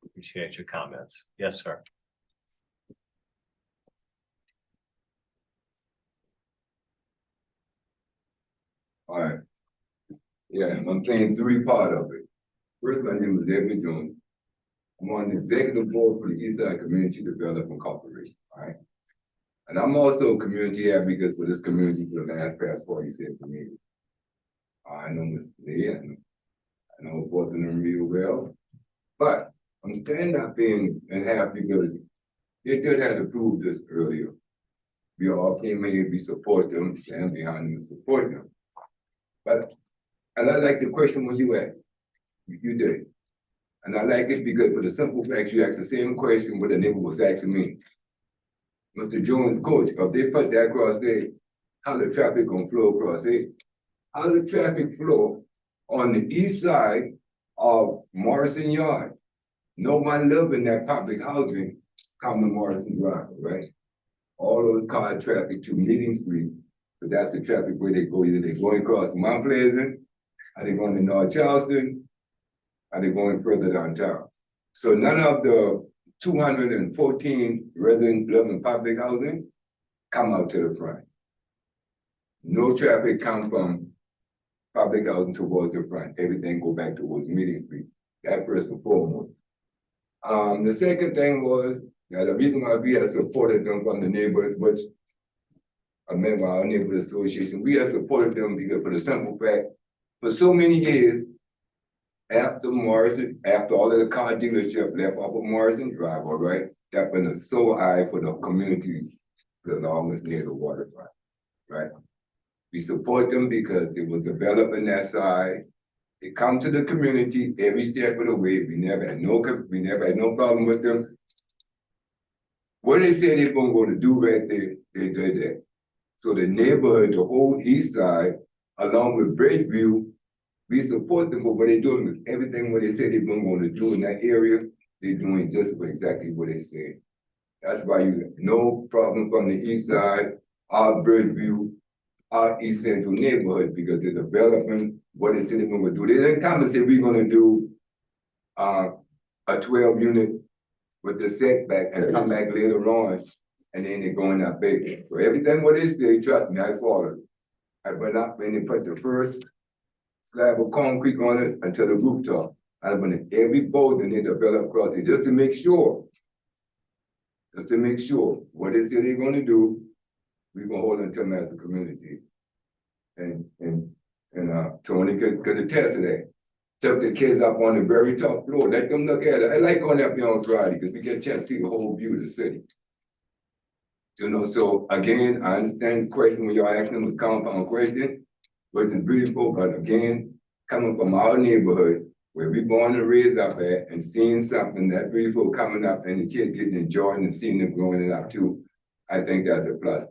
Appreciate your comments. Yes, sir. All right. Yeah, I'm playing three part of it. First, my name is Edwin Jones. I'm on the executive board for the Eastside Community Development Corporation, all right? And I'm also a community advocate for this community for the past 47 years. I know Mr. Lee, I know both of them real well, but I'm standing up in and happy because they did have to prove this earlier. We all came here, we support them, stand behind them, and support them. But, and I like the question when you asked, you did. And I like it because for the simple fact you asked the same question what the neighbor was asking me. Mr. Jones, coach, if they put that across there, how the traffic gonna flow across there? How the traffic flow on the east side of Morrison Yard? Nobody live in that public housing come to Morrison Drive, right? All those car traffic to Meeting Street, but that's the traffic where they go, either they're going across Mount Pleasant, are they going to North Charleston, are they going further downtown? So none of the 214 residents living in public housing come out to the front. No traffic come from public housing towards the front. Everything go back towards Meeting Street. That first and foremost. The second thing was that the reason why we have supported them from the neighborhoods, which a member of our neighborhood association, we have supported them because for the simple fact, for so many years, after Morrison, after all of the car dealership left off of Morrison Drive, all right, that been a sore eye for the community the longest near the waterfront, right? We support them because they was developing that side. They come to the community every step of the way. We never had no problem with them. What they said they were going to do right there, they did that. So the neighborhood, the whole east side, along with Bridgeview, we support them for what they're doing with everything what they said they were going to do in that area. They're doing just exactly what they said. That's why you have no problem from the east side, our Bridgeview, our East Central neighborhood, because they're developing what they said they're going to do. They didn't come and say we're going to do a 12 unit with the setback and come back later on, and then they're going up big. So everything what they say, trust me, I followed. I went up and they put the first slab of concrete on it until the rooftop. I went in every building they developed across it just to make sure what they say they're going to do, we're going to hold on to them as a community. And Tony could attest to that. Took the kids up on the very top floor, let them look at it. I like going up there on Friday because we get a chance to see the whole view of the city. You know, so again, I understand the question when y'all asking them was compound question, which is beautiful, but again, coming from our neighborhood, where we born and raised up at, and seeing something that beautiful coming up and the kids getting enjoying and seeing them growing it up too, I think that's a plus.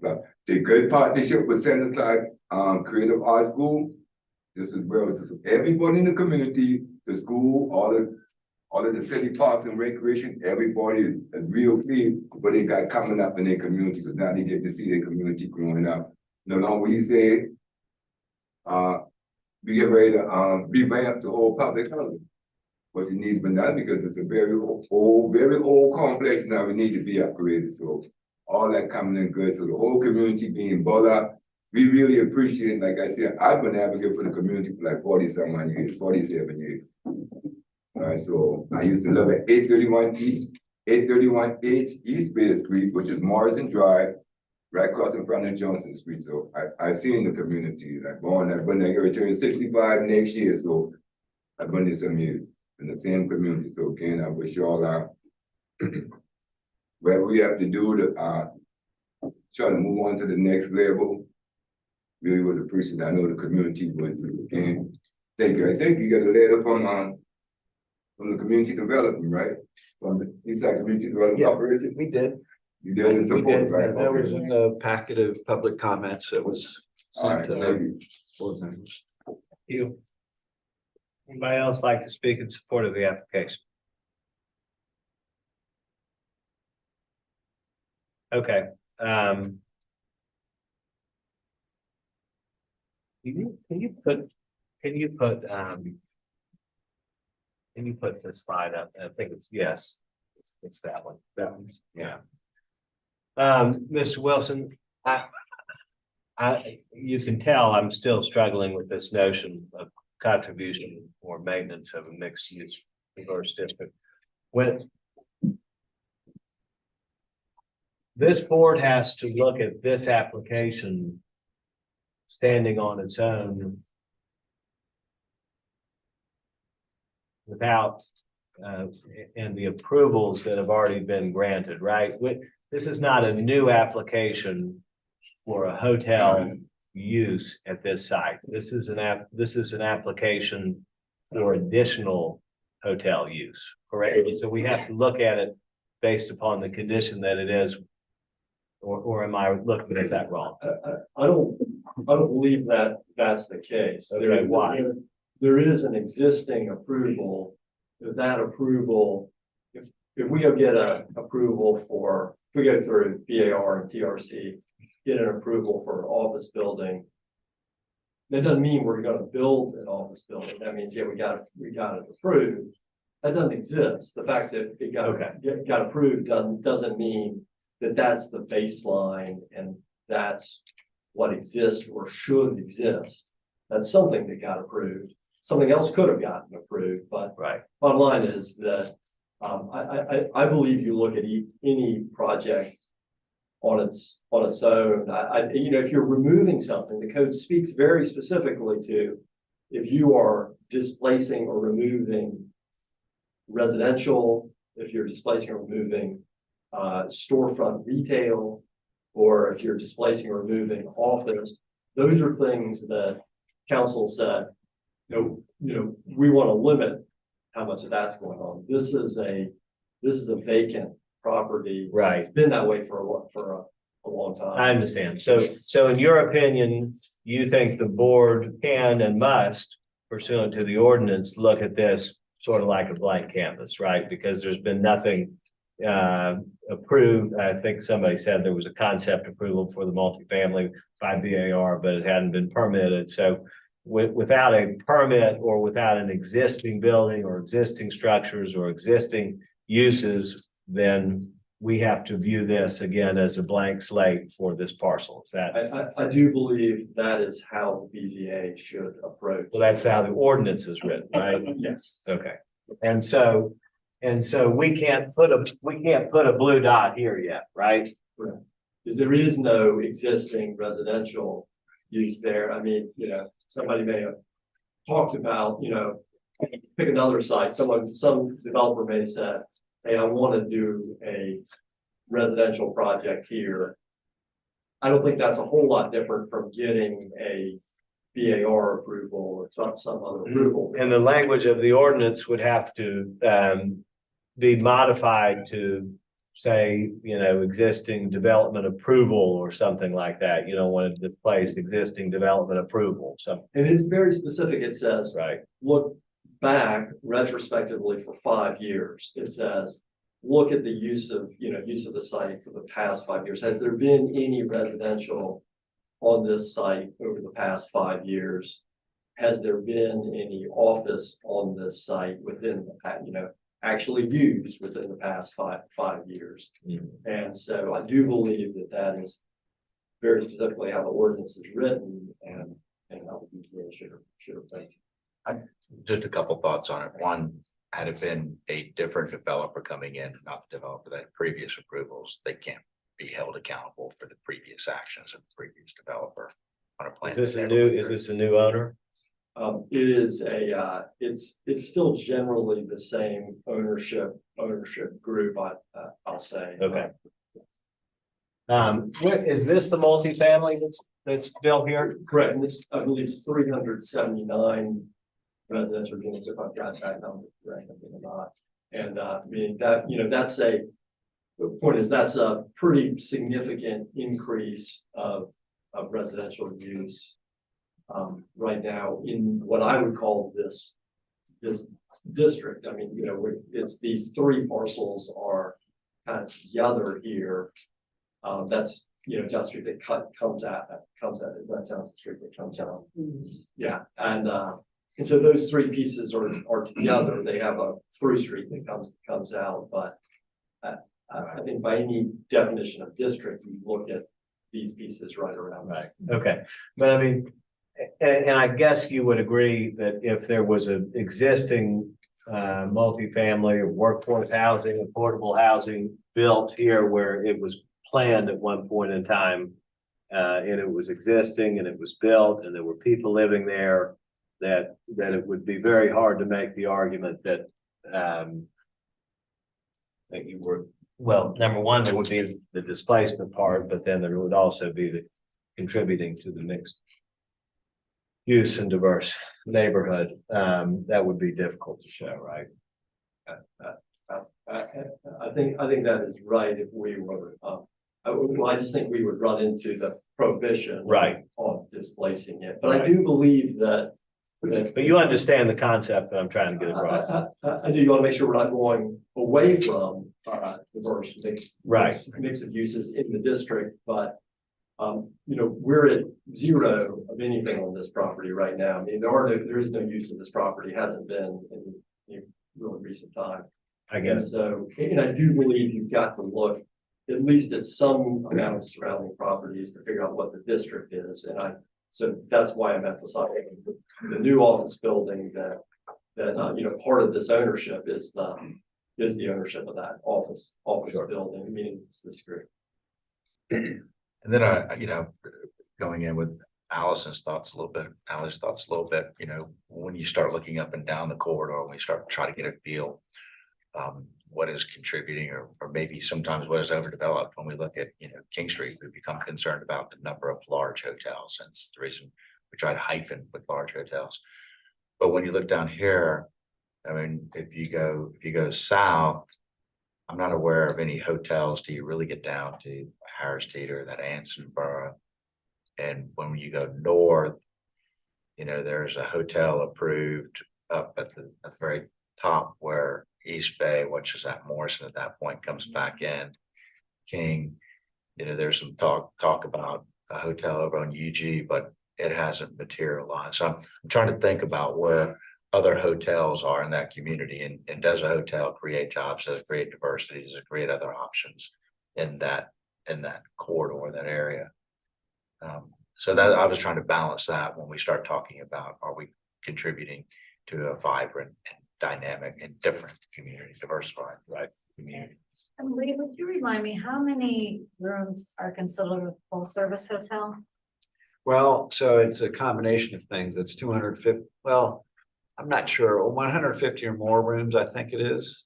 The good partnership with Santa Clark Creative Arts School, this is where everybody in the community, the school, all of the city parks and recreation, everybody is real pleased what they got coming up in their community, because now they get to see their community growing up. No longer we say, we get ready to revamp the whole public housing. But it needs to be done because it's a very old complex now. We need to be upgraded. So all that coming in good. So the whole community being brought up, we really appreciate, like I said, I've been advocate for the community for like 40-some years, 47 years. All right, so I used to live at 831 East, 831 H East Bay Street, which is Morrison Drive, right across in front of Johnson Street. So I've seen the community. I've been there, I turn 65 next year, so I've been there some years in the same community. So again, I wish y'all what we have to do to try to move on to the next level. Really would appreciate it. I know the community would too. Again, thank you. I think you got a letter from the community development, right? From the Eastside Community Development Corporation. We did. You did in support, right? That was Okay. in the packet of public comments that was All sent right, to thank the you. board members. You. Anybody else like to speak in support of the application? Okay, can you put this slide up? I think it's, yes, it's that one. That one, yeah. Mr. Wilson, you can tell I'm still struggling with this notion of contribution or maintenance of a mixed use reverse district. When this board has to look at this application standing on its own without and the approvals that have already been granted, right? This is not a new application for a hotel use at this site. This is an application for additional hotel use, correct? So we have to look at it based upon the condition that it is, or am I looking at that wrong? I don't believe that that's the case. Okay, why? There is an existing approval. If that approval, if we go get a approval for, if we go through BAR and TRC, get an approval for an office building, that doesn't mean we're gonna build an office building. That means, yeah, we got it approved. That doesn't exist. The fact that it got approved doesn't mean that that's the baseline and that's what exists or should exist. That's something that got approved. Something else could have gotten approved, but bottom line is that I believe you look at any project on its own. You know, if you're removing something, the code speaks very specifically to if you are displacing or removing residential, if you're displacing or removing storefront retail, or if you're displacing or removing office, those are things that council said, you know, we want to limit how much of that's going on. This is a vacant property. Right. It's been that way for a long time. I understand. So in your opinion, you think the board can and must, pursuant to the ordinance, look at this sort of like a blank canvas, right? Because there's been nothing approved. I think somebody said there was a concept approval for the multifamily by BAR, but it hadn't been permitted. So without a permit or without an existing building or existing structures or existing uses, then we have to view this again as a blank slate for this parcel. Is that? I do believe that is how the BZA should approach. Well, that's how the ordinance is written, right? Yes. Okay. And so we can't put a blue dot here yet, right? Right. Because there is no existing residential use there. I mean, you know, somebody may have talked about, you know, pick another site. Some developer may have said, hey, I want to do a residential project here. I don't think that's a whole lot different from getting a BAR approval or some other approval. And the language of the ordinance would have to be modified to say, you know, existing development approval or something like that. You don't want to place existing development approval. So, and it's very specific. It says, right, look back retrospectively for 5 years. It says, look at the use of the site for the past 5 years. Has there been any residential on this site over the past 5 years? Has there been any office on this site within the, actually used within the past five years? And so I do believe that is very specifically how the ordinance is written and how the BZA should have been. Just a couple thoughts on it. One, had it been a different developer coming in, not the developer that had previous approvals, they can't be held accountable for the previous actions of the previous developer on a plan. Is this a new owner? It is it's still generally the same ownership group, I'll say. Okay. Is this the multifamily that's built here? Correct, and this, I believe, 379 residential units, if I've got that number correct, I think or not. And meaning that, the point is that's a pretty significant increase of residential use right now in what I would call this district. I mean, it's these three parcels are kind of together here. That's Johnson Street that comes out is that Johnson Street that comes out. Yeah, and so those three pieces are together. They have a through street that comes out, but I think by any definition of district, you look at these pieces right around. Right. Okay, but I mean, and I guess you would agree that if there was an existing multifamily or workforce housing, affordable housing built here where it was planned at one point in time, and it was existing and it was built and there were people living there, that it would be very hard to make the argument that you were, well, number one, there would be the displacement part, but then there would also be the contributing to the mixed use and diverse neighborhood. That would be difficult to show, right? I think that is right. If we were, I just think we would run into the prohibition right on displacing it. But I do believe that. But you understand the concept that I'm trying to get across. I do. You want to make sure we're not going away from diverse mix of uses in the district, but we're at zero of anything on this property right now. I mean, there is no use of this property, hasn't been in really recent time. I guess so. And I do believe you've got to look at least at some amount of surrounding properties to figure out what the district is. And so that's why I'm emphasizing the new office building that part of this ownership is the ownership of that office building, meaning it's this group. And then going in with Allis's thoughts a little bit, when you start looking up and down the corridor, when you start trying to get a feel, what is contributing or maybe sometimes what is overdeveloped. When we look at, King Street, we become concerned about the number of large hotels. And it's the reason we try to hyphen with large hotels. But when you look down here, I mean, if you go south, I'm not aware of any hotels till you really get down to Harris Teeter, that Ansonboro. And when you go north, there's a hotel approved up at the very top where East Bay, which is at Morrison at that point, comes back in. King, there's some talk about a hotel over on UG, but it hasn't materialized. So I'm trying to think about where other hotels are in that community, and does a hotel create jobs? Does it create diversity? Does it create other options in that corridor, that area? So that I was trying to balance that when we start talking about, are we contributing to a vibrant and dynamic and different community, diversified, right? Community. And Lee, would you remind me how many rooms are considered a full service hotel? Well, so it's a combination of things. It's 250. Well, I'm not sure. 150 or more rooms, I think it is.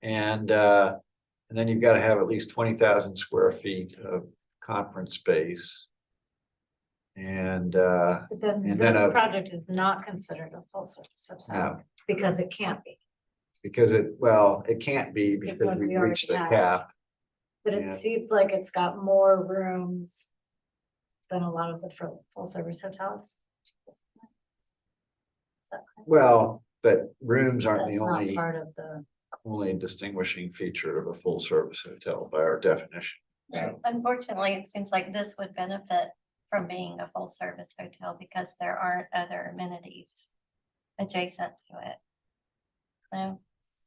And then you've got to have at least 20,000 square feet of conference space. And But then this project is not considered a full service hotel. No. Because it can't be. Because it can't be because we reached the cap. But it seems like it's got more rooms than a lot of the full service hotels. Is that correct? Well, but rooms aren't That's the not only part of the. only distinguishing feature of a full service hotel by our definition. So, Unfortunately, it seems like this would benefit from being a full service hotel because there aren't other amenities adjacent to it. So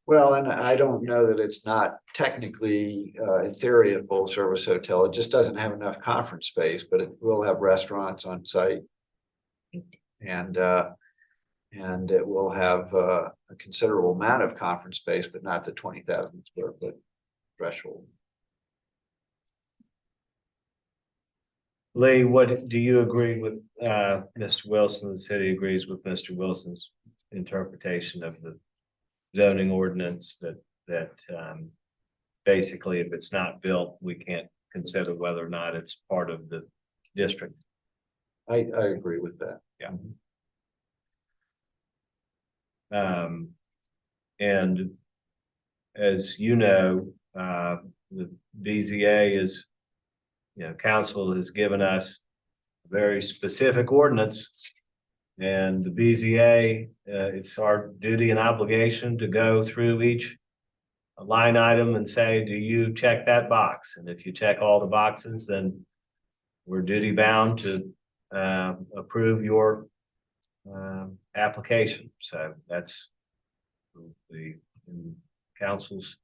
Well, and I don't know that it's not technically, in theory, a full service hotel. It just doesn't have enough conference space, but it will have restaurants on site. And it will have, a considerable amount of conference space, but not the 20,000 square foot threshold. Lee, what, do you agree with, Mr. Wilson? The city agrees with Mr. Wilson's interpretation of the zoning ordinance that basically if it's not built, we can't consider whether or not it's part of the district. I agree with that. Yeah. And as you know, the BZA is, council has given us a very specific ordinance. And the BZA, it's our duty and obligation to go through each line item and say, do you check that box? And if you check all the boxes, then we're duty bound to approve your application. So that's the council's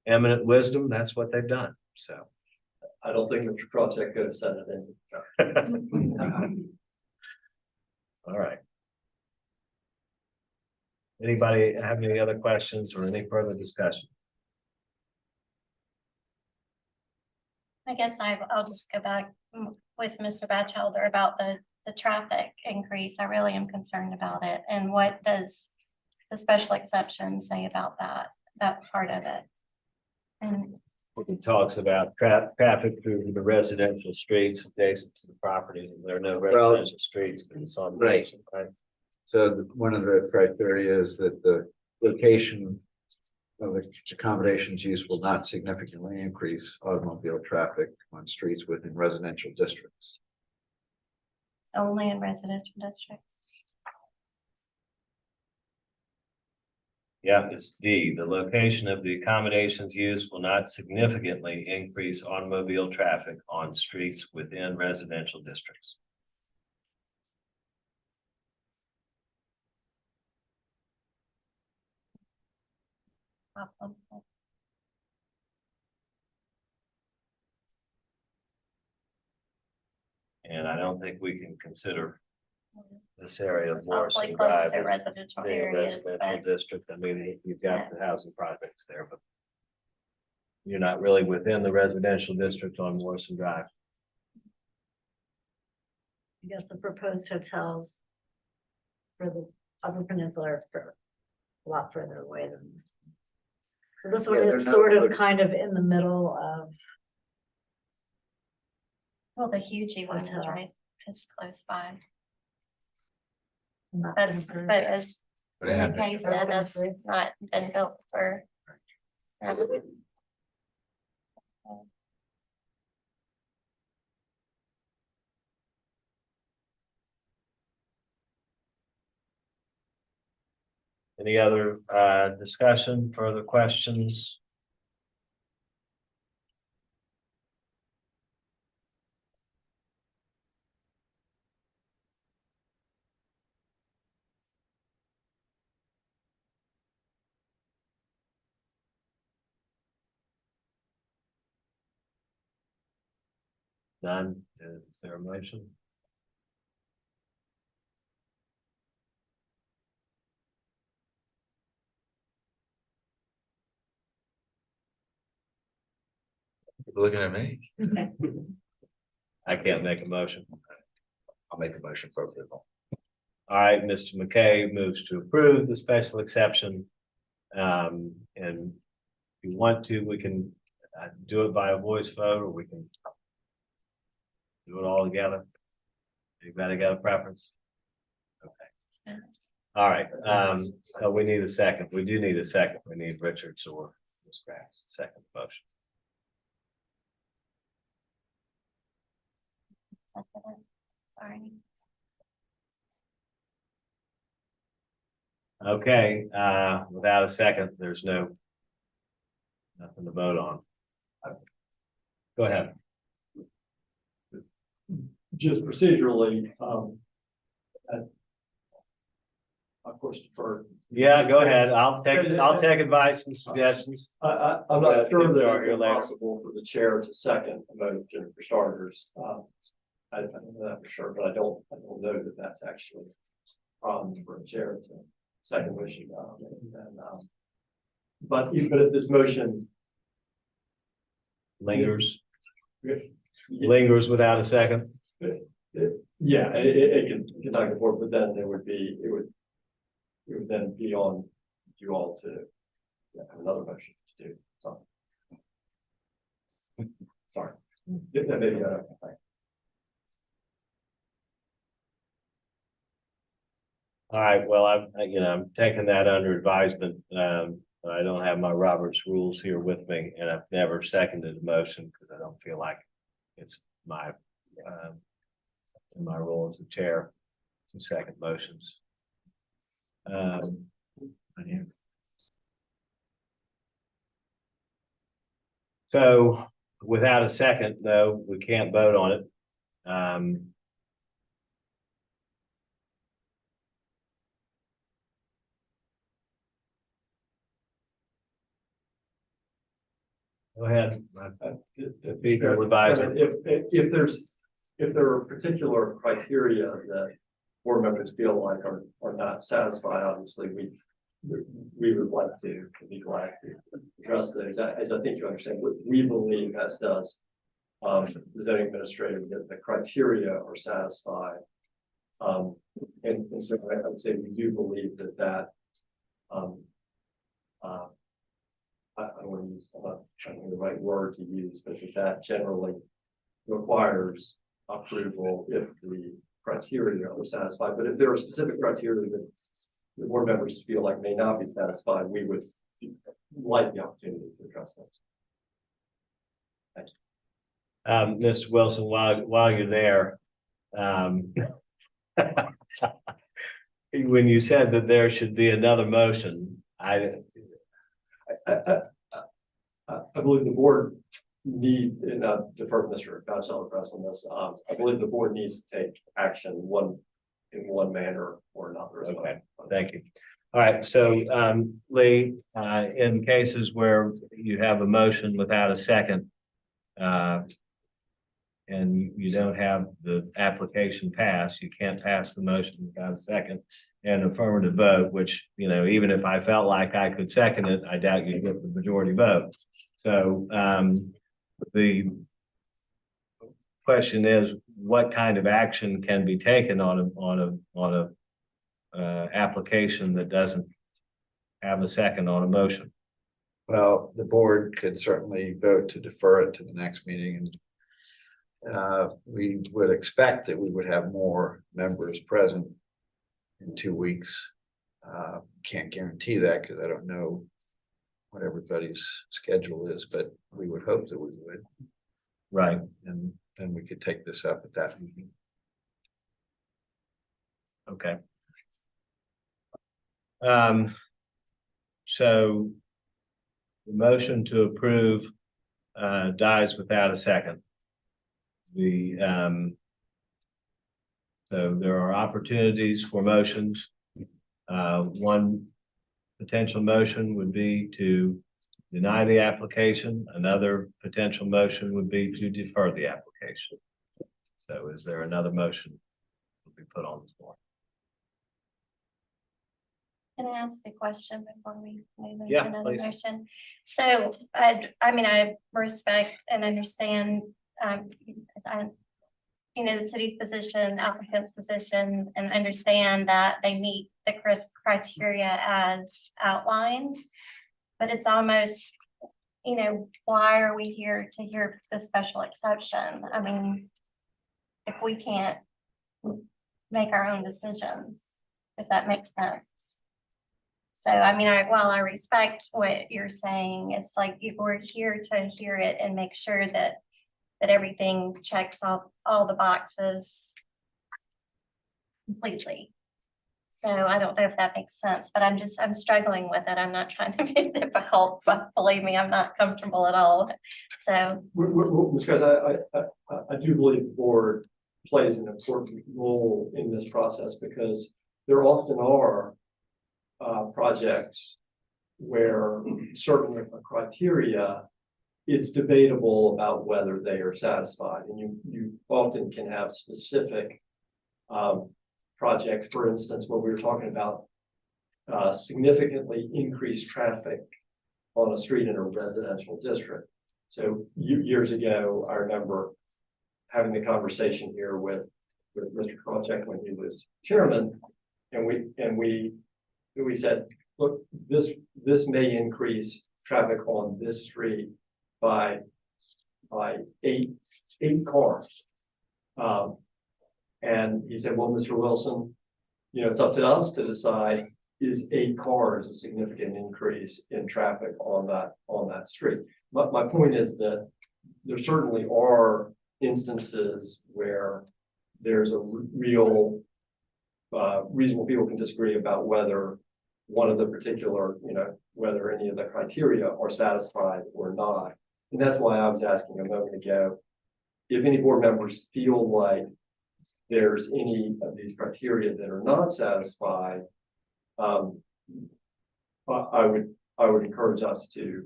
eminent wisdom. That's what they've done. So I don't think Mr. Crotcheck could have said it in. all right. Anybody have any other questions or any further discussion? I guess I'll just go back with Mr. Batchelder about the traffic increase. I really am concerned about it. And what does the special exception say about that part of it? And It talks about traffic through the residential streets adjacent to the property. There are no residential streets, but it's on. Right. So one of the criteria is that the location of the accommodations use will not significantly increase automobile traffic on streets within residential districts. only in residential districts. Yeah, it's D. The location of the accommodations used will not significantly increase automobile traffic on streets within residential districts. And I don't think we can consider this area of Morrison Awfully close Drive to as residential being a areas, residential but district. I mean, you've got the housing projects there, but you're not really within the residential district on Morrison Drive. I guess the proposed hotels for the Upper Peninsula are a lot further away than this one. So this one is sort of kind of in the middle of. well, the huge one is Hotels. right, it's close by. Not That's, gonna but as But it had- McKay said, that's not been built for. Any other discussion, further questions? None. Is there a motion? You're looking at me. I can't make a motion. I'll make a motion for approval. All right, Mr. McKay moves to approve the special exception. And if you want to, we can do it by a voice vote, or we can do it all together. Anybody got a preference? Okay. All right, so we need a second. We do need a second. We need Richards or Ms. Grass, second motion. Sorry. Okay, without a second, there's nothing to vote on. Go ahead. Just procedurally, of course, defer. Yeah, go ahead. I'll take advice and suggestions. I'm not sure that Here it's later. possible for the chair to second a motion for starters. I don't know that for sure, but I don't know that that's actually a problem for a chair to second motion. But even if this motion Lingers yeah, without a second. yeah, it can knock it forward, but then it would then be on you all to have another motion to do something. Sorry. That maybe All right, well, I'm taking that under advisement. I don't have my Robert's rules here with me, and I've never seconded a motion because I don't feel like it's my in my role as the chair to second motions. So without a second, though, we can't vote on it. Go ahead. If there are particular criteria that board members feel like are not satisfied, obviously, we would like to be glad to address those. As I think you understand, what we believe, as does the zoning administrator, that the criteria are satisfied. And so I would say we do believe that I don't want to use the right word to use, but that generally requires approval if the criteria are satisfied. But if there are specific criteria that the board members feel like may not be satisfied, we would like the opportunity to address those. Thank you. Mr. Wilson, while you're there, when you said that there should be another motion, I believe the board and defer to Mr. Batchelder Press on this. I believe the board needs to take action in one manner or another. Okay, thank you. All right, so Lee, in cases where you have a motion without a second, and you don't have the application pass, you can't pass the motion without a second and affirmative vote, which, even if I felt like I could second it, I doubt you'd get the majority vote. So the question is, what kind of action can be taken on a application that doesn't have a second on a motion? Well, the board could certainly vote to defer it to the next meeting, and we would expect that we would have more members present in 2 weeks. Can't guarantee that because I don't know what everybody's schedule is, but we would hope that we would. Right. And then we could take this up at that meeting. Okay. So the motion to approve dies without a second. So there are opportunities for motions. One potential motion would be to deny the application. Another potential motion would be to defer the application. So is there another motion to be put on the floor? Can I ask a question before we move into Yeah, another please. motion? So I respect and understand, the city's position, applicant's position, and understand that they meet the criteria as outlined. But it's almost, why are we here to hear the special exception? I mean, if we can't make our own decisions, if that makes sense. So, while I respect what you're saying, it's like we're here to hear it and make sure that everything checks all the boxes completely. So I don't know if that makes sense, but I'm struggling with it. I'm not trying to be difficult, but believe me, I'm not comfortable at all. So. Because I do believe the board plays an important role in this process because there often are projects where certain of the criteria, it's debatable about whether they are satisfied. And you often can have specific projects, for instance, when we were talking about significantly increased traffic on a street in a residential district. So years ago, I remember having the conversation here with Mr. Krawcheck when he was chairman, and we said, look, this may increase traffic on this street by eight cars. And he said, well, Mr. Wilson, it's up to us to decide, is 8 cars a significant increase in traffic on that street? But my point is that there certainly are instances where there's a real reasonable people can disagree about whether one of the particular, whether any of the criteria are satisfied or not. And that's why I was asking a moment ago, if any board members feel like there's any of these criteria that are not satisfied, I would encourage us to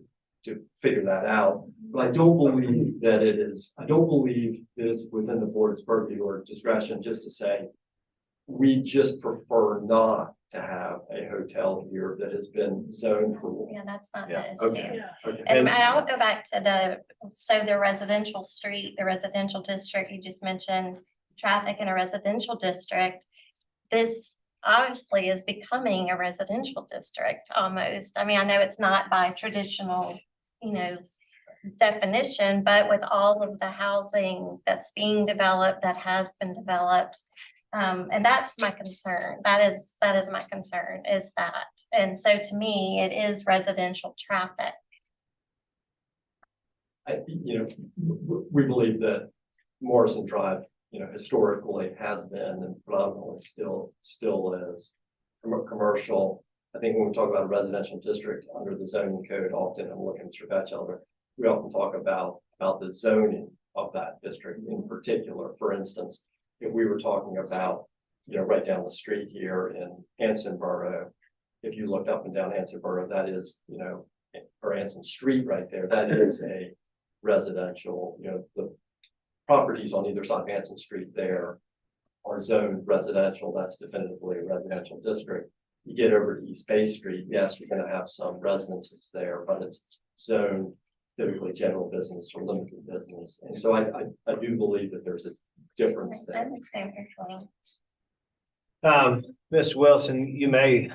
figure that out. But I don't believe that it's within the board's purview or discretion just to say, we just prefer not to have a hotel here that has been zoned for. Yeah, that's not Yeah, the issue. okay. And I will go back to the residential street, the residential district, you just mentioned traffic in a residential district. This obviously is becoming a residential district almost. I mean, I know it's not by traditional, definition, but with all of the housing that's being developed, that has been developed. And that's my concern. That is my concern, is that. And so to me, it is residential traffic. We believe that Morrison Drive, historically has been and predominantly still is commercial. I think when we talk about a residential district under the zoning code, often I'm looking at Mr. Batchelder, we often talk about the zoning of that district in particular. For instance, if we were talking about, right down the street here in Anson Borough, if you looked up and down Anson Borough, that is, or Anson Street right there, that is a residential, the properties on either side of Anson Street there are zoned residential. That's definitively a residential district. You get over to East Bay Street, yes, you're going to have some residences there, but it's zoned typically general business or limited business. And so I do believe that there's a difference I there. understand what you're saying. Mr. Wilson, you may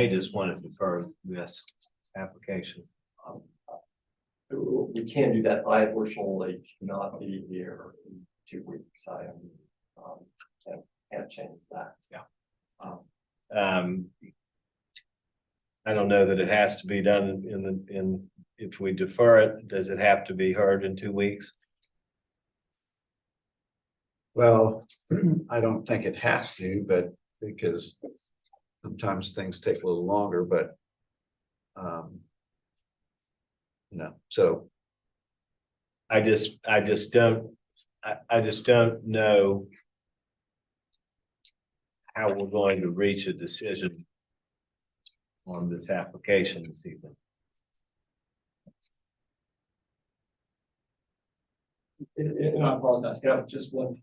just want to defer this application. We can do that. I unfortunately cannot be here in 2 weeks. I can't change that. Yeah. I don't know that it has to be done if we defer it, does it have to be heard in 2 weeks? Well, I don't think it has to, but because sometimes things take a little longer, but so I just don't know how we're going to reach a decision on this application this evening. And I apologize, I have just one.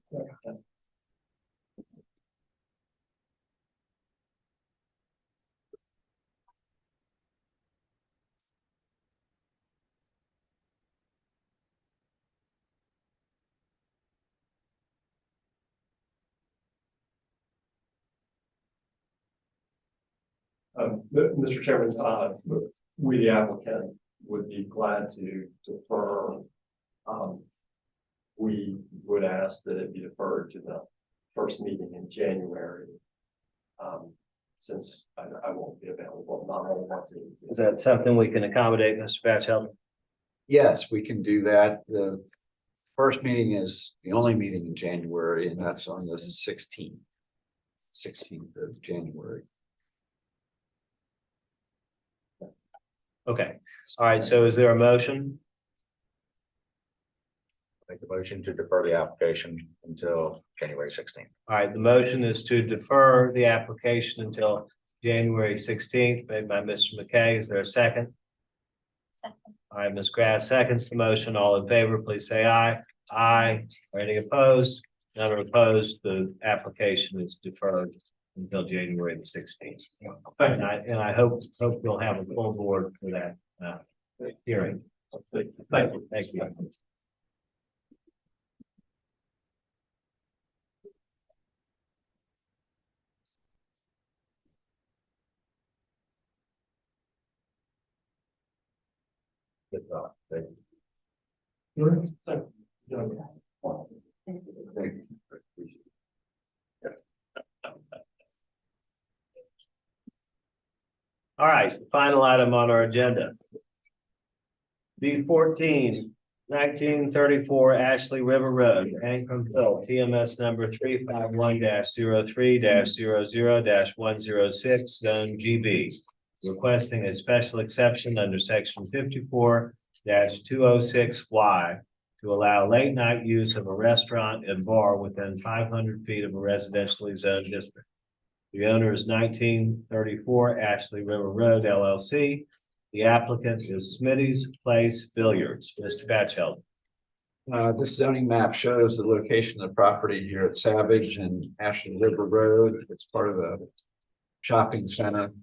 Mr. Chairman, we, the applicant, would be glad to defer. We would ask that it be deferred to the first meeting in January. Since I won't be available, not only want to. Is that something we can accommodate, Mr. Batchelder? yes, we can do that. The first meeting is the only meeting in January, and that's on the 16th of January. Okay, all right, so is there a motion? Make the motion to defer the application until January 16th. All right, the motion is to defer the application until January 16th, made by Mr. McKay. Is there a second? Second. All right, Ms. Grass seconds the motion. All in favor, please say aye. Aye. Are any opposed? None are opposed. The application is deferred until January the 16th. And I hope we'll have a full board for that hearing. Thank you. Thank you. Good thought. Thank you. All right, the final item on our agenda. B14, 1934 Ashley River Road, Ancrumville, TMS number 351-03-00-106, zone GB. Requesting a special exception under section 54-206Y to allow late night use of a restaurant and bar within 500 feet of a residentially zoned district. The owner is 1934 Ashley River Road LLC. The applicant is Smitty's Place Billiards. Mr. Batchel. This zoning map shows the location of the property here at Savage and Ashley River Road. It's part of a shopping center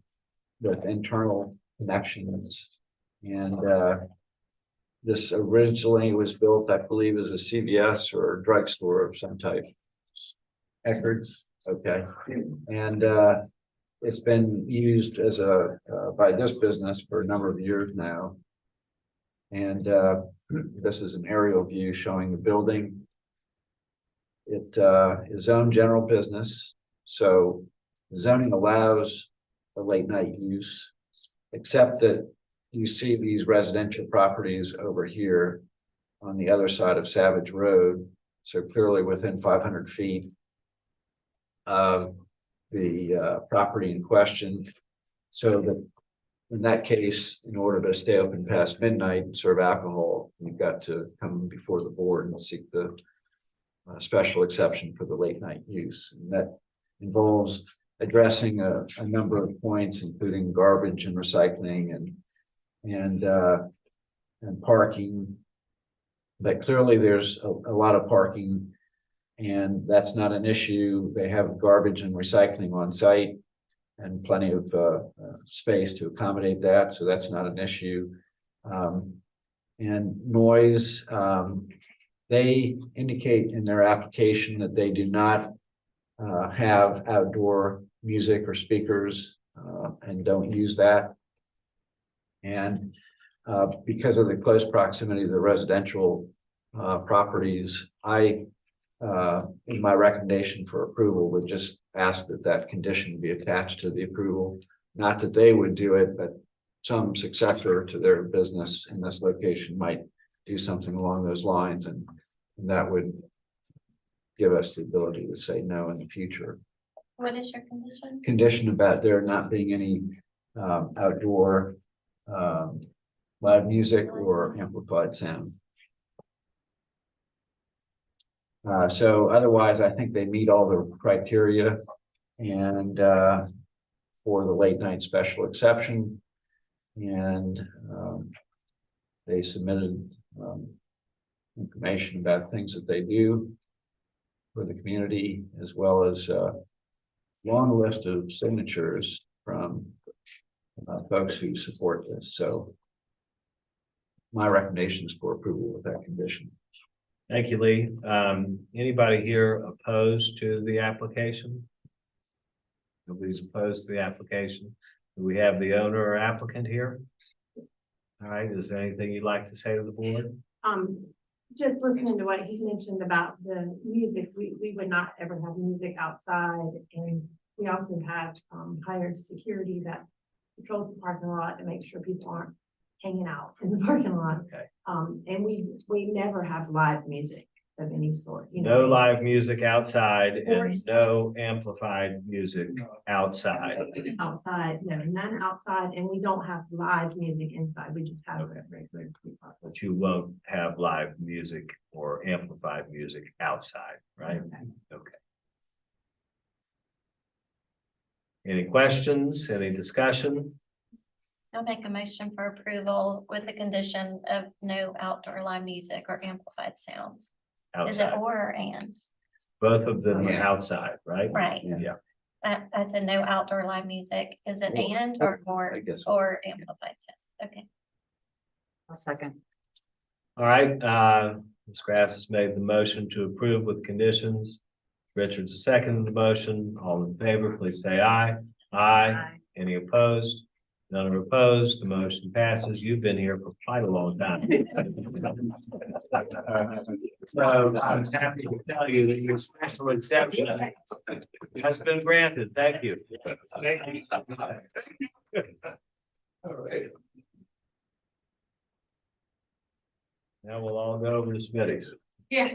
with internal connections. And this originally was built, I believe, as a CVS or a drugstore of some type. Eckerd's, okay. And it's been used as a by this business for a number of years now. And this is an aerial view showing the building. It is owned general business, so zoning allows a late night use, except that you see these residential properties over here on the other side of Savage Road, so clearly within 500 feet of the property in question. So that in that case, in order to stay open past midnight and serve alcohol, you've got to come before the board and seek the special exception for the late night use. And that involves addressing a number of points, including garbage and recycling and parking. But clearly there's a lot of parking, and that's not an issue. They have garbage and recycling on site and plenty of space to accommodate that, so that's not an issue. And noise, they indicate in their application that they do not have outdoor music or speakers and don't use that. And because of the close proximity to the residential properties, I in my recommendation for approval would just ask that that condition be attached to the approval. Not that they would do it, but some successor to their business in this location might do something along those lines, and that would give us the ability to say no in the future. What is your condition? Condition about there not being any outdoor loud music or amplified sound. So otherwise, I think they meet all the criteria, and for the late night special exception, and they submitted information about things that they do for the community, as well as a long list of signatures from folks who support this. So my recommendation is for approval with that condition. Thank you, Lee. Anybody here opposed to the application? Nobody's opposed to the application. Do we have the owner or applicant here? All right, is there anything you'd like to say to the board? Just looking into what he mentioned about the music, we would not ever have music outside, and we also have hired security that patrols the parking lot to make sure people aren't hanging out in the parking lot. Okay. And we never have live music of any sort. No live music outside and no amplified music outside. Outside, no, none outside, and we don't have live music inside. We just have regular. But you won't have live music or amplified music outside, right? Okay. Any questions, any discussion? I'll make a motion for approval with the condition of no outdoor live music or amplified sound. Is it Outside, or and? both of them are Yeah. outside, right? Right. Yeah. I said no outdoor live music. Is it and or I guess. or amplified sound? Okay. A second. All right, Ms. Grass has made the motion to approve with conditions. Richard's a second in the motion. All in favor, please say aye. Aye. Any opposed? None are opposed. The motion passes. You've been here for quite a long time. So I'm happy to tell you that your special exception has been granted. Thank you. Thank you. All right. Now we'll all go over to Smitty's. Yeah.